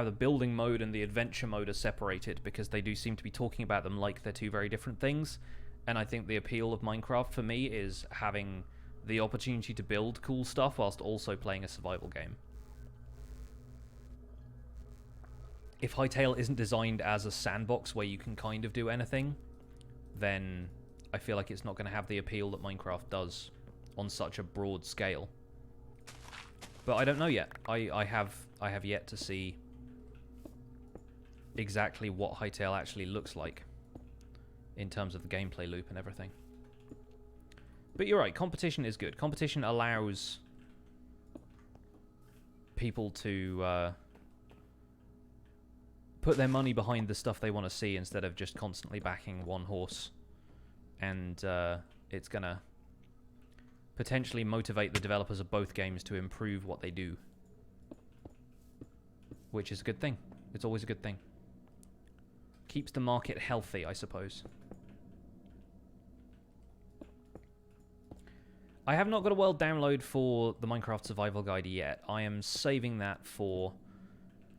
the building mode and the adventure mode are separated, because they do seem to be talking about them like they're two very different things. And I think the appeal of Minecraft for me is having the opportunity to build cool stuff whilst also playing a survival game. If Hytale isn't designed as a sandbox where you can kind of do anything, then I feel like it's not going to have the appeal that Minecraft does on such a broad scale. But I don't know yet. I have yet to see exactly what Hytale actually looks like in terms of the gameplay loop and everything. But you're right, competition is good. Competition allows people to put their money behind the stuff they want to see instead of just constantly backing one horse. And it's going to potentially motivate the developers of both games to improve what they do. Which is a good thing. It's always a good thing. Keeps the market healthy, I suppose. I have not got a world download for the Minecraft Survival Guide yet. I am saving that for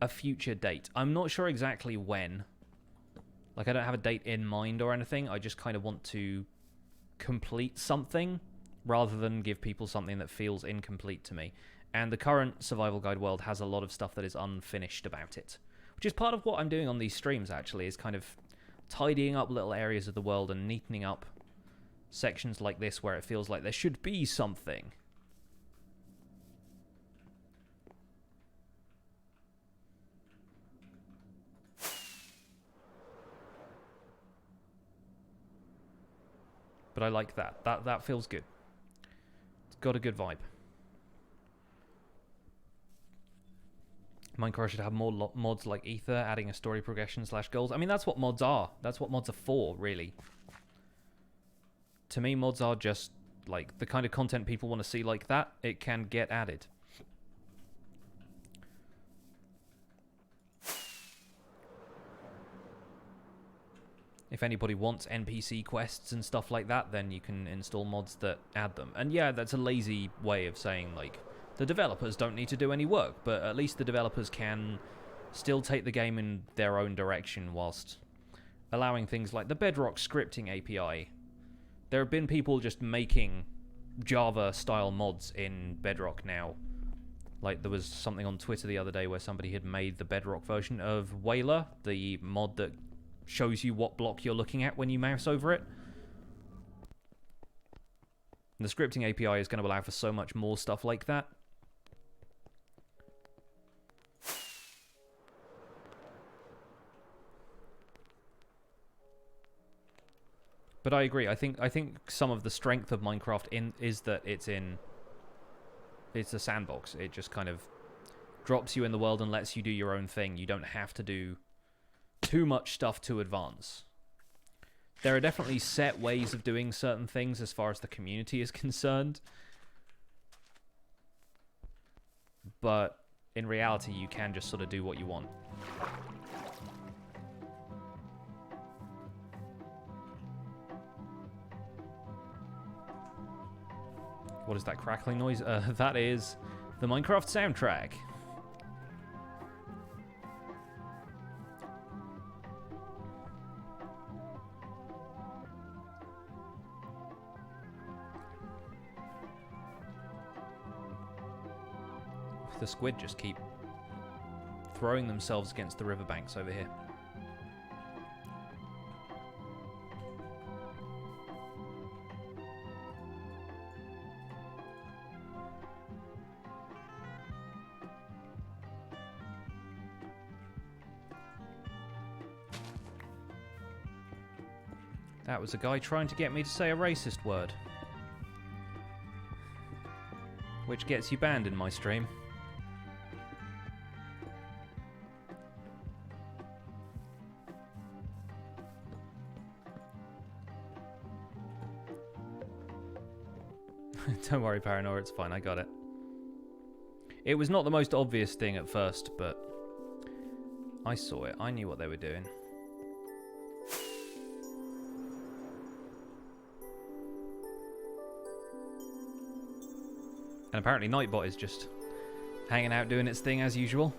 a future date. I'm not sure exactly when. Like, I don't have a date in mind or anything. I just kind of want to complete something rather than give people something that feels incomplete to me. And the current survival guide world has a lot of stuff that is unfinished about it, which is part of what I'm doing on these streams, actually, is kind of tidying up little areas of the world and neatening up sections like this where it feels like there should be something. But I like that. That feels good. It's got a good vibe. Minecraft should have more mods like Ether, adding a story progression / goals. I mean, that's what mods are. That's what mods are for, really. To me, mods are just, like, the kind of content people want to see like that. It can get added. If anybody wants NPC quests and stuff like that, then you can install mods that add them. And yeah, that's a lazy way of saying, like, the developers don't need to do any work, but at least the developers can still take the game in their own direction whilst allowing things like the Bedrock scripting API. There have been people just making Java-style mods in Bedrock now. Like, there was something on Twitter the other day where somebody had made the Bedrock version of Whaler, the mod that shows you what block you're looking at when you mouse over it. And the scripting API is going to allow for so much more stuff like that. But I agree. I think some of the strength of Minecraft is that it's a sandbox. It just kind of drops you in the world and lets you do your own thing. You don't have to do too much stuff to advance. There are definitely set ways of doing certain things as far as the community is concerned. But in reality, you can just sort of do what you want. What is that crackling noise? That is the Minecraft soundtrack. The squid just keep throwing themselves against the riverbanks over here. That was a guy trying to get me to say a racist word. Which gets you banned in my stream. Don't worry, Paranoia, it's fine, I got it. It was not the most obvious thing at first, but I saw it. I knew what they were doing. And apparently Nightbot is just hanging out doing its thing as usual.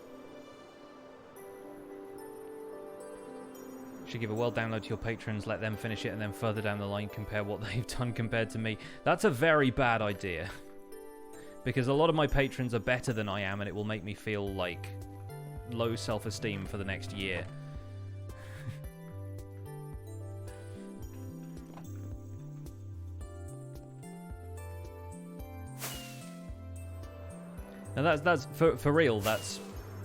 Should give a world download to your patrons, let them finish it, and then further down the line compare what they've done compared to me. That's a very bad idea. Because a lot of my patrons are better than I am, and it will make me feel like low self-esteem for the next year. Now that's for real, that's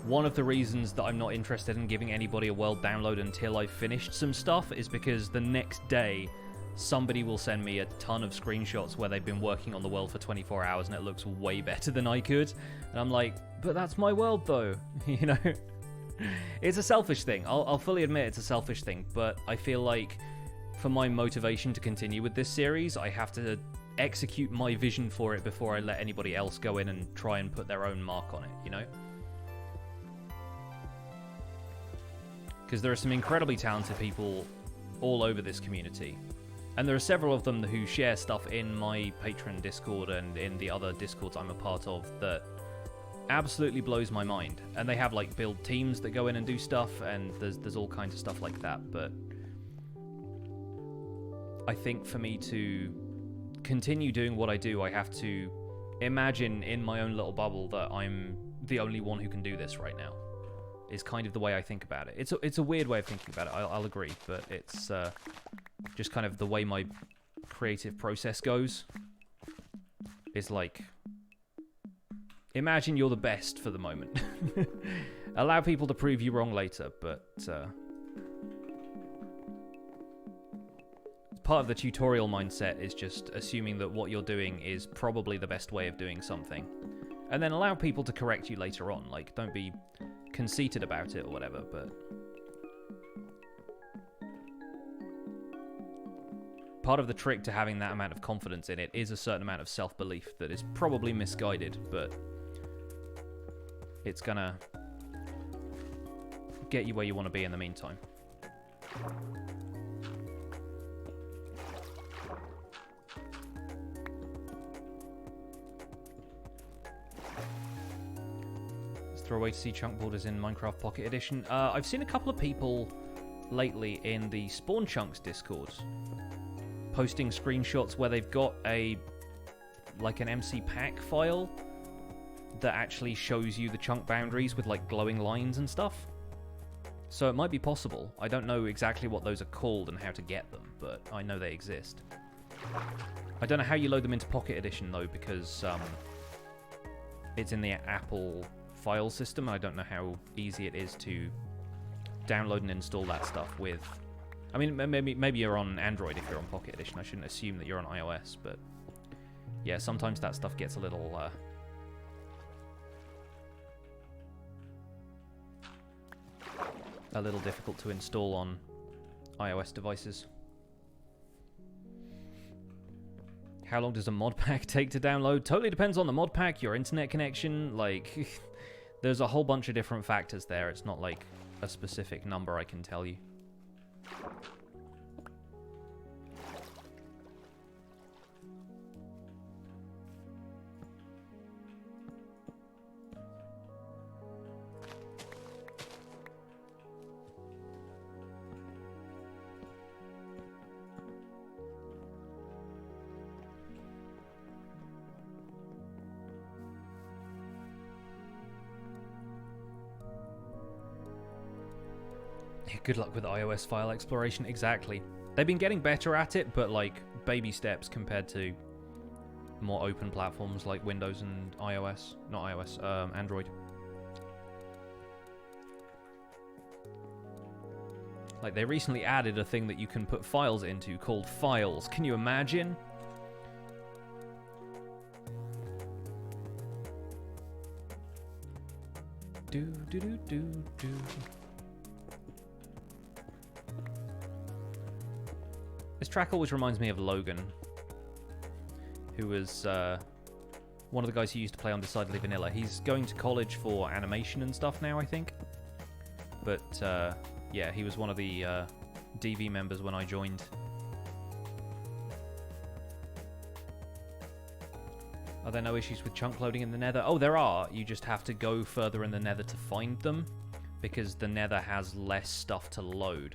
one of the reasons that I'm not interested in giving anybody a world download until I've finished some stuff, is because the next day somebody will send me a ton of screenshots where they've been working on the world for 24 hours and it looks way better than I could. And I'm like, but that's my world though, you know? It's a selfish thing. I'll fully admit it's a selfish thing, but I feel like for my motivation to continue with this series, I have to execute my vision for it before I let anybody else go in and try and put their own mark on it, you know? Because there are some incredibly talented people all over this community. And there are several of them who share stuff in my Patreon Discord and in the other Discords I'm a part of that absolutely blows my mind. And they have like build teams that go in and do stuff, and there's all kinds of stuff like that. But I think for me to continue doing what I do, I have to imagine in my own little bubble that I'm the only one who can do this right now. Is kind of the way I think about it. It's a weird way of thinking about it, I'll agree, but it's just kind of the way my creative process goes. It's like, imagine you're the best for the moment. Allow people to prove you wrong later, but part of the tutorial mindset is just assuming that what you're doing is probably the best way of doing something. And then allow people to correct you later on. Like, don't be conceited about it or whatever, but part of the trick to having that amount of confidence in it is a certain amount of self-belief that is probably misguided, but it's gonna get you where you want to be in the meantime. Throw away to see chunk borders in Minecraft Pocket Edition. I've seen a couple of people lately in the Spawn Chunks Discord posting screenshots where they've got like an MC Pack file that actually shows you the chunk boundaries with like glowing lines and stuff. So it might be possible. I don't know exactly what those are called and how to get them, but I know they exist. I don't know how you load them into Pocket Edition though, because it's in the Apple file system. I don't know how easy it is to download and install that stuff with. I mean, maybe you're on Android if you're on Pocket Edition. I shouldn't assume that you're on iOS, but yeah, sometimes that stuff gets a little difficult to install on iOS devices. How long does a mod pack take to download? Totally depends on the mod pack, your internet connection, like there's a whole bunch of different factors there. It's not like a specific number I can tell you. Good luck with iOS file exploration. Exactly. They've been getting better at it, but like baby steps compared to more open platforms like Windows and iOS. Not iOS, Android. Like they recently added a thing that you can put files into called Files. Can you imagine? Do do do do do. This track always reminds me of Logan, who was one of the guys who used to play on Decidedly Vanilla. He's going to college for animation and stuff now, I think. But yeah, he was one of the DV members when I joined. Are there no issues with chunk loading in the Nether? Oh, there are. You just have to go further in the Nether to find them, because the Nether has less stuff to load.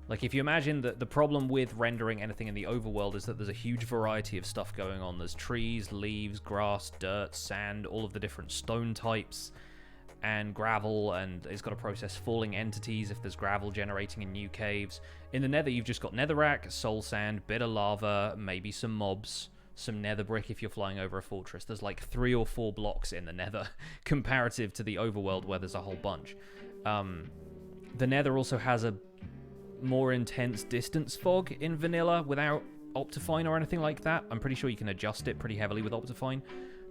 Like, if you imagine that the problem with rendering anything in the overworld is that there's a huge variety of stuff going on. There's trees, leaves, grass, dirt, sand, all of the different stone types, and gravel, and it's got to process falling entities if there's gravel generating in new caves. In the Nether, you've just got netherrack, soul sand, bit of lava, maybe some mobs, some nether brick if you're flying over a fortress. There's like 3 or 4 blocks in the Nether, comparative to the overworld where there's a whole bunch. The Nether also has a more intense distance fog in vanilla without Optifine or anything like that. I'm pretty sure you can adjust it pretty heavily with Optifine,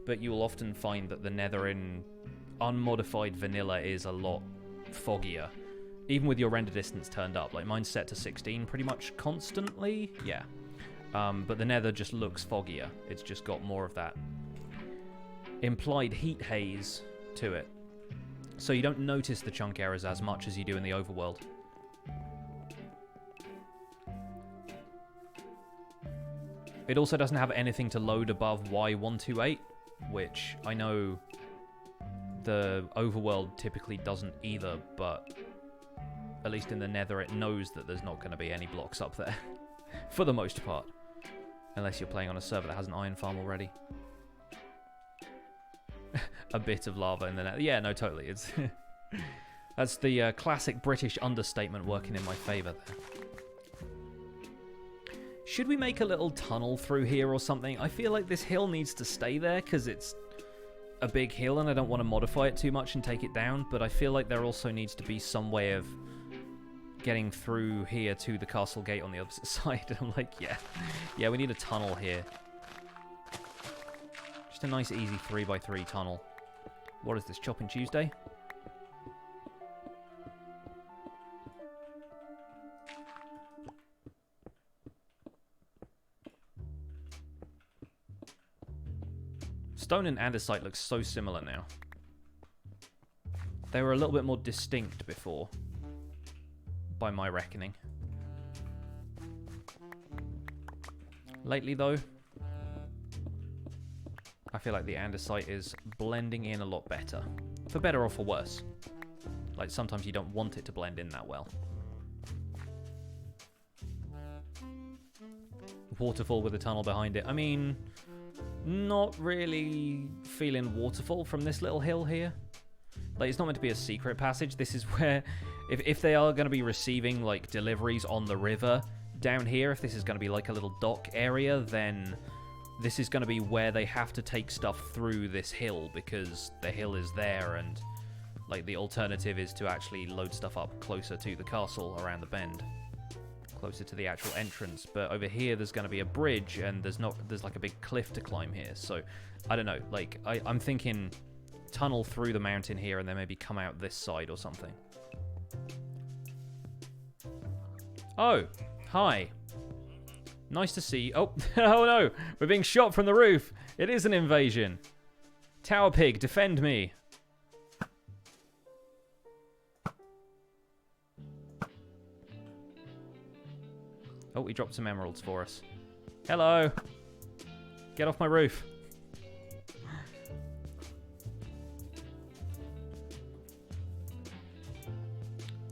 but you will often find that the Nether in unmodified vanilla is a lot foggier, even with your render distance turned up. Like, mine's set to 16 pretty much constantly, yeah. But the Nether just looks foggier. It's just got more of that implied heat haze to it, so you don't notice the chunk errors as much as you do in the overworld. It also doesn't have anything to load above Y128, which I know the overworld typically doesn't either, but at least in the Nether it knows that there's not going to be any blocks up there, for the most part. Unless you're playing on a server that has an iron farm already. A bit of lava in the net. Yeah, no, totally. It's that's the classic British understatement working in my favour there. Should we make a little tunnel through here or something? I feel like this hill needs to stay there because it's a big hill and I don't want to modify it too much and take it down, but I feel like there also needs to be some way of getting through here to the castle gate on the opposite side. And I'm like, yeah, we need a tunnel here. Just a nice easy 3x3 tunnel. What is this, Chopping Tuesday? Stone and andesite look so similar now. They were a little bit more distinct before, by my reckoning. Lately, though, I feel like the andesite is blending in a lot better. For better or for worse. Like, sometimes you don't want it to blend in that well. Waterfall with a tunnel behind it. I mean, not really feeling waterfall from this little hill here. Like, it's not meant to be a secret passage. This is where, if they are going to be receiving, like, deliveries on the river down here, if this is going to be like a little dock area, then this is going to be where they have to take stuff through this hill, because the hill is there, and, like, the alternative is to actually load stuff up closer to the castle around the bend. Closer to the actual entrance. But over here, there's going to be a bridge, and there's like a big cliff to climb here. So, I don't know. Like, I'm thinking tunnel through the mountain here, and then maybe come out this side or something. Oh, hi. Nice to see you. Oh, oh no, we're being shot from the roof. It is an invasion. Tower Pig, defend me. Oh, he dropped some emeralds for us. Hello. Get off my roof.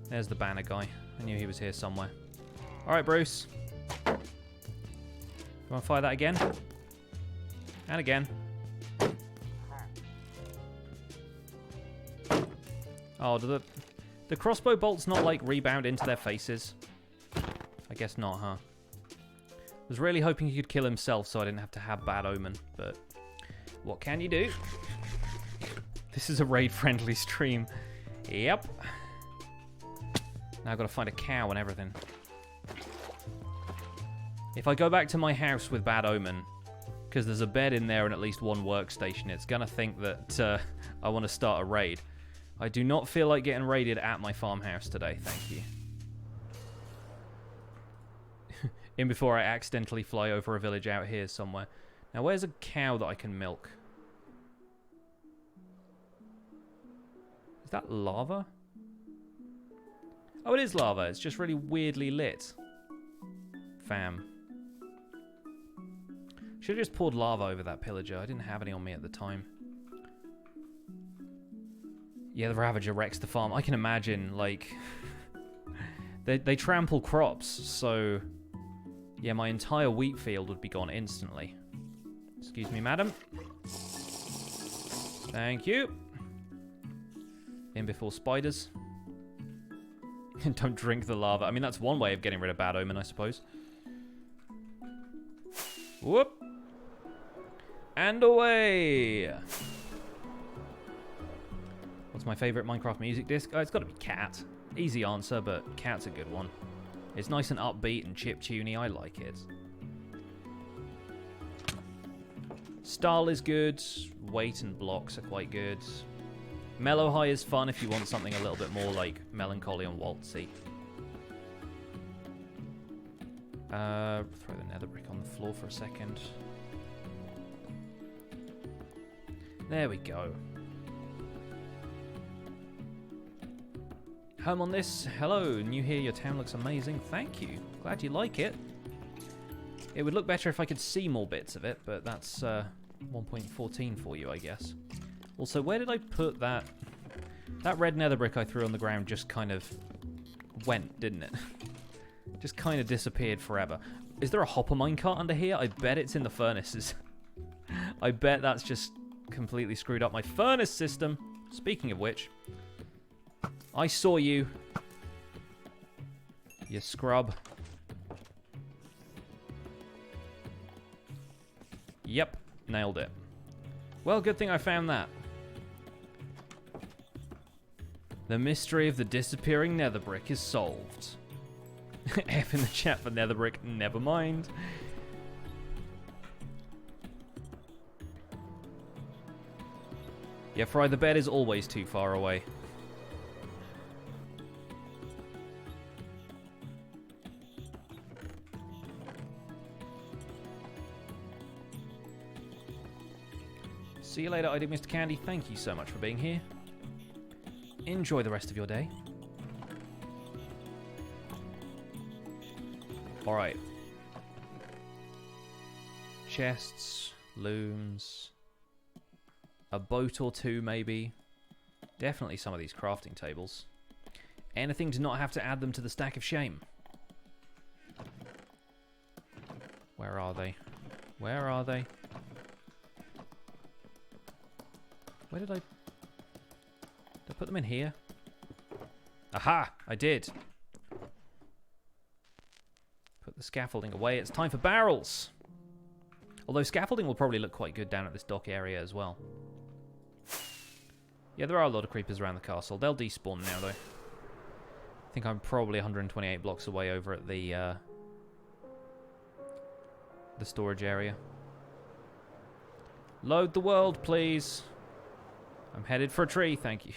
There's the banner guy. I knew he was here somewhere. All right, Bruce. You want to fire that again? And again. Oh, do the crossbow bolts not, like, rebound into their faces? I guess not, huh? I was really hoping he could kill himself so I didn't have to have Bad Omen, but what can you do? This is a raid-friendly stream. Yep. Now I've got to find a cow and everything. If I go back to my house with Bad Omen, because there's a bed in there and at least one workstation, it's going to think that I want to start a raid. I do not feel like getting raided at my farmhouse today, thank you. In before I accidentally fly over a village out here somewhere. Now, where's a cow that I can milk? Is that lava? Oh, it is lava. It's just really weirdly lit. Fam. Should have just poured lava over that pillager. I didn't have any on me at the time. Yeah, the Ravager wrecks the farm. I can imagine, like... they trample crops, so... Yeah, my entire wheat field would be gone instantly. Excuse me, madam. Thank you. In before spiders. Don't drink the lava. I mean, that's one way of getting rid of Bad Omen, I suppose. Whoop. And away. What's my favourite Minecraft music disc? Oh, it's got to be Cat. Easy answer, but Cat's a good one. It's nice and upbeat and chiptuney. I like it. Style is good. Weight and blocks are quite good. Mellow high is fun if you want something a little bit more like melancholy and waltzy. Throw the nether brick on the floor for a second. There we go. Home on this. Hello, new here. Your town looks amazing. Thank you. Glad you like it. It would look better if I could see more bits of it, but that's 1.14 for you, I guess. Also, where did I put that? That red nether brick I threw on the ground just kind of went, didn't it? Just kind of disappeared forever. Is there a hopper minecart under here? I bet it's in the furnaces. I bet that's just completely screwed up my furnace system. Speaking of which, I saw you. You scrub. Yep, nailed it. Well, good thing I found that. The mystery of the disappearing nether brick is solved. F in the chat for nether brick, never mind. Yeah, Fry, the bed is always too far away. See you later, ID Mr. Candy. Thank you so much for being here. Enjoy the rest of your day. Alright. Chests, looms, a boat or two maybe. Definitely some of these crafting tables. Anything to not have to add them to the stack of shame. Where are they? Where are they? Where did I put them in here? Aha! I did. Put the scaffolding away. It's time for barrels. Although scaffolding will probably look quite good down at this dock area as well. Yeah, there are a lot of creepers around the castle. They'll despawn now, though. I think I'm probably 128 blocks away over at the storage area. Load the world, please. I'm headed for a tree, thank you.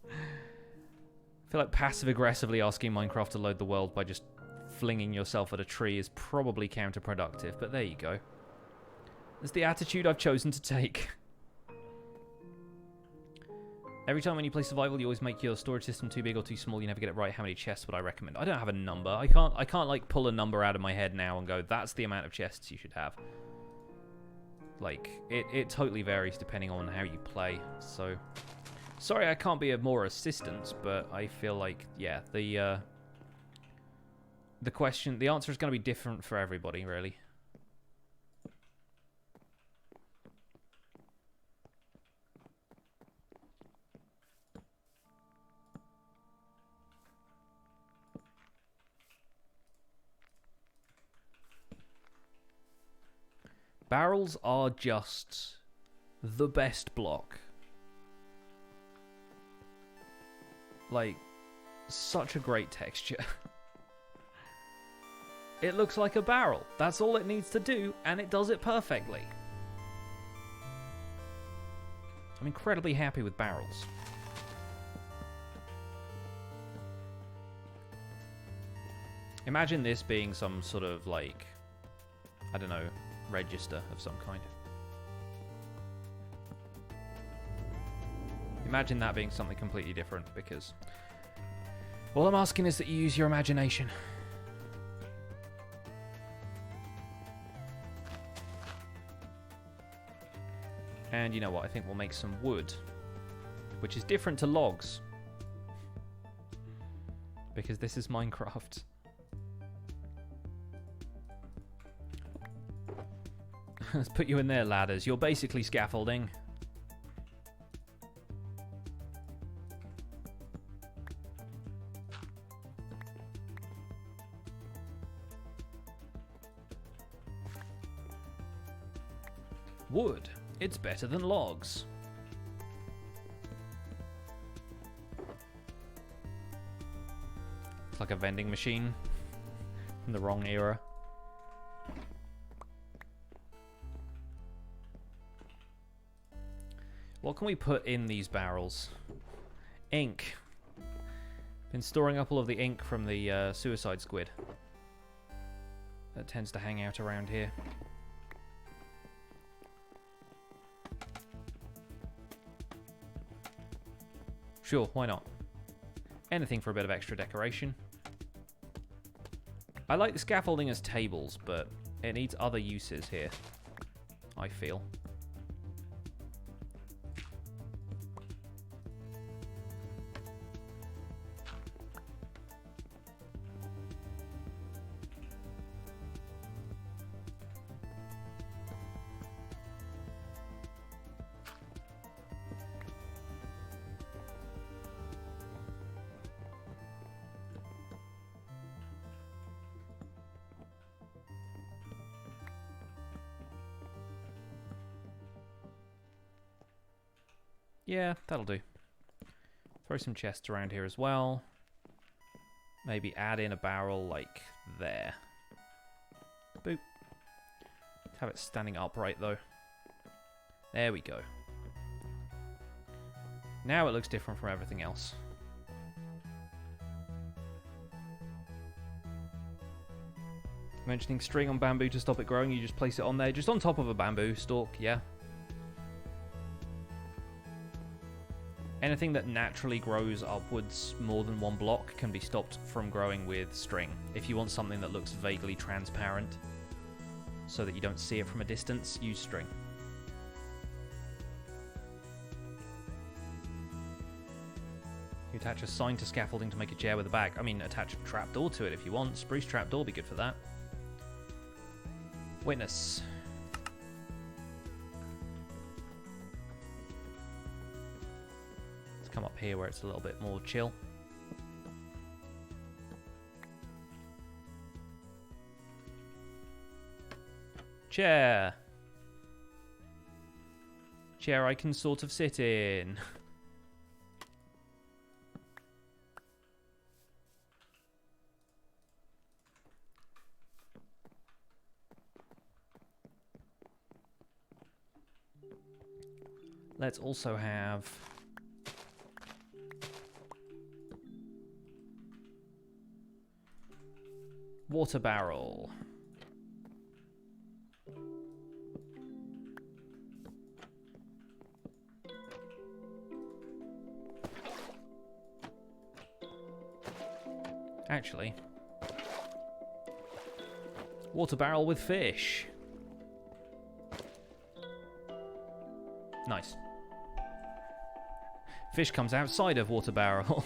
I feel like passive-aggressively asking Minecraft to load the world by just flinging yourself at a tree is probably counterproductive, but there you go. It's the attitude I've chosen to take. Every time when you play survival, you always make your storage system too big or too small. You never get it right. How many chests would I recommend? I don't have a number. I can't like pull a number out of my head now and go, that's the amount of chests you should have. Like, it totally varies depending on how you play. So, sorry I can't be of more assistance, but I feel like, yeah, the answer is going to be different for everybody, really. Barrels are just the best block. Like, such a great texture. It looks like a barrel. That's all it needs to do, and it does it perfectly. I'm incredibly happy with barrels. Imagine this being some sort of, like, I don't know, register of some kind. Imagine that being something completely different, because all I'm asking is that you use your imagination. And you know what? I think we'll make some wood, which is different to logs, because this is Minecraft. Let's put you in there, ladders. You're basically scaffolding. Wood. It's better than logs. It's like a vending machine from the wrong era. What can we put in these barrels? Ink. Been storing up all of the ink from the suicide squid. That tends to hang out around here. Sure, why not? Anything for a bit of extra decoration. I like the scaffolding as tables, but it needs other uses here, I feel. Yeah, that'll do. Throw some chests around here as well. Maybe add in a barrel like there. Boop. Have it standing upright though. There we go. Now it looks different from everything else. Mentioning string on bamboo to stop it growing, you just place it on there, just on top of a bamboo stalk, yeah. Anything that naturally grows upwards more than one block can be stopped from growing with string. If you want something that looks vaguely transparent, so that you don't see it from a distance, use string. You attach a sign to scaffolding to make a chair with a back. I mean, attach a trapdoor to it if you want. Spruce trapdoor would be good for that. Witness. Let's come up here where it's a little bit more chill. Chair. Chair I can sort of sit in. Let's also have water barrel. Actually, water barrel with fish. Nice. Fish comes outside of water barrel.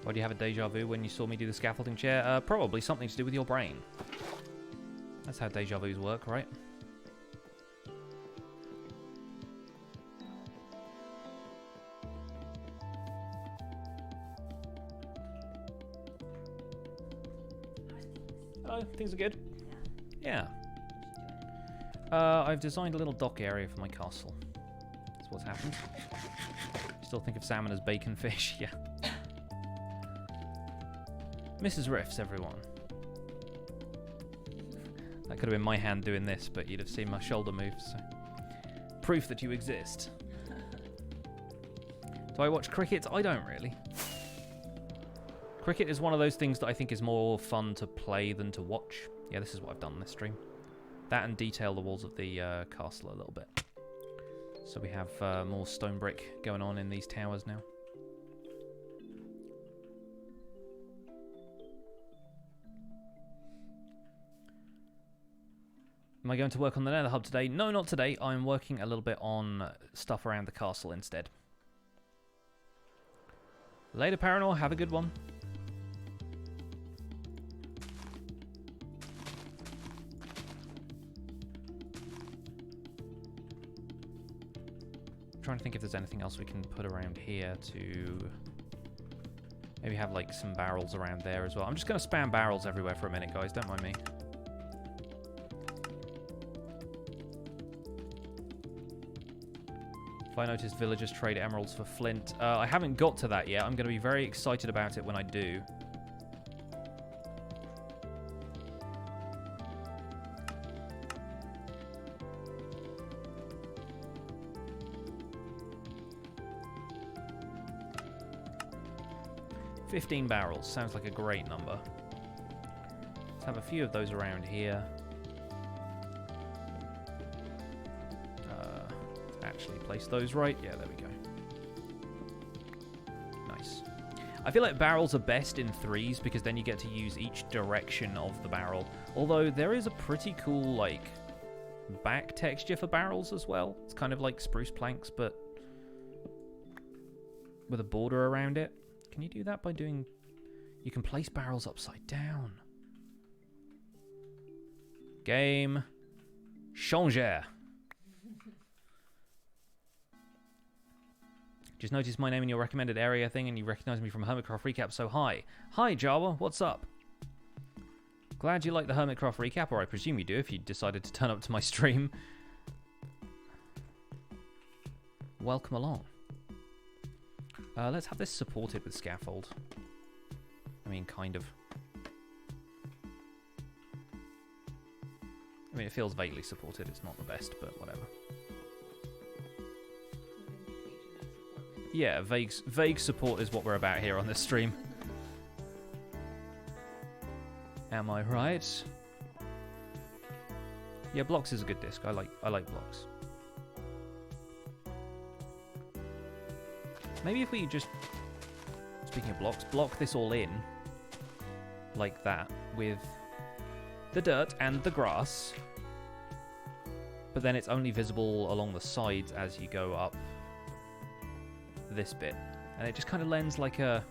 Why do you have a deja vu when you saw me do the scaffolding chair? Probably something to do with your brain. That's how deja vus work, right? Hello, things are good? Yeah. I've designed a little dock area for my castle. That's what's happened. Still think of salmon as bacon fish, yeah. Mrs. Riffs, everyone. That could have been my hand doing this, but you'd have seen my shoulder move, so. Proof that you exist. Do I watch cricket? I don't really. Cricket is one of those things that I think is more fun to play than to watch. Yeah, this is what I've done in this stream. That and detail the walls of the castle a little bit. So we have more stone brick going on in these towers now. Am I going to work on the Nether Hub today? No, not today. I'm working a little bit on stuff around the castle instead. Later, Paranor. Have a good one. I'm trying to think if there's anything else we can put around here to maybe have like some barrels around there as well. I'm just going to spam barrels everywhere for a minute, guys. Don't mind me. If I notice villagers trade emeralds for flint. I haven't got to that yet. I'm going to be very excited about it when I do. $15 barrels. Sounds like a great number. Let's have a few of those around here. Actually place those right. Yeah, there we go. Nice. I feel like barrels are best in threes because then you get to use each direction of the barrel. Although there is a pretty cool, like, back texture for barrels as well. It's kind of like spruce planks, but with a border around it. Can you do that by doing... You can place barrels upside down. Game changer. Just noticed my name in your recommended area thing and you recognize me from Hermitcraft Recap, so hi. Hi, Jawa, what's up? Glad you like the Hermitcraft Recap, or I presume you do if you decided to turn up to my stream. welcome along. Let's have this supported with scaffold. I mean, kind of. I mean, it feels vaguely supported. It's not the best, but whatever. Yeah, vague support is what we're about here on this stream. Am I right? Yeah, blocks is a good disc. I like blocks. Maybe if we just, speaking of blocks, block this all in like that with the dirt and the grass, but then it's only visible along the sides as you go up this bit, and it just kind of lends like a,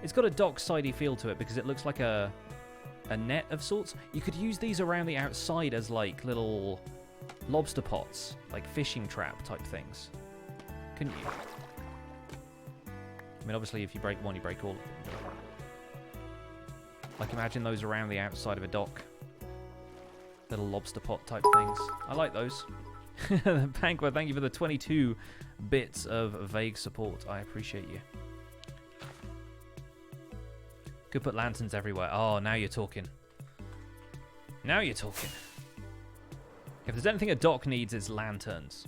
it's got a docksidey feel to it because it looks like a net of sorts. You could use these around the outside as like little lobster pots, like fishing trap type things, couldn't you? I mean, obviously, if you break one, you break all of them. Like, imagine those around the outside of a dock. Little lobster pot type things. I like those. Pankwa, thank you for the 22 bits of vague support. I appreciate you. Could put lanterns everywhere. Oh, now you're talking. Now you're talking. If there's anything a dock needs, it's lanterns.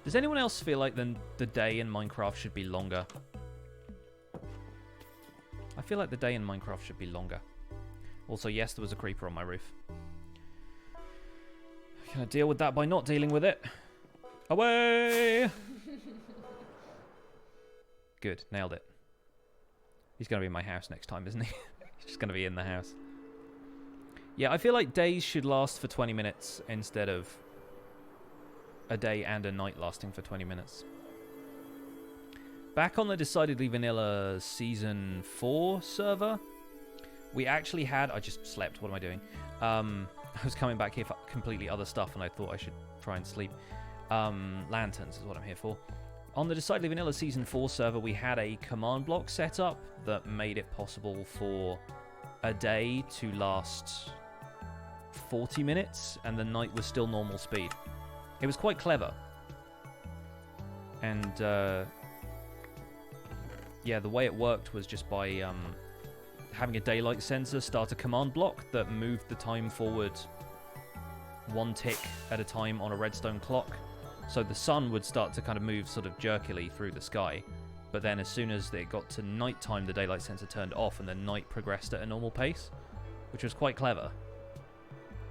Does anyone else feel like the day in Minecraft should be longer? I feel like the day in Minecraft should be longer. Also, yes, there was a creeper on my roof. Can I deal with that by not dealing with it? Away! Good, nailed it. He's going to be in my house next time, isn't he? He's just going to be in the house. Yeah, I feel like days should last for 20 minutes instead of a day and a night lasting for 20 minutes. Back on the Decidedly Vanilla Season 4 server, we actually had... I just slept. What am I doing? I was coming back here for completely other stuff, and I thought I should try and sleep. Lanterns is what I'm here for. On the Decidedly Vanilla Season 4 server, we had a command block set up that made it possible for a day to last 40 minutes, and the night was still normal speed. It was quite clever. And, yeah, the way it worked was just by having a daylight sensor start a command block that moved the time forward one tick at a time on a redstone clock. So the sun would start to kind of move sort of jerkily through the sky. But then as soon as it got to nighttime, the daylight sensor turned off and the night progressed at a normal pace, which was quite clever.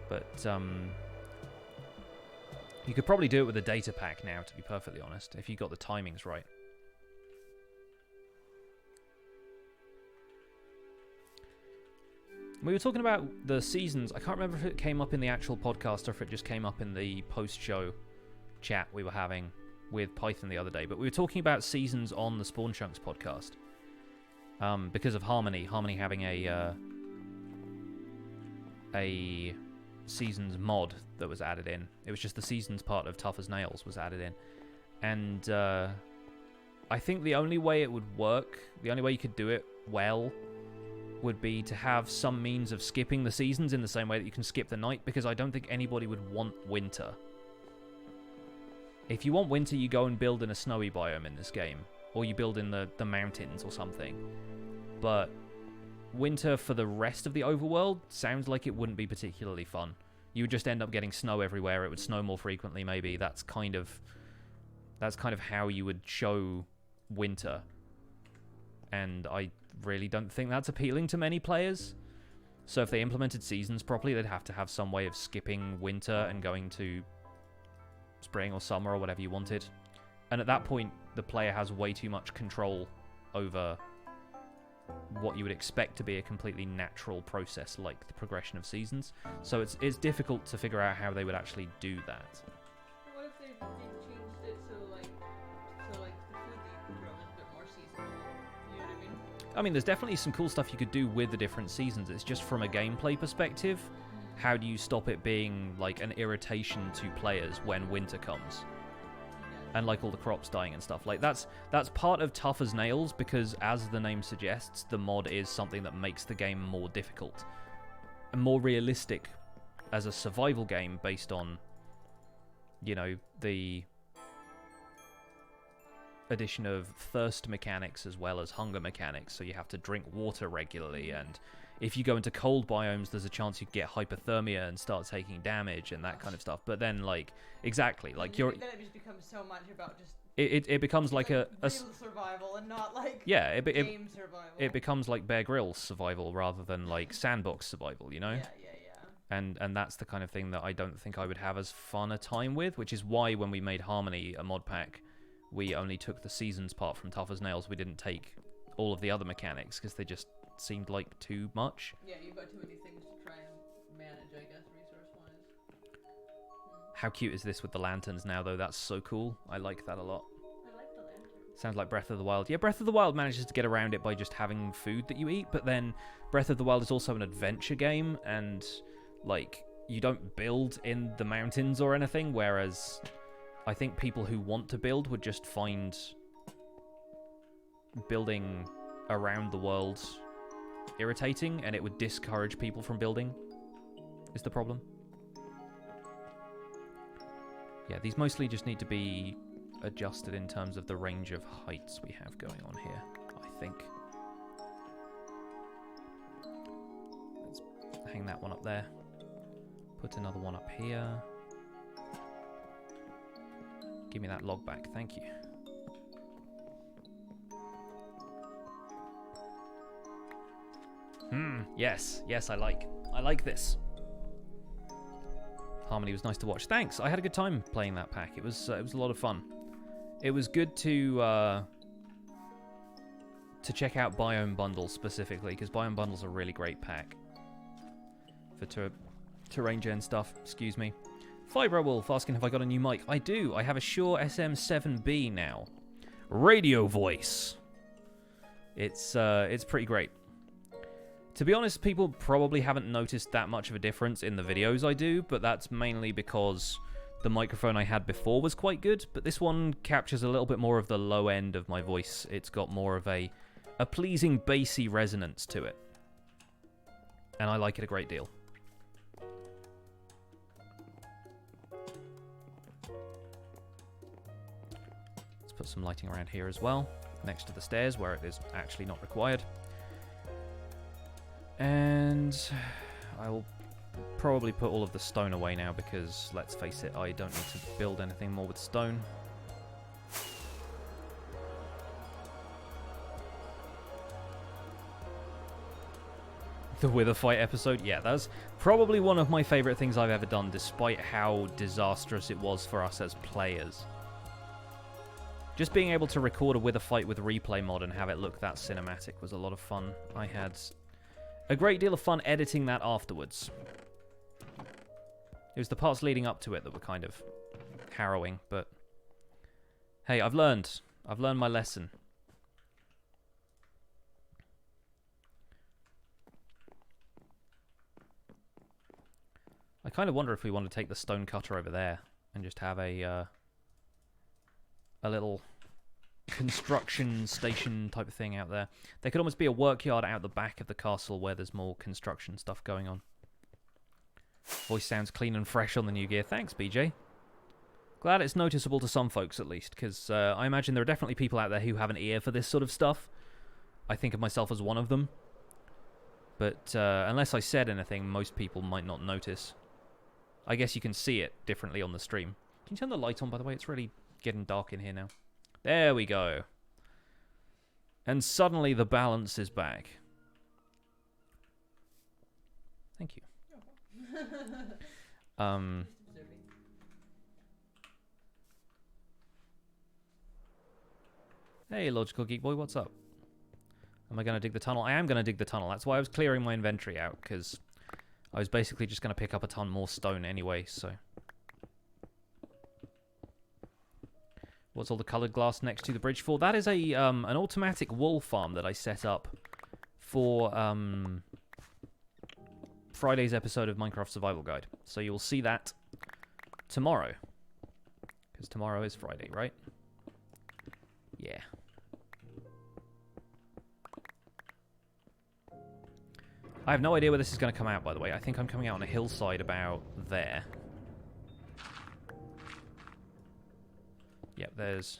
But, you could probably do it with a data pack now, to be perfectly honest, if you got the timings right. We were talking about the seasons. I can't remember if it came up in the actual podcast or if it just came up in the post-show chat we were having with Python the other day. But we were talking about seasons on the Spawn Chunks podcast. Because of Harmony. Harmony having a seasons mod that was added in. It was just the seasons part of Tough as Nails was added in. And I think the only way it would work, the only way you could do it well, would be to have some means of skipping the seasons in the same way that you can skip the night, because I don't think anybody would want winter. If you want winter, you go and build in a snowy biome in this game, or you build in the mountains or something. But winter for the rest of the overworld sounds like it wouldn't be particularly fun. You would just end up getting snow everywhere. It would snow more frequently, maybe. That's kind of how you would show winter. And I really don't think that's appealing to many players. So if they implemented seasons properly, they'd have to have some way of skipping winter and going to spring or summer or whatever you wanted. And at that point, the player has way too much control over what you would expect to be a completely natural process like the progression of seasons. So it's difficult to figure out how they would actually do that. What if they changed it so like the food that you could grow is a bit more seasonal? You know what I mean? I mean, there's definitely some cool stuff you could do with the different seasons. It's just from a gameplay perspective, how do you stop it being like an irritation to players when winter comes? And like all the crops dying and stuff. Like that's part of Tough as Nails, because as the name suggests, the mod is something that makes the game more difficult and more realistic as a survival game based on, you know, the addition of thirst mechanics as well as hunger mechanics, so you have to drink water regularly, and if you go into cold biomes, there's a chance you get hypothermia and start taking damage and that kind of stuff. But then, like, exactly, like then it just becomes so much about just it becomes like real survival and not like game survival. It becomes like Bear Grylls survival rather than like sandbox survival, you know? Yeah. And that's the kind of thing that I don't think I would have as fun a time with, which is why when we made Harmony a mod pack, we only took the seasons part from Tough as Nails. We didn't take all of the other mechanics because they just seemed like too much. Yeah, you've got too many things to try and manage, I guess, resource-wise. How cute is this with the lanterns now, though? That's so cool. I like that a lot. I like the lantern. Sounds like Breath of the Wild. Yeah, Breath of the Wild manages to get around it by just having food that you eat, but then Breath of the Wild is also an adventure game, and like, you don't build in the mountains or anything, whereas I think people who want to build would just find building around the world irritating, and it would discourage people from building, is the problem. Yeah, these mostly just need to be adjusted in terms of the range of heights we have going on here, I think. Let's hang that one up there. Put another one up here. Give me that log back, thank you. Yes, I like this. Harmony was nice to watch. Thanks, I had a good time playing that pack. It was a lot of fun. It was good to check out Biome Bundles specifically, because Biome Bundles are a really great pack for terrain gen stuff. Excuse me. Fibro Wolf asking if I got a new mic. I do. I have a Shure SM7B now. Radio voice. It's pretty great. To be honest, people probably haven't noticed that much of a difference in the videos I do, but that's mainly because the microphone I had before was quite good, but this one captures a little bit more of the low end of my voice. It's got more of a pleasing bassy resonance to it, and I like it a great deal. Let's put some lighting around here as well, next to the stairs where it is actually not required. And I will probably put all of the stone away now because, let's face it, I don't need to build anything more with stone. The Wither Fight episode? Yeah, that's probably one of my favourite things I've ever done, despite how disastrous it was for us as players. Just being able to record a Wither Fight with replay mod and have it look that cinematic was a lot of fun. I had a great deal of fun editing that afterwards. It was the parts leading up to it that were kind of harrowing, but hey, I've learned my lesson. I kind of wonder if we want to take the stone cutter over there and just have a little construction station type of thing out there. There could almost be a workyard out the back of the castle where there's more construction stuff going on. Voice sounds clean and fresh on the new gear. Thanks, BJ. Glad it's noticeable to some folks at least, because I imagine there are definitely people out there who have an ear for this sort of stuff. I think of myself as one of them. But unless I said anything, most people might not notice. I guess you can see it differently on the stream. Can you turn the light on, by the way? It's really getting dark in here now. There we go. And suddenly the balance is back. Thank you. Hey, Logical Geek Boy, what's up? Am I going to dig the tunnel? I am going to dig the tunnel. That's why I was clearing my inventory out, because I was basically just going to pick up a ton more stone anyway, so. What's all the coloured glass next to the bridge for? That is a an automatic wool farm that I set up for Friday's episode of Minecraft Survival Guide. So you'll see that tomorrow. Because tomorrow is Friday, right? Yeah. I have no idea where this is going to come out, by the way. I think I'm coming out on a hillside about there. there's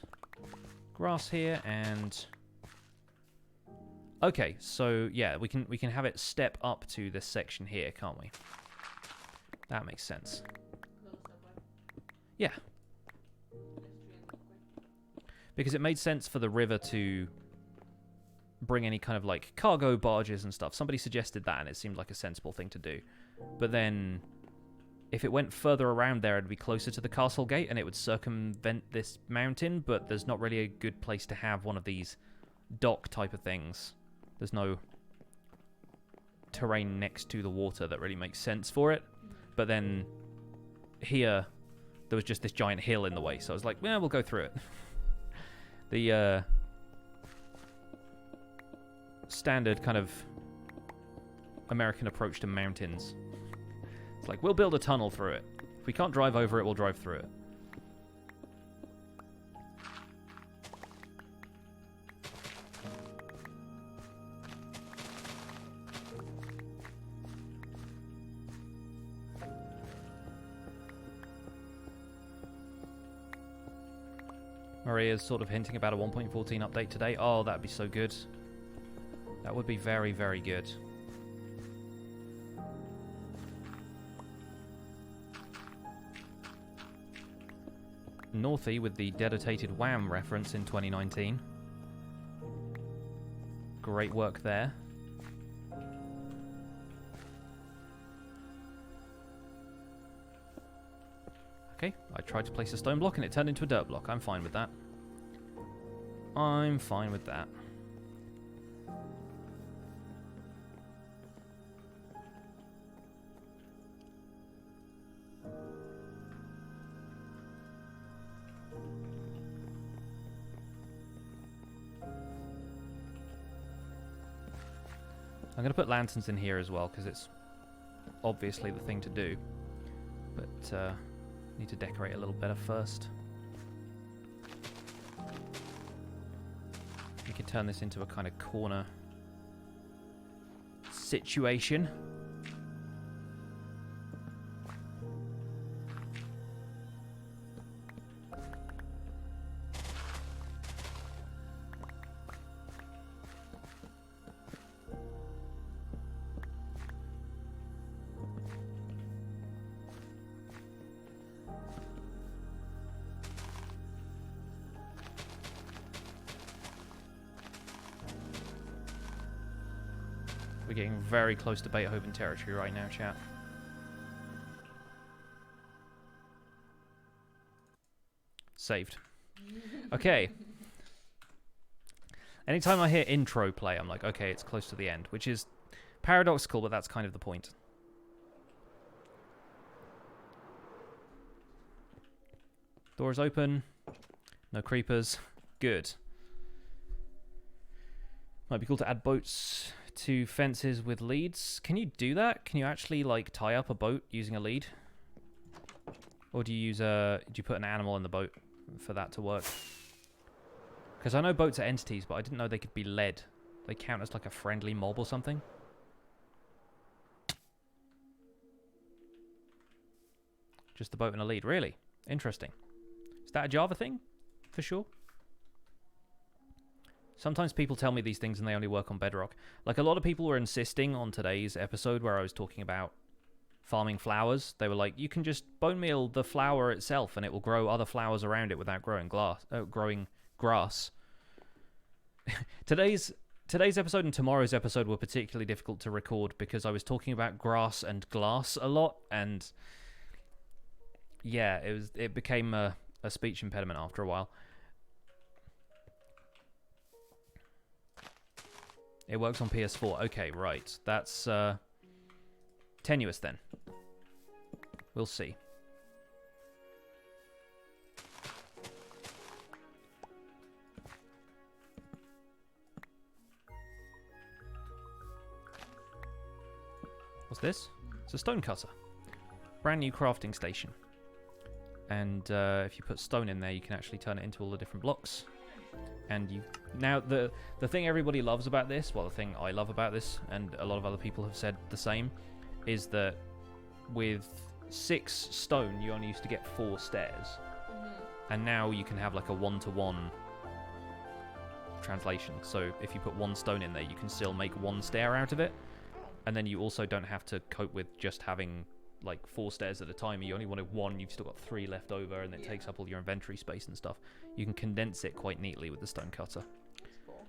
grass here and... Okay, so yeah, we can have it step up to this section here, can't we? That makes sense. Yeah. Because it made sense for the river to bring any kind of like cargo barges and stuff. Somebody suggested that and it seemed like a sensible thing to do. But then if it went further around there, it'd be closer to the castle gate and it would circumvent this mountain, but there's not really a good place to have one of these dock type of things. There's no terrain next to the water that really makes sense for it. But then here, there was just this giant hill in the way, so I was like, well, we'll go through it. The standard kind of American approach to mountains. It's like, we'll build a tunnel through it. If we can't drive over it, we'll drive through it. Maria's sort of hinting about a 1.14 update today. Oh, that'd be so good. That would be very, very good. Northy with the dedicated Wham reference in 2019. Great work there. Okay, I tried to place a stone block and it turned into a dirt block. I'm fine with that. I'm fine with that. I'm going to put lanterns in here as well because it's obviously the thing to do. But need to decorate a little better first. We can turn this into a kind of corner situation. We're getting very close to Beethoven territory right now, chat. Saved. Okay. Anytime I hear intro play, I'm like, okay, it's close to the end, which is paradoxical, but that's kind of the point. Doors open. No creepers. Good. Might be cool to add boats to fences with leads. Can you do that? Can you actually like tie up a boat using a lead? Or do you use do you put an animal in the boat for that to work? Because I know boats are entities, but I didn't know they could be led. They count as like a friendly mob or something. Just the boat and a lead. Really? Interesting. Is that a Java thing? For sure. Sometimes people tell me these things and they only work on Bedrock. Like a lot of people were insisting on today's episode where I was talking about farming flowers. They were like, you can just bone meal the flower itself and it will grow other flowers around it without growing grass. Today's episode and tomorrow's episode were particularly difficult to record because I was talking about grass and glass a lot, and yeah, it became a speech impediment after a while. It works on PS4. Okay, right. That's tenuous then. We'll see. What's this? It's a stone cutter. Brand new crafting station. And if you put stone in there, you can actually turn it into all the different blocks. And you now the thing everybody loves about this, well, the thing I love about this, and a lot of other people have said the same, is that with 6 stone, you only used to get 4 stairs. And now you can have like a one-to-one translation. So if you put one stone in there, you can still make one stair out of it. And then you also don't have to cope with just having like 4 stairs at a time. You only wanted 1, you've still got 3 left over, and it takes up all your inventory space and stuff. You can condense it quite neatly with the stone cutter. Cool.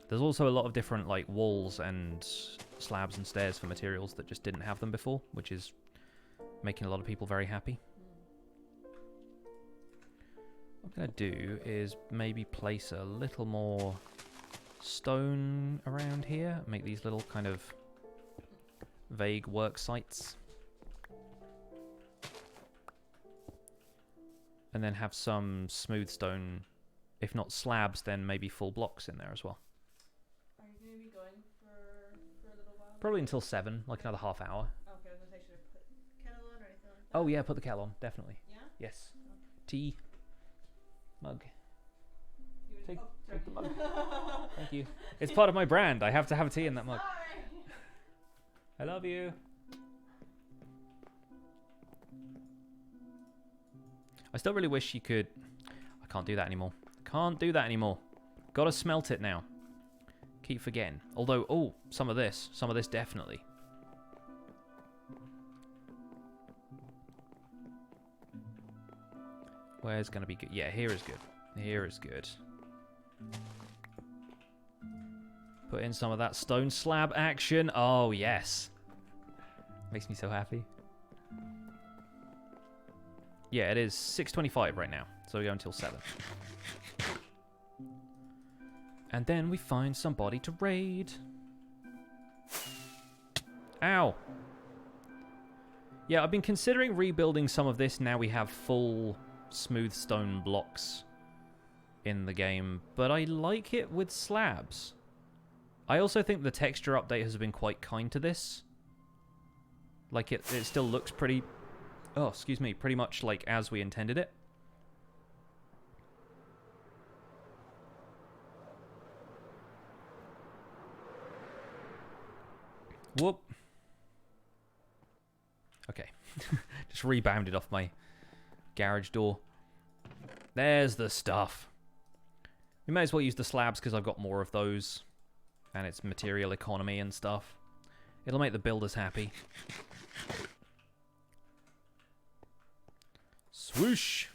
There's also a lot of different like walls and slabs and stairs for materials that just didn't have them before, which is making a lot of people very happy. What I'm going to do is maybe place a little more stone around here. Make these little kind of vague work sites. And then have some smooth stone, if not slabs, then maybe full blocks in there as well. Are you going to be going for a little while? Probably until 7, like another half hour. Okay, I was going to say, should I put kettle on or anything like that? Oh yeah, put the kettle on, definitely. Yeah? Yes. Okay. Tea. Mug. You would- Take the sorry. mug. Thank you. It's part of my brand. I have to have tea in that mug. Sorry. I love you. I still really wish you could... I can't do that anymore. Can't do that anymore. Gotta smelt it now. Keep forgetting. Although, oh, some of this definitely. Where's gonna be good? Yeah, here is good. Here is good. Put in some of that stone slab action. Oh, yes. Makes me so happy. Yeah, it is 6:25 right now, so we go until 7. And then we find somebody to raid. Ow! Yeah, I've been considering rebuilding some of this now we have full smooth stone blocks in the game, but I like it with slabs. I also think the texture update has been quite kind to this. Like, it still looks pretty... Oh, excuse me. Pretty much like as we intended it. Whoop. Okay. Just rebounded off my garage door. There's the stuff. We may as well use the slabs because I've got more of those. And it's material economy and stuff. It'll make the builders happy. Swoosh!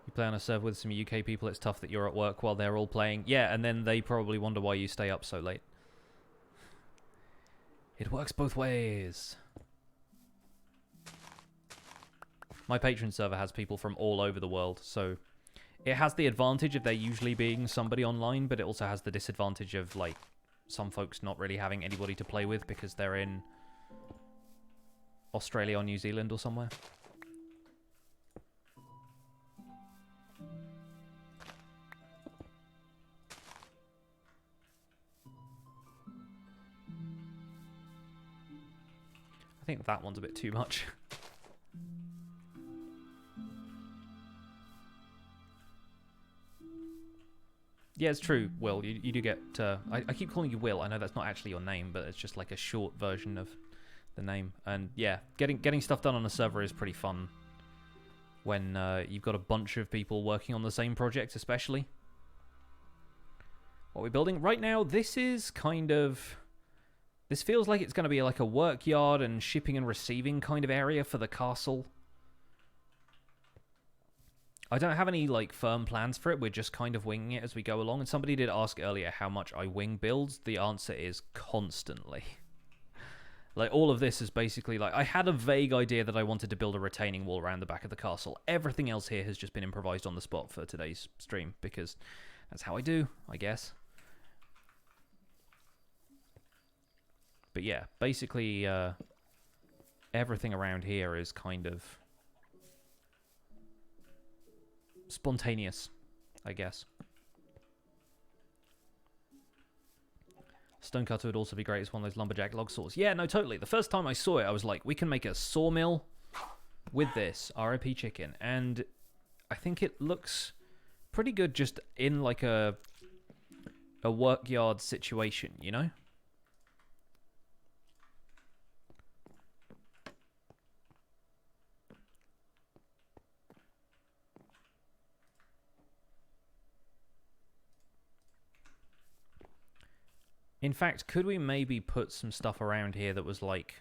You play on a server with some UK people, it's tough that you're at work while they're all playing. Yeah, and then they probably wonder why you stay up so late. It works both ways. My Patreon server has people from all over the world, so it has the advantage of there usually being somebody online, but it also has the disadvantage of, like, some folks not really having anybody to play with because they're in Australia or New Zealand or somewhere. I think that one's a bit too much. Yeah, it's true, Will. You do get... I keep calling you Will. I know that's not actually your name, but it's just like a short version of the name. And yeah, getting stuff done on a server is pretty fun when you've got a bunch of people working on the same project, especially. What we're building right now, this is kind of... This feels like it's going to be like a work yard and shipping and receiving kind of area for the castle. I don't have any, like, firm plans for it. We're just kind of winging it as we go along. And somebody did ask earlier how much I wing builds. The answer is constantly. Like, all of this is basically, like, I had a vague idea that I wanted to build a retaining wall around the back of the castle. Everything else here has just been improvised on the spot for today's stream, because that's how I do, I guess. But yeah, basically, everything around here is kind of spontaneous, I guess. Stonecutter would also be great as one of those lumberjack log saws. Yeah, no, totally. The first time I saw it, I was like, we can make a sawmill with this. RIP chicken. And I think it looks pretty good just in like a a work yard situation, you know? In fact, could we maybe put some stuff around here that was like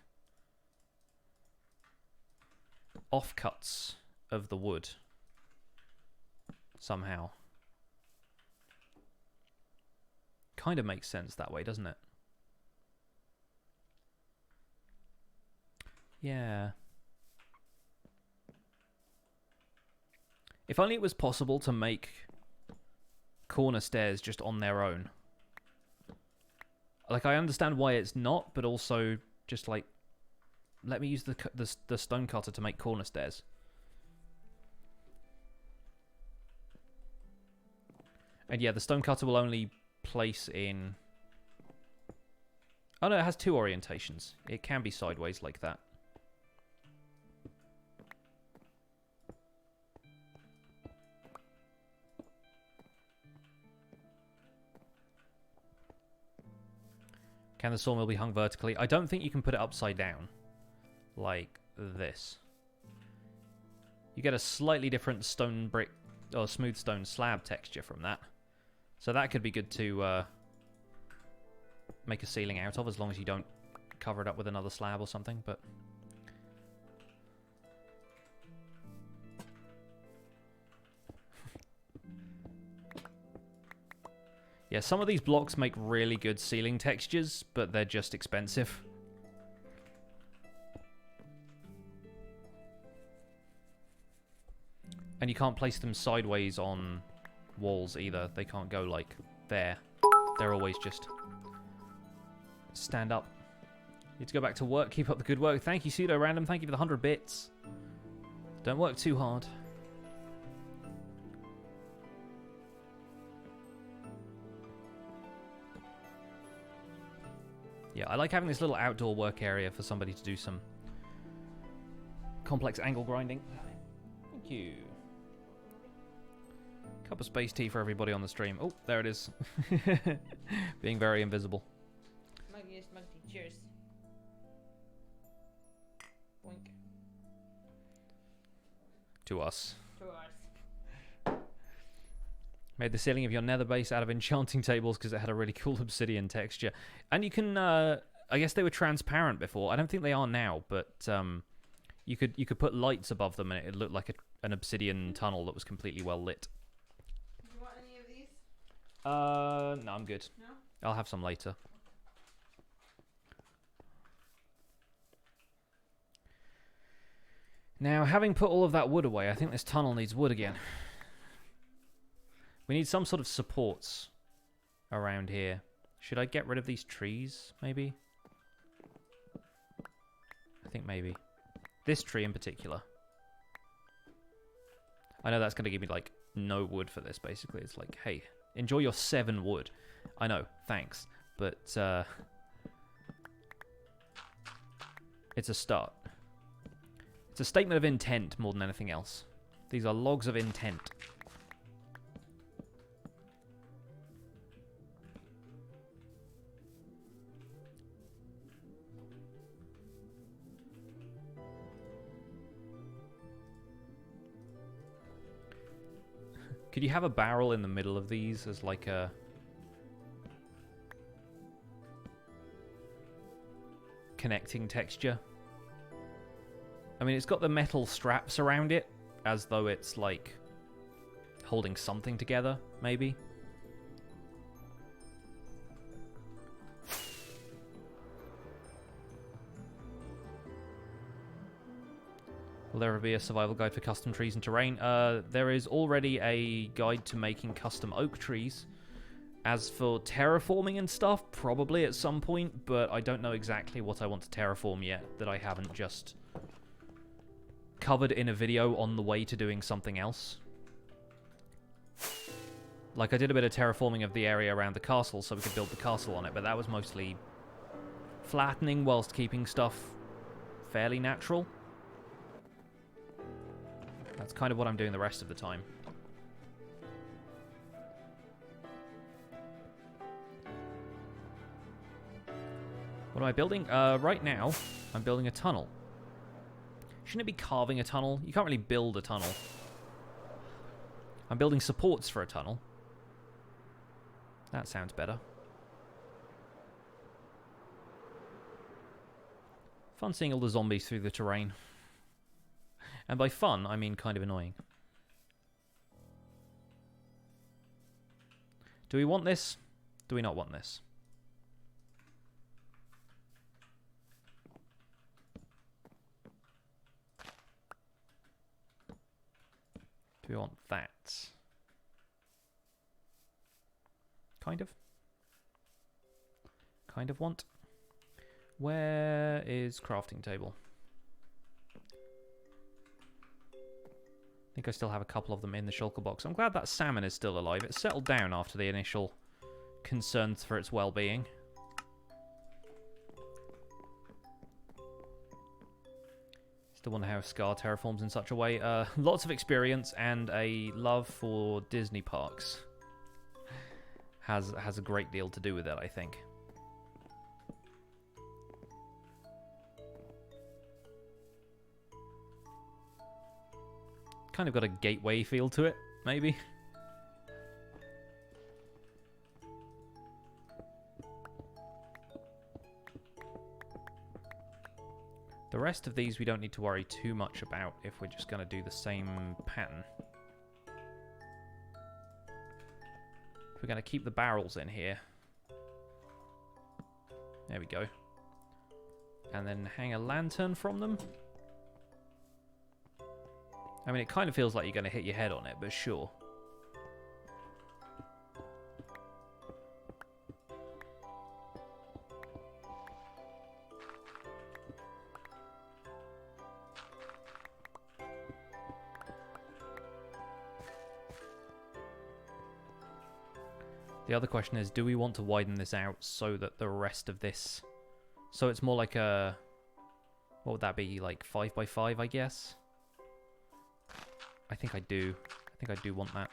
offcuts of the wood somehow? Kind of makes sense that way, doesn't it? Yeah. If only it was possible to make corner stairs just on their own. Like, I understand why it's not, but also just like, let me use the stone cutter to make corner stairs. And yeah, the stone cutter will only place in... Oh no, it has two orientations. It can be sideways like that. Can the sawmill be hung vertically? I don't think you can put it upside down. Like this. You get a slightly different stone brick or smooth stone slab texture from that. So that could be good to make a ceiling out of, as long as you don't cover it up with another slab or something, but... Yeah, some of these blocks make really good ceiling textures, but they're just expensive. And you can't place them sideways on walls either. They can't go like there. They're always just stand up. Need to go back to work. Keep up the good work. Thank you, Pseudo Random. Thank you for the 100 bits. Don't work too hard. Yeah, I like having this little outdoor work area for somebody to do some complex angle grinding. Thank you. Cup of space tea for everybody on the stream. Oh, there it is. Being very invisible. Muggy, cheers. Boink. To us. To us. Made the ceiling of your nether base out of enchanting tables because it had a really cool obsidian texture. And you can, I guess they were transparent before. I don't think they are now, but you could put lights above them and it looked like an obsidian tunnel that was completely well lit. Do you want any of these? No, I'm good. No? I'll have some later. Now, having put all of that wood away, I think this tunnel needs wood again. We need some sort of supports around here. Should I get rid of these trees, maybe? I think maybe. This tree in particular. I know that's going to give me, like, no wood for this, basically. It's like, hey, enjoy your 7 wood. I know, thanks. But, it's a start. It's a statement of intent more than anything else. These are logs of intent. Could you have a barrel in the middle of these as like a... connecting texture? I mean, it's got the metal straps around it, as though it's like holding something together, maybe. Will there ever be a survival guide for custom trees and terrain? There is already a guide to making custom oak trees. As for terraforming and stuff, probably at some point, but I don't know exactly what I want to terraform yet that I haven't just covered in a video on the way to doing something else. Like, I did a bit of terraforming of the area around the castle so we could build the castle on it, but that was mostly flattening whilst keeping stuff fairly natural. That's kind of what I'm doing the rest of the time. What am I building? Right now, I'm building a tunnel. Shouldn't it be carving a tunnel? You can't really build a tunnel. I'm building supports for a tunnel. That sounds better. Fun seeing all the zombies through the terrain. And by fun, I mean kind of annoying. Do we want this? Do we not want this? Do we want that? Kind of. Kind of want. Where is crafting table? I think I still have a couple of them in the shulker box. I'm glad that salmon is still alive. It settled down after the initial concerns for its well-being. Still wonder how Scar terraforms in such a way. Lots of experience and a love for Disney parks has a great deal to do with it, I think. Kind of got a gateway feel to it, maybe. The rest of these we don't need to worry too much about if we're just going to do the same pattern. If we're going to keep the barrels in here. There we go. And then hang a lantern from them. I mean, it kind of feels like you're going to hit your head on it, but sure. The other question is, do we want to widen this out so that the rest of this... So it's more like a... What would that be? Like 5 by 5, I guess? I think I do. I think I do want that.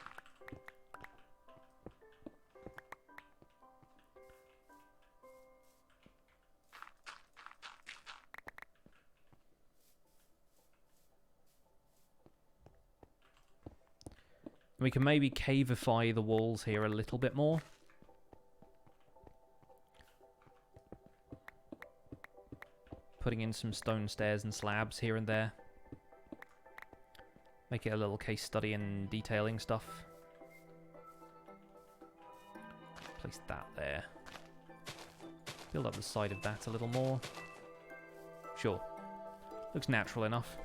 We can maybe caveify the walls here a little bit more. Putting in some stone stairs and slabs here and there. Make it a little case study in detailing stuff. Place that there. Build up the side of that a little more. Sure. Looks natural enough.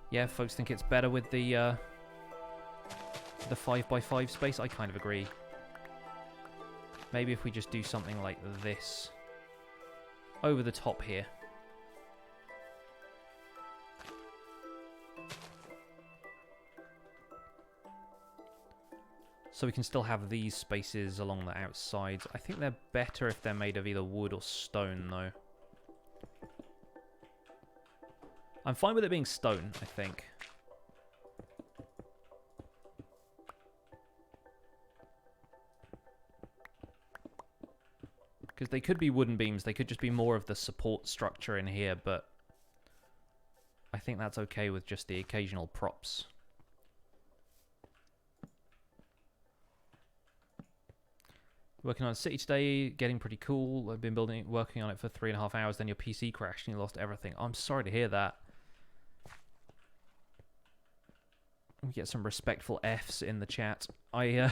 Yeah, folks think it's better with the 5 by 5 space. I kind of agree. Maybe if we just do something like this over the top here. So we can still have these spaces along the outsides. I think they're better if they're made of either wood or stone, though. I'm fine with it being stone, I think. Because they could be wooden beams, they could just be more of the support structure in here, but I think that's okay with just the occasional props. Working on a city today, getting pretty cool. I've been working on it for 3.5 hours, then your PC crashed and you lost everything. I'm sorry to hear that. We get some respectful Fs in the chat. I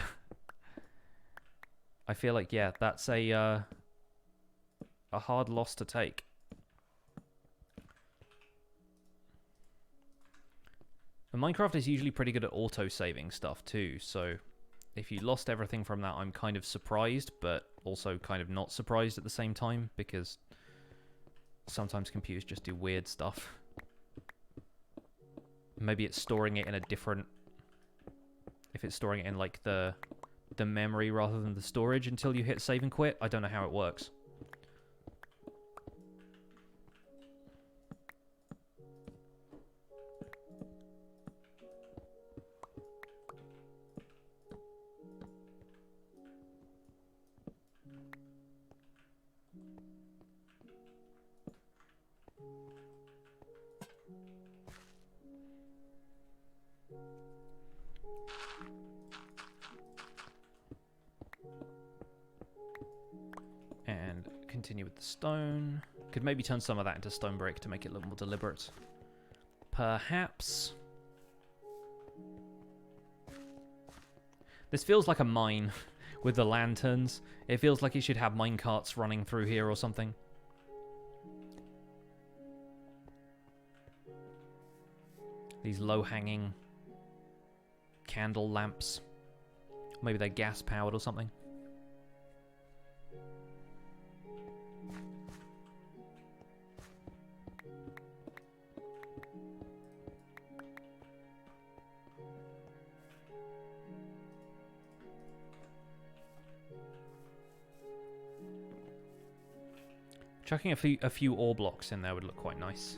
feel like, yeah, that's a hard loss to take. And Minecraft is usually pretty good at auto-saving stuff too, so if you lost everything from that, I'm kind of surprised, but also kind of not surprised at the same time, because sometimes computers just do weird stuff. Maybe it's storing it in a different... If it's storing it in, like, the memory rather than the storage until you hit save and quit. I don't know how it works. continue with the stone. Could maybe turn some of that into stone brick to make it look more deliberate. Perhaps. This feels like a mine with the lanterns. It feels like it should have mine carts running through here or something. These low-hanging candle lamps. Maybe they're gas-powered or something. Chucking a few ore blocks in there would look quite nice.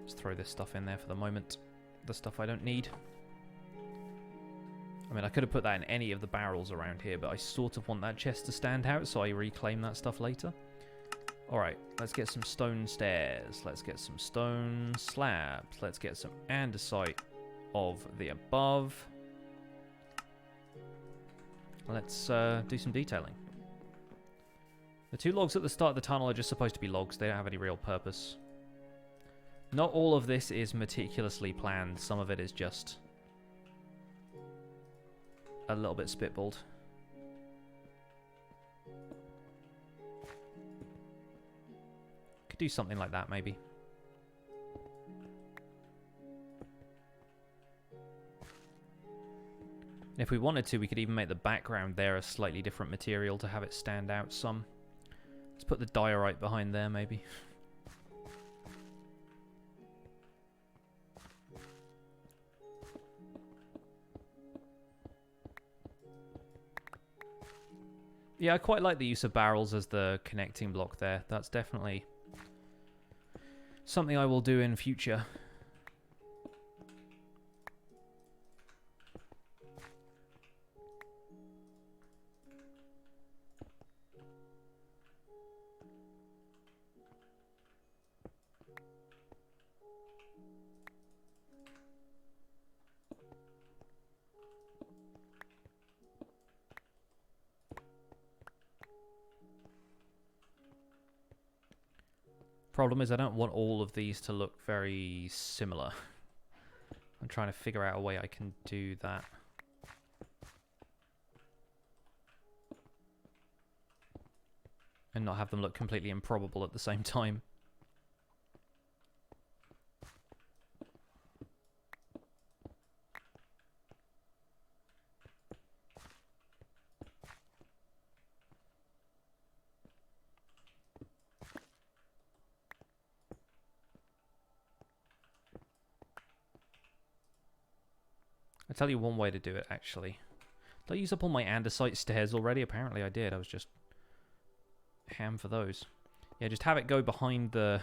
Just throw this stuff in there for the moment. The stuff I don't need. I mean, I could have put that in any of the barrels around here, but I sort of want that chest to stand out, so I reclaim that stuff later. Alright, let's get some stone stairs. Let's get some stone slabs. Let's get some andesite of the above. Let's do some detailing. The 2 logs at the start of the tunnel are just supposed to be logs. They don't have any real purpose. Not all of this is meticulously planned. Some of it is just a little bit spitballed. Could do something like that, maybe. And if we wanted to, we could even make the background there a slightly different material to have it stand out some. Let's put the diorite behind there, maybe. Yeah, I quite like the use of barrels as the connecting block there. That's definitely something I will do in future. Problem is I don't want all of these to look very similar. I'm trying to figure out a way I can do that. And not have them look completely improbable at the same time. I'll tell you one way to do it, actually. Did I use up all my andesite stairs already? Apparently I did. I was just ham for those. Yeah, just have it go behind the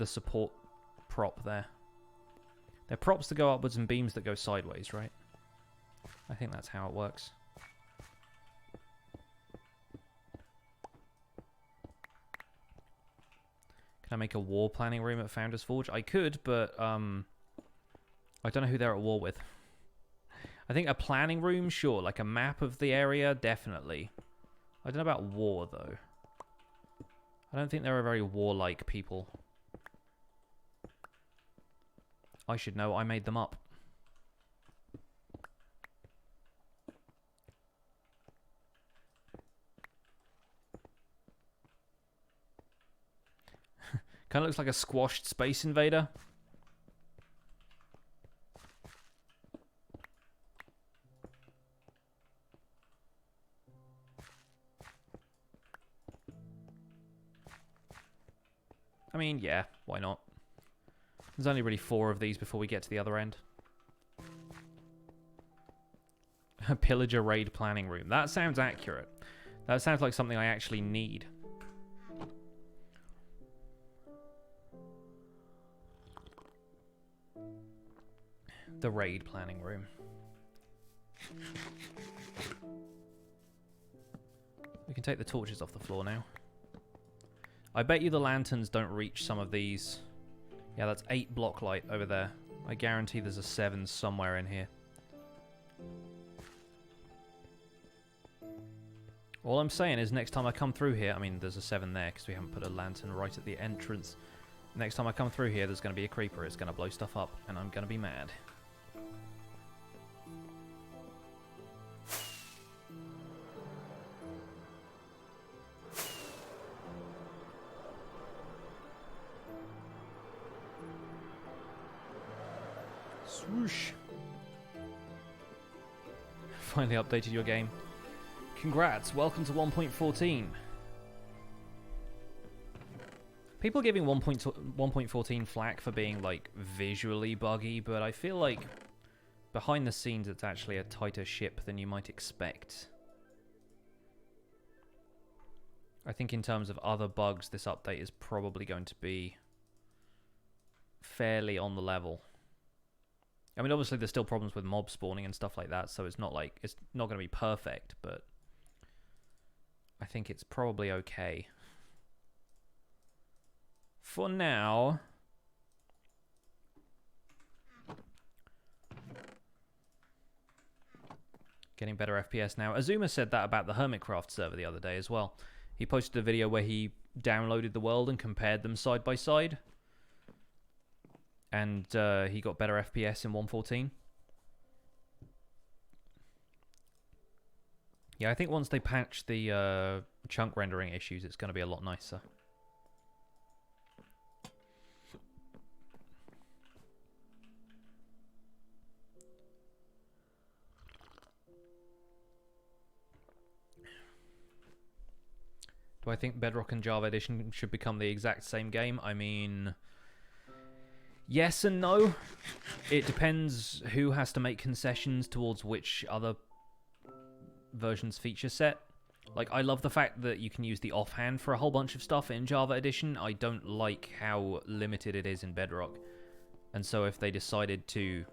support prop there. They're props that go upwards and beams that go sideways, right? I think that's how it works. Can I make a war planning room at Founder's Forge? I could, but I don't know who they're at war with. I think a planning room, sure. Like a map of the area, definitely. I don't know about war, though. I don't think they're a very warlike people. I should know. I made them up. Kind of looks like a squashed Space Invader. I mean, yeah, why not? There's only really 4 of these before we get to the other end. A pillager raid planning room. That sounds accurate. That sounds like something I actually need. The raid planning room. We can take the torches off the floor now. I bet you the lanterns don't reach some of these. Yeah, that's 8 block light over there. I guarantee there's a 7 somewhere in here. All I'm saying is next time I come through here, I mean, there's a 7 there because we haven't put a lantern right at the entrance. Next time I come through here, there's going to be a creeper. It's going to blow stuff up, and I'm going to be mad. Swoosh. Finally updated your game. Congrats, welcome to 1.14. People giving 1.14 flack for being, like, visually buggy, but I feel like behind the scenes it's actually a tighter ship than you might expect. I think in terms of other bugs, this update is probably going to be fairly on the level. I mean, obviously there's still problems with mob spawning and stuff like that, so it's not like, it's not going to be perfect, but I think it's probably okay. For now, getting better FPS now. Azuma said that about the Hermitcraft server the other day as well. He posted a video where he downloaded the world and compared them side by side. And he got better FPS in 1.14. Yeah, I think once they patch the chunk rendering issues, it's going to be a lot nicer. Do I think Bedrock and Java Edition should become the exact same game? I mean, yes and no. It depends who has to make concessions towards which other version's feature set. Like, I love the fact that you can use the offhand for a whole bunch of stuff in Java Edition. I don't like how limited it is in Bedrock. And so if they decided to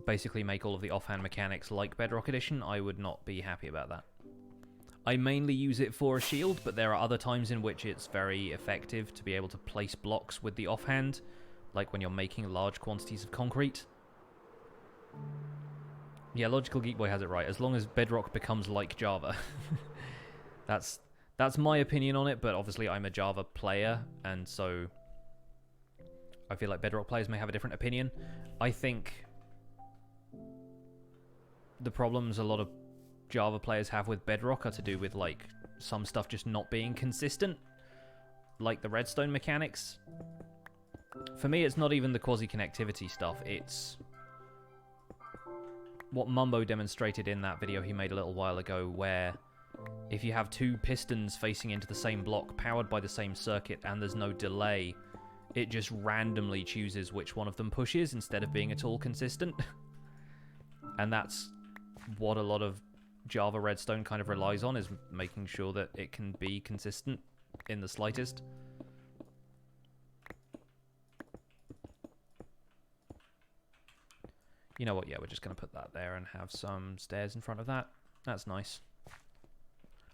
basically make all of the offhand mechanics like Bedrock Edition, I would not be happy about that. I mainly use it for a shield, but there are other times in which it's very effective to be able to place blocks with the offhand, like when you're making large quantities of concrete. Yeah, Logical Geek Boy has it right. As long as Bedrock becomes like Java. That's my opinion on it, but obviously I'm a Java player, and so I feel like Bedrock players may have a different opinion. I think the problems a lot of Java players have with Bedrock are to do with, like, some stuff just not being consistent, like the redstone mechanics. For me, it's not even the quasi-connectivity stuff, it's what Mumbo demonstrated in that video he made a little while ago, where if you have two pistons facing into the same block, powered by the same circuit, and there's no delay, it just randomly chooses which one of them pushes instead of being at all consistent. And that's what a lot of Java Redstone kind of relies on, is making sure that it can be consistent in the slightest. You know what, yeah, we're just going to put that there and have some stairs in front of that. That's nice.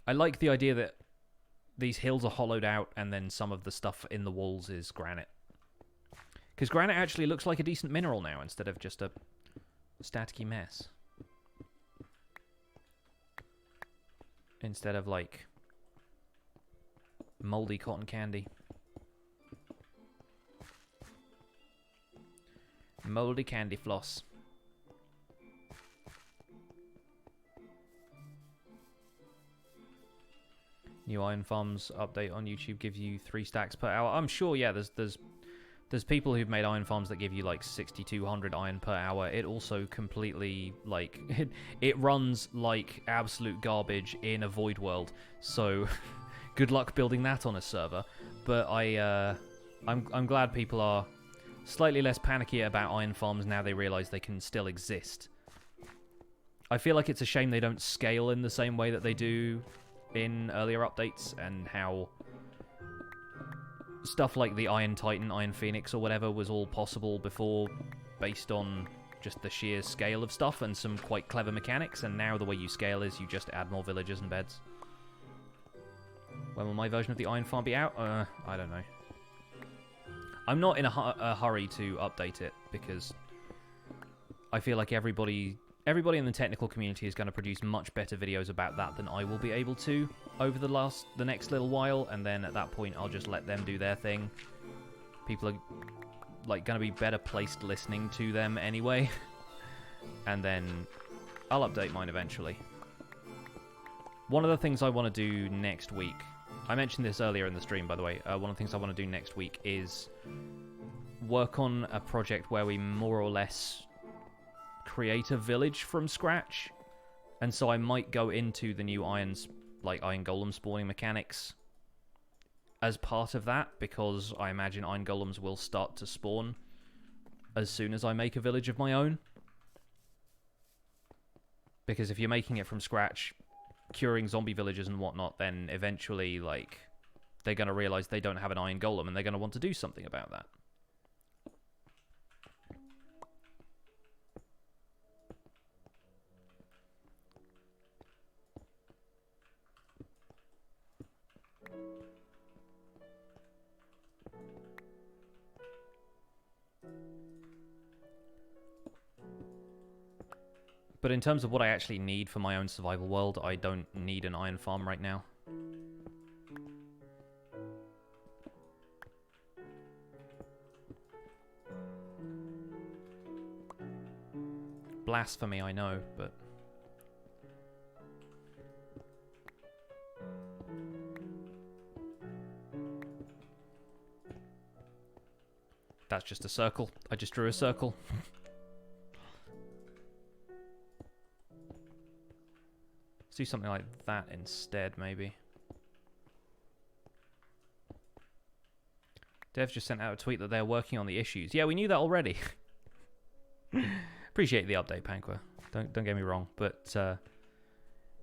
I like the idea that these hills are hollowed out and then some of the stuff in the walls is granite. Because granite actually looks like a decent mineral now instead of just a staticky mess. Instead of, like, moldy cotton candy. Moldy candy floss. New iron farms update on YouTube gives you 3 stacks per hour. I'm sure, yeah, there's people who've made iron farms that give you like 6,200 iron per hour. It also completely, like, it runs like absolute garbage in a void world. So good luck building that on a server. But I'm glad people are slightly less panicky about iron farms now they realize they can still exist. I feel like it's a shame they don't scale in the same way that they do in earlier updates, and how stuff like the Iron Titan, Iron Phoenix, or whatever was all possible before based on just the sheer scale of stuff and some quite clever mechanics, and now the way you scale is you just add more villagers and beds. When will my version of the Iron Farm be out? I don't know. I'm not in a hurry to update it, because I feel like everybody everybody in the technical community is going to produce much better videos about that than I will be able to over the next little while, and then at that point I'll just let them do their thing. People are like going to be better placed listening to them anyway, and then I'll update mine eventually. One of the things I want to do next week, I mentioned this earlier in the stream by the way, one of the things I want to do next week is work on a project where we more or less create a village from scratch, and so I might go into the new iron golem spawning mechanics as part of that, because I imagine iron golems will start to spawn as soon as I make a village of my own. Because if you're making it from scratch, curing zombie villagers and whatnot, then eventually like they're going to realize they don't have an iron golem and they're going to want to do something about that. But in terms of what I actually need for my own survival world, I don't need an iron farm right now. Blasphemy, I know, but... That's just a circle. I just drew a circle. Let's do something like that instead, maybe. Dev just sent out a tweet that they're working on the issues. Yeah, we knew that already. Appreciate the update, Panqua. Don't get me wrong, but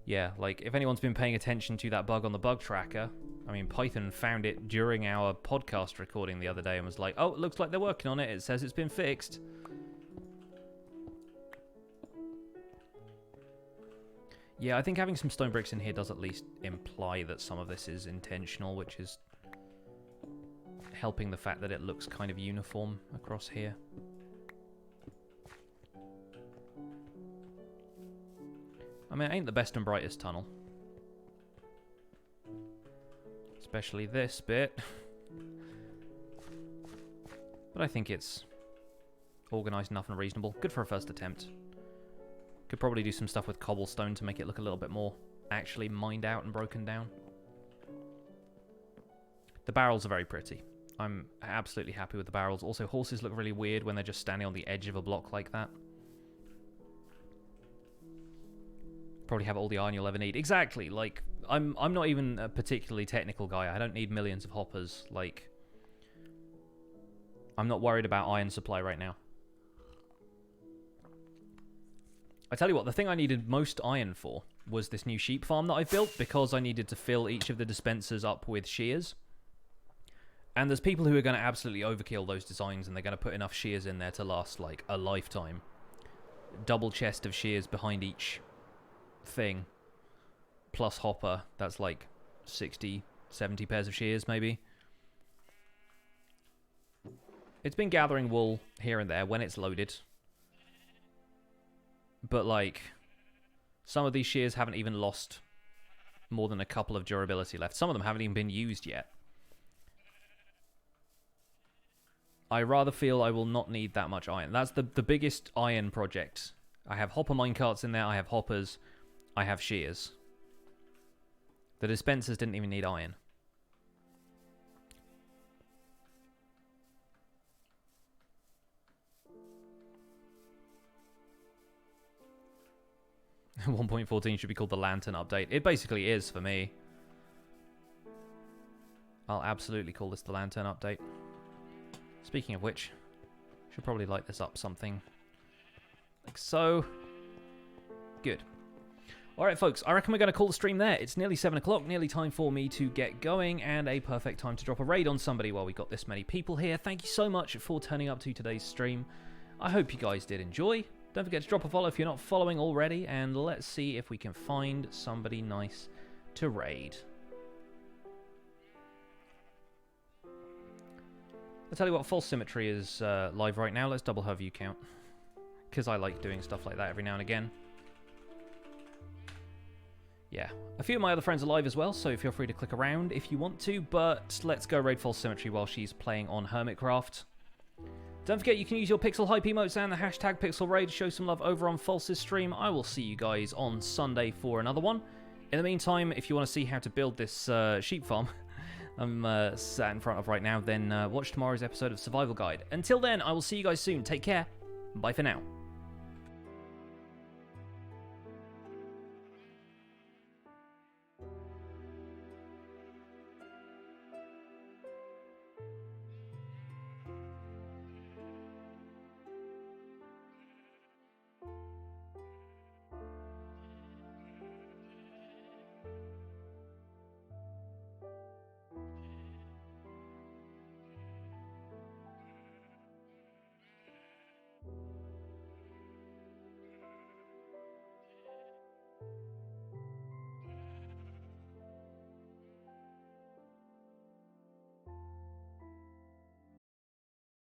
yeah, like if anyone's been paying attention to that bug on the bug tracker, I mean, Python found it during our podcast recording the other day and was like, "Oh, it looks like they're working on it. It says it's been fixed." Yeah, I think having some stone bricks in here does at least imply that some of this is intentional, which is helping the fact that it looks kind of uniform across here. I mean, it ain't the best and brightest tunnel. Especially this bit. But I think it's organised enough and reasonable. Good for a first attempt. Could probably do some stuff with cobblestone to make it look a little bit more actually mined out and broken down. The barrels are very pretty. I'm absolutely happy with the barrels. Also, horses look really weird when they're just standing on the edge of a block like that. Probably have all the iron you'll ever need. Exactly. Like, I'm not even a particularly technical guy. I don't need millions of hoppers. Like, I'm not worried about iron supply right now. I tell you what, the thing I needed most iron for was this new sheep farm that I built, because I needed to fill each of the dispensers up with shears. And there's people who are going to absolutely overkill those designs, and they're going to put enough shears in there to last, like, a lifetime. Double chest of shears behind each thing. Plus hopper, that's like 60, 70 pairs of shears, maybe. It's been gathering wool here and there when it's loaded. But, like, some of these shears haven't even lost more than a couple of durability left. Some of them haven't even been used yet. I rather feel I will not need that much iron. That's the biggest iron project. I have hopper minecarts in there, I have hoppers, I have shears. The dispensers didn't even need iron. .14 should be called the Lantern update. It basically is for me. I'll absolutely call this the Lantern update. Speaking of which, should probably light this up something like so. Good. Alright folks, I reckon we're going to call the stream there. It's nearly 7 o'clock, nearly time for me to get going, and a perfect time to drop a raid on somebody while we got this many people here. Thank you so much for turning up to today's stream. I hope you guys did enjoy. Don't forget to drop a follow if you're not following already, and let's see if we can find somebody nice to raid. I'll tell you what, False Symmetry is live right now. Let's double her view count. because I like doing stuff like that every now and again. Yeah, a few of my other friends are live as well, so feel free to click around if you want to, but let's go raid False Symmetry while she's playing on Hermitcraft. Don't forget you can use your Pixel Hype emotes and the hashtag PixelRaid to show some love over on False's stream. I will see you guys on Sunday for another one. In the meantime, if you want to see how to build this sheep farm I'm sat in front of right now, then watch tomorrow's episode of Survival Guide. Until then, I will see you guys soon. Take care. Bye for now.